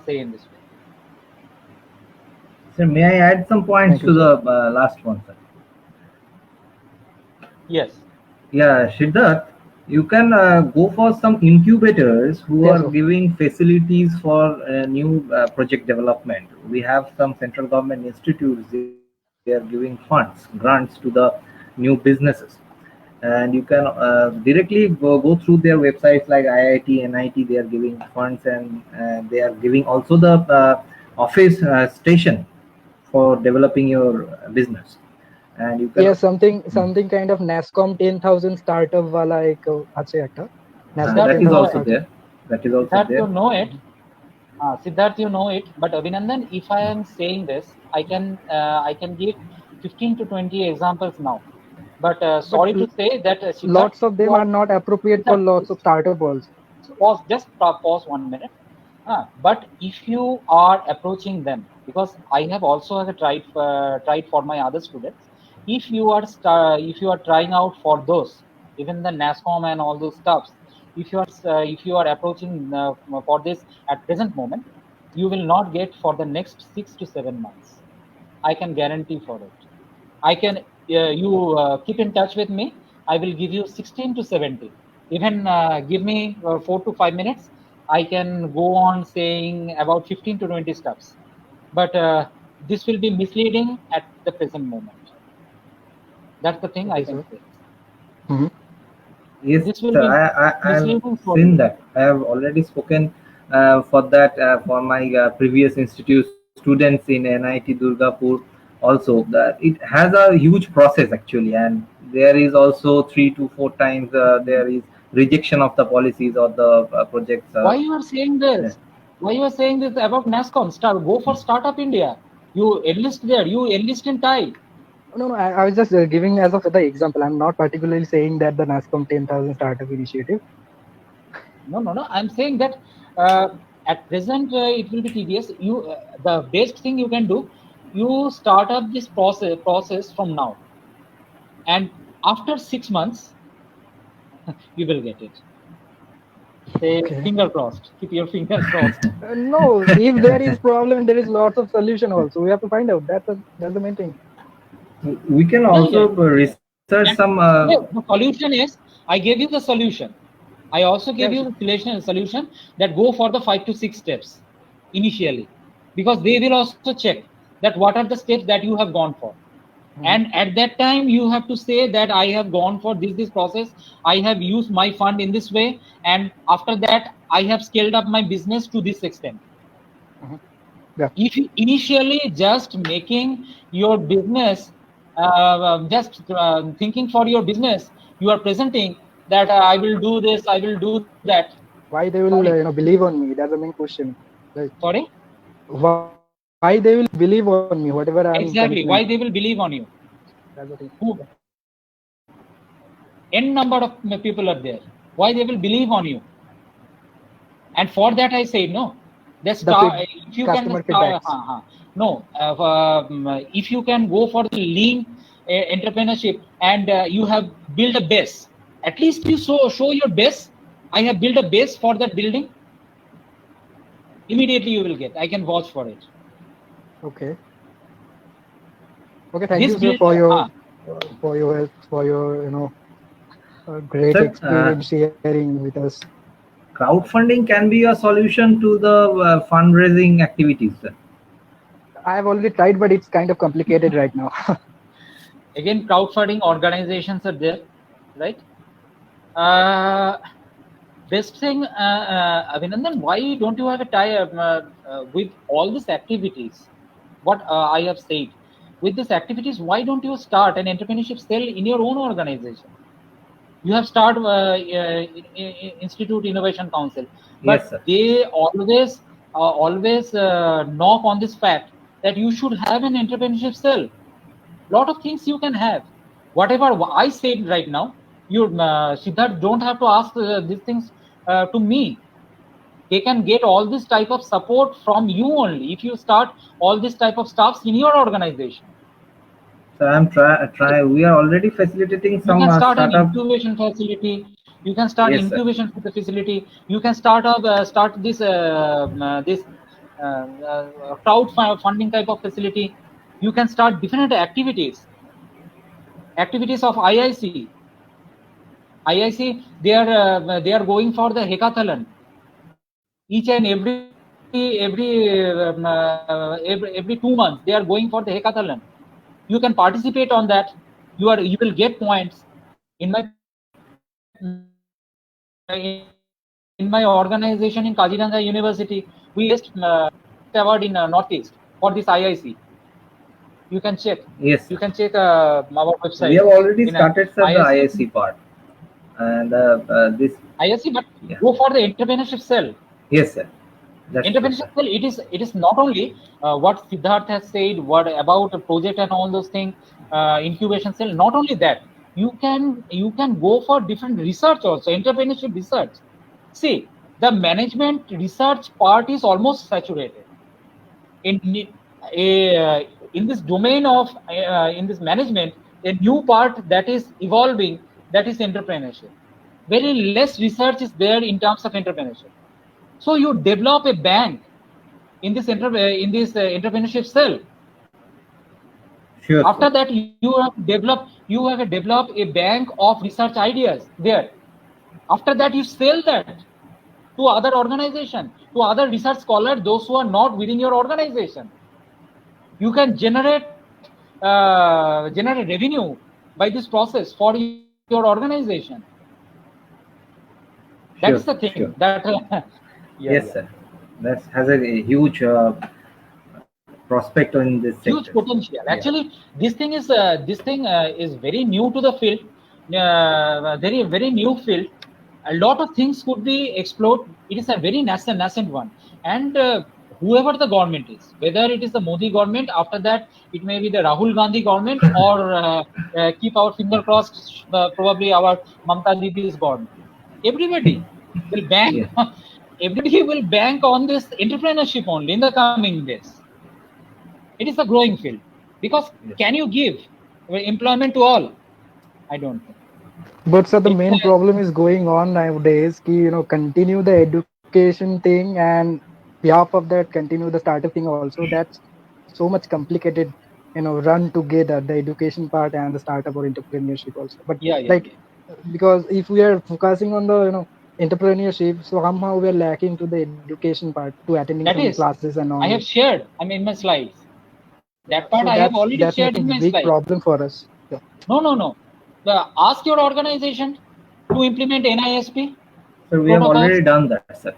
say in this way. Sir, may I add some points to the last one, sir? Yes. Yeah, Siddharth, you can go for some incubators who are giving facilities for new project development. We have some central government institutes, they are giving funds, grants to the new businesses. And you can directly go through their websites like IIT, NIT, they are giving funds, and they are giving also the office station for developing your business. And you can something kind of NASSCOM 10,000 startup wala ek ache ekta. That is also there. That is also Siddharth, there. you know it. Siddharth, you know it. But Abhinandan, if I am saying this, I can give 15 to 20 examples now. But sorry to say that Siddharth, lots of them are not appropriate for lots of startup also. Pause 1 minute. But if you are approaching them, because I have also tried for my other students, if you are trying out for those, even the NASSCOM and all those stuffs, if you are approaching for this at present moment, you will not get for the next 6 to 7 months. I can guarantee for it. I can you keep in touch with me. I will give you 16 to 17. Even give me 4 to 5 minutes. I can go on saying about 15 to 20 steps. But this will be misleading at the present moment. That's the thing I can say. Yes, this will sir, be I have seen that. I have already spoken for that for my previous institute students in NIT Durgapur also. That it has a huge process actually, and there is also 3 to 4 times there is rejection of the policies or the projects. Why you are saying this? Why you are saying this about NASSCOM? Go for Startup India. You enlist there. You enlist in TIE. No, I was just giving as of the example. I'm not particularly saying that the NASSCOM 10,000 startup initiative. No. I'm saying that at present it will be tedious. The best thing you can do, you start up this process from now, and after 6 months, you will get it. Say finger crossed. Keep your fingers crossed. No, if there is problem, there is lots of solution also. We have to find out. That's the main thing. We can also research some. The solution is, I gave you the solution. I also gave you the solution that go for the 5 to 6 steps initially, because they will also check that what are the steps that you have gone for. And at that time, you have to say that I have gone for this process. I have used my fund in this way. And after that, I have scaled up my business to this extent. Yeah. If you initially just making your business, just thinking for your business, you are presenting that I will do this, I will do that. Why they will believe on me? That's the main question. Like, Sorry? Why they will believe on me? Whatever I'm Exactly. Why they will believe on you? That's the thing. Who? N number of people are there. Why they will believe on you? And for that I say no. If you can no, if you can go for the lean entrepreneurship and you have built a base, at least you show your base. I have built a base for that building. Immediately you will get. I can vouch for it. Okay. Okay. Thank you, sir, for your help, for your great experience sharing with us. Crowdfunding can be a solution to the fundraising activities, sir. I have already tried, but it's kind of complicated right now. Again, crowdfunding organizations are there, right? Best thing, Abhinandan, why don't you have a tie-up with all these activities? What I have said, with these activities, why don't you start an entrepreneurship cell in your own organization? You have started Institute Innovation Council, but yes, they always knock on this fact that you should have an entrepreneurship cell. Lot of things you can have. Whatever I said right now, you Siddharth don't have to ask these things to me. They can get all this type of support from you only if you start all this type of stuffs in your organization. So I'm trying. We are already facilitating some. You can start startup. an incubation facility. You can start yes, incubation facility. You can start this crowdfunding type of facility. You can start different activities of IIC. IIC, they are going for the hackathon. Each and every 2 months, they are going for the hackathon. You can participate on that. You will get points. In my organization in Kaziranga University, we just award in Northeast for this IIC. You can check. Yes. You can check our website. We have already started the IIC part, and this IIC, but go for the entrepreneurship cell. Yes, sir. Entrepreneurship cell. It is not only what Siddharth has said, what about a project and all those things. Incubation cell. Not only that, you can go for different research also. Entrepreneurship research. See, the management research part is almost saturated. In this domain of in this management, a new part that is evolving, that is entrepreneurship. Very less research is there in terms of entrepreneurship. So you develop a bank in this entrepreneurship cell. Sure. After that, you have developed a bank of research ideas there. After that, you sell that to other organizations, to other research scholars, those who are not within your organization. You can generate revenue by this process for your organization. That is the thing. Sure. That yes, sir. That has a huge prospect in this sector. Huge potential. Actually, this thing is very new to the field. Very new field. A lot of things could be explored. It is a very nascent one. And whoever the government is, whether it is the Modi government, after that it may be the Rahul Gandhi government, or keep our finger crossed, probably our Mamata Didi's government. Everybody will bank. Yeah. Everybody will bank on this entrepreneurship only in the coming days. It is a growing field because can you give employment to all? I don't think. But sir, the main problem is going on nowadays. Continue the education thing, and behalf of that, continue the startup thing also. That's so much complicated. Run together, the education part and the startup or entrepreneurship also. But because if we are focusing on the entrepreneurship, so somehow we are lacking to the education part, to attending some classes and all. I have shared. In my slides. That part So I have already that's shared in a my big slide. problem for us. Yeah. No. Ask your organization to implement NISP. So we have protocols. already done that, sir.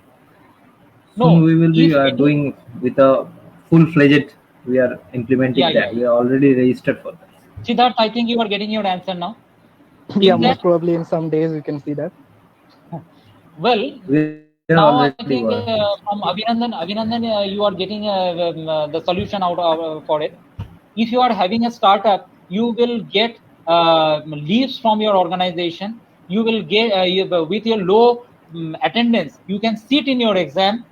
No, Soon we will be if doing with a full-fledged. We are implementing Yeah, that. yeah. We are already registered for that. Siddharth, I think you are getting your answer now. Yeah, Is most that probably in some days we can see that. well? We are Now I already think working. from Abhinandan, you are getting the solution out for it. If you are having a startup, you will get leaves from your organization. You will get with your low attendance, you can sit in your exam.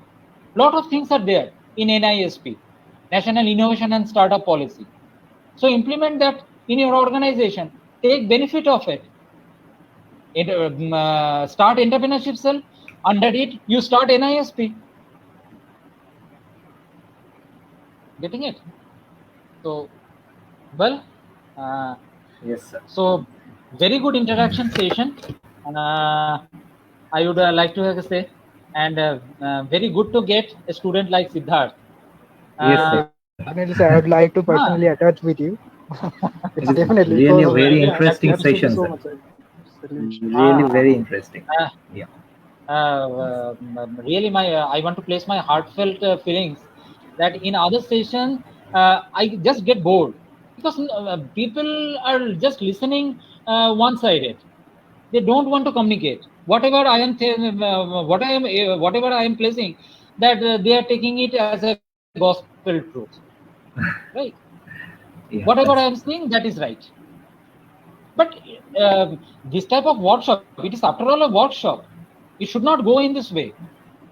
Lot of things are there in NISP, National Innovation and Startup Policy. So implement that in your organization. Take benefit of it. Start entrepreneurship cell. Under it, you start NISP. Getting it? So, well, Yes, sir. so very good interaction session. I would like to say, and very good to get a student like Siddharth. Yes, sir. Definitely, sir. I would like to personally attach with you. It It's is definitely really a because very yeah, interesting thank you session, so sir. much, sir. Absolutely. Really very interesting. Yeah. Really, I want to place my heartfelt feelings that in other sessions I just get bored because people are just listening one-sided. They don't want to communicate. Whatever I am whatever I am placing, that they are taking it as a gospel truth, right? Yeah, Whatever I that's am saying, that is right. But this type of workshop, it is after all a workshop. It should not go in this way.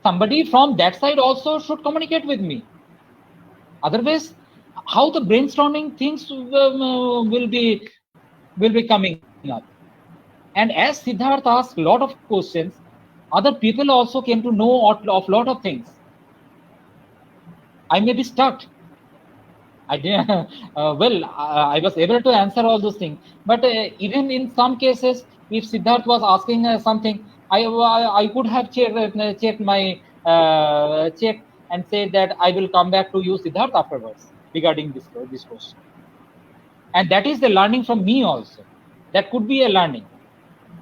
Somebody from that side also should communicate with me. Otherwise, how the brainstorming things will be coming up. And as Siddharth asked a lot of questions, other people also came to know of lot of things. I may be stuck. I did, I was able to answer all those things. But even in some cases, if Siddharth was asking something, I could have checked my check and said that I will come back to you, Siddharth, afterwards regarding this question. And that is the learning from me also. That could be a learning.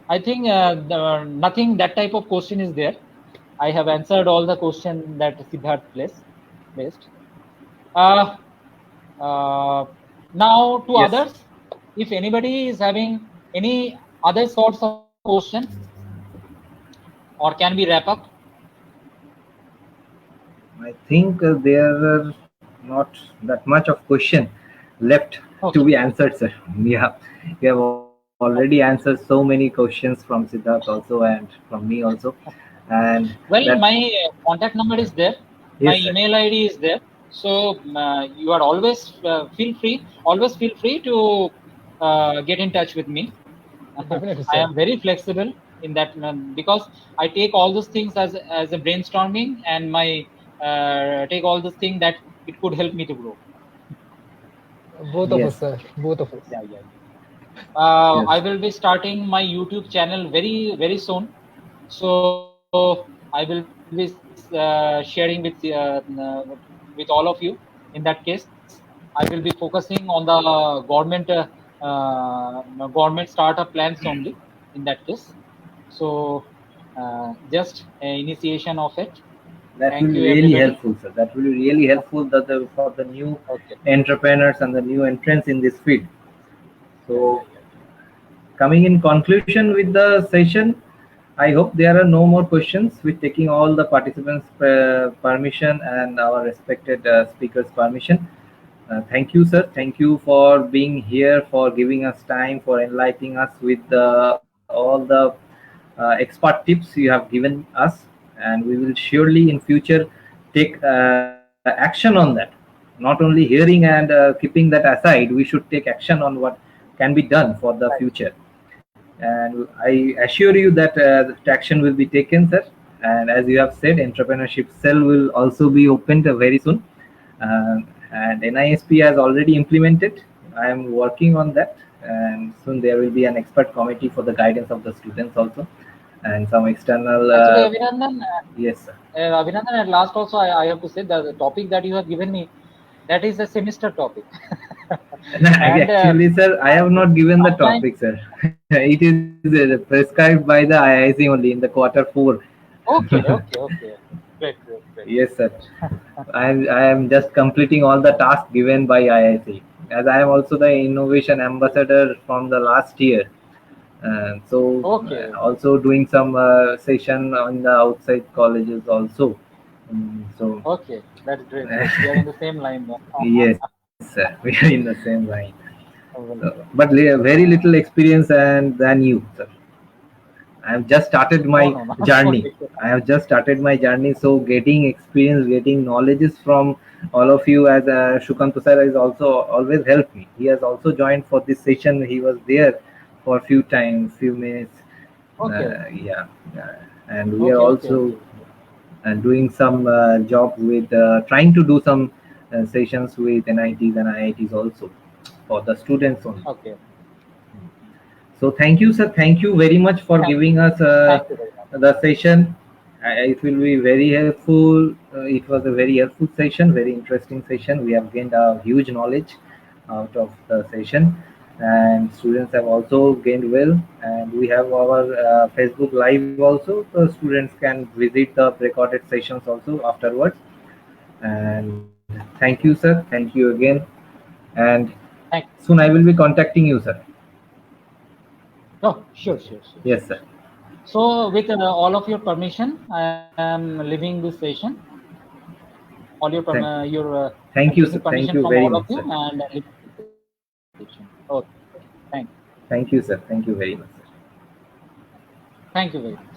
I think nothing that type of question is there. I have answered all the questions that Siddharth placed. Now to yes. others, if anybody is having any other sorts of question, or can we wrap up? I think there are not that much of question left Okay. to be answered, sir. Yeah, we have already answered so many questions from Siddharth also and from me also. And well, my contact number is there. Yes, my sir. email ID is there. So you are always feel free to get in touch with me. Definitely, I sir. am very flexible in that because I take all those things as a brainstorming, and my take all those things that it could help me to grow. Both of Yes. us, sir. Both of us. Yeah. Yes. I will be starting my YouTube channel very soon. So I will be sharing with all of you. In that case, I will be focusing on the government startup plans only. In that case, so just initiation of it. That Thank will be you, really everybody. helpful, sir. That will be really helpful for the new Okay. entrepreneurs and the new entrants in this field. So, coming in conclusion with the session, I hope there are no more questions. With taking all the participants' permission and our respected speakers' permission. Thank you, sir. Thank you for being here, for giving us time, for enlightening us with all the expert tips you have given us, and we will surely in future take action on that. Not only hearing and keeping that aside, we should take action on what can be done for the future. And I assure you that the action will be taken, sir. And as you have said, entrepreneurship cell will also be opened very soon. And NISP has already implemented. I am working on that, and soon there will be an expert committee for the guidance of the students also, and some external. Actually, Abhinandan, yes, sir. Abhinandan, at last also I have to say that the topic that you have given me, That is a semester topic. And, Actually, sir, I have not given the offline- topic, sir. It is prescribed by the IIC only in the quarter 4. Okay. Great. Yes, sir. I am just completing all the tasks given by IIC, as I am also the innovation ambassador from the last year. So Okay. also doing some session on the outside colleges also. So Okay, that's great. We are in the same line now. yes, sir, we are in the same line. Well, But very little experience and than you, sir. I have just started my no. journey. Okay. I have just started my journey. So getting experience, getting knowledges from all of you, as Shukant sir has also always helped me. He has also joined for this session. He was there for a few times, few minutes. Okay. Yeah. And we are Okay. also doing some job with trying to do some sessions with NITs and IITs also for the students only. Okay. So thank you, sir. Thank you very much for giving us Thank you very much. the session. It will be very helpful. It was a very helpful session, very interesting session. We have gained a huge knowledge out of the session, and students have also gained well. And we have our Facebook Live also. The students can visit the recorded sessions also afterwards. And thank you, sir. Thank you again. And Thank soon I will be contacting you, sir. Oh, sure. Yes, sir. So, with all of your permission, I am leaving this session. All your Thank you, sir. taking Thank permission you from very all much, of you, sir. and leaving this session. Okay. Thank you. Thank you, sir. Thank you very much, sir. Thank you very much.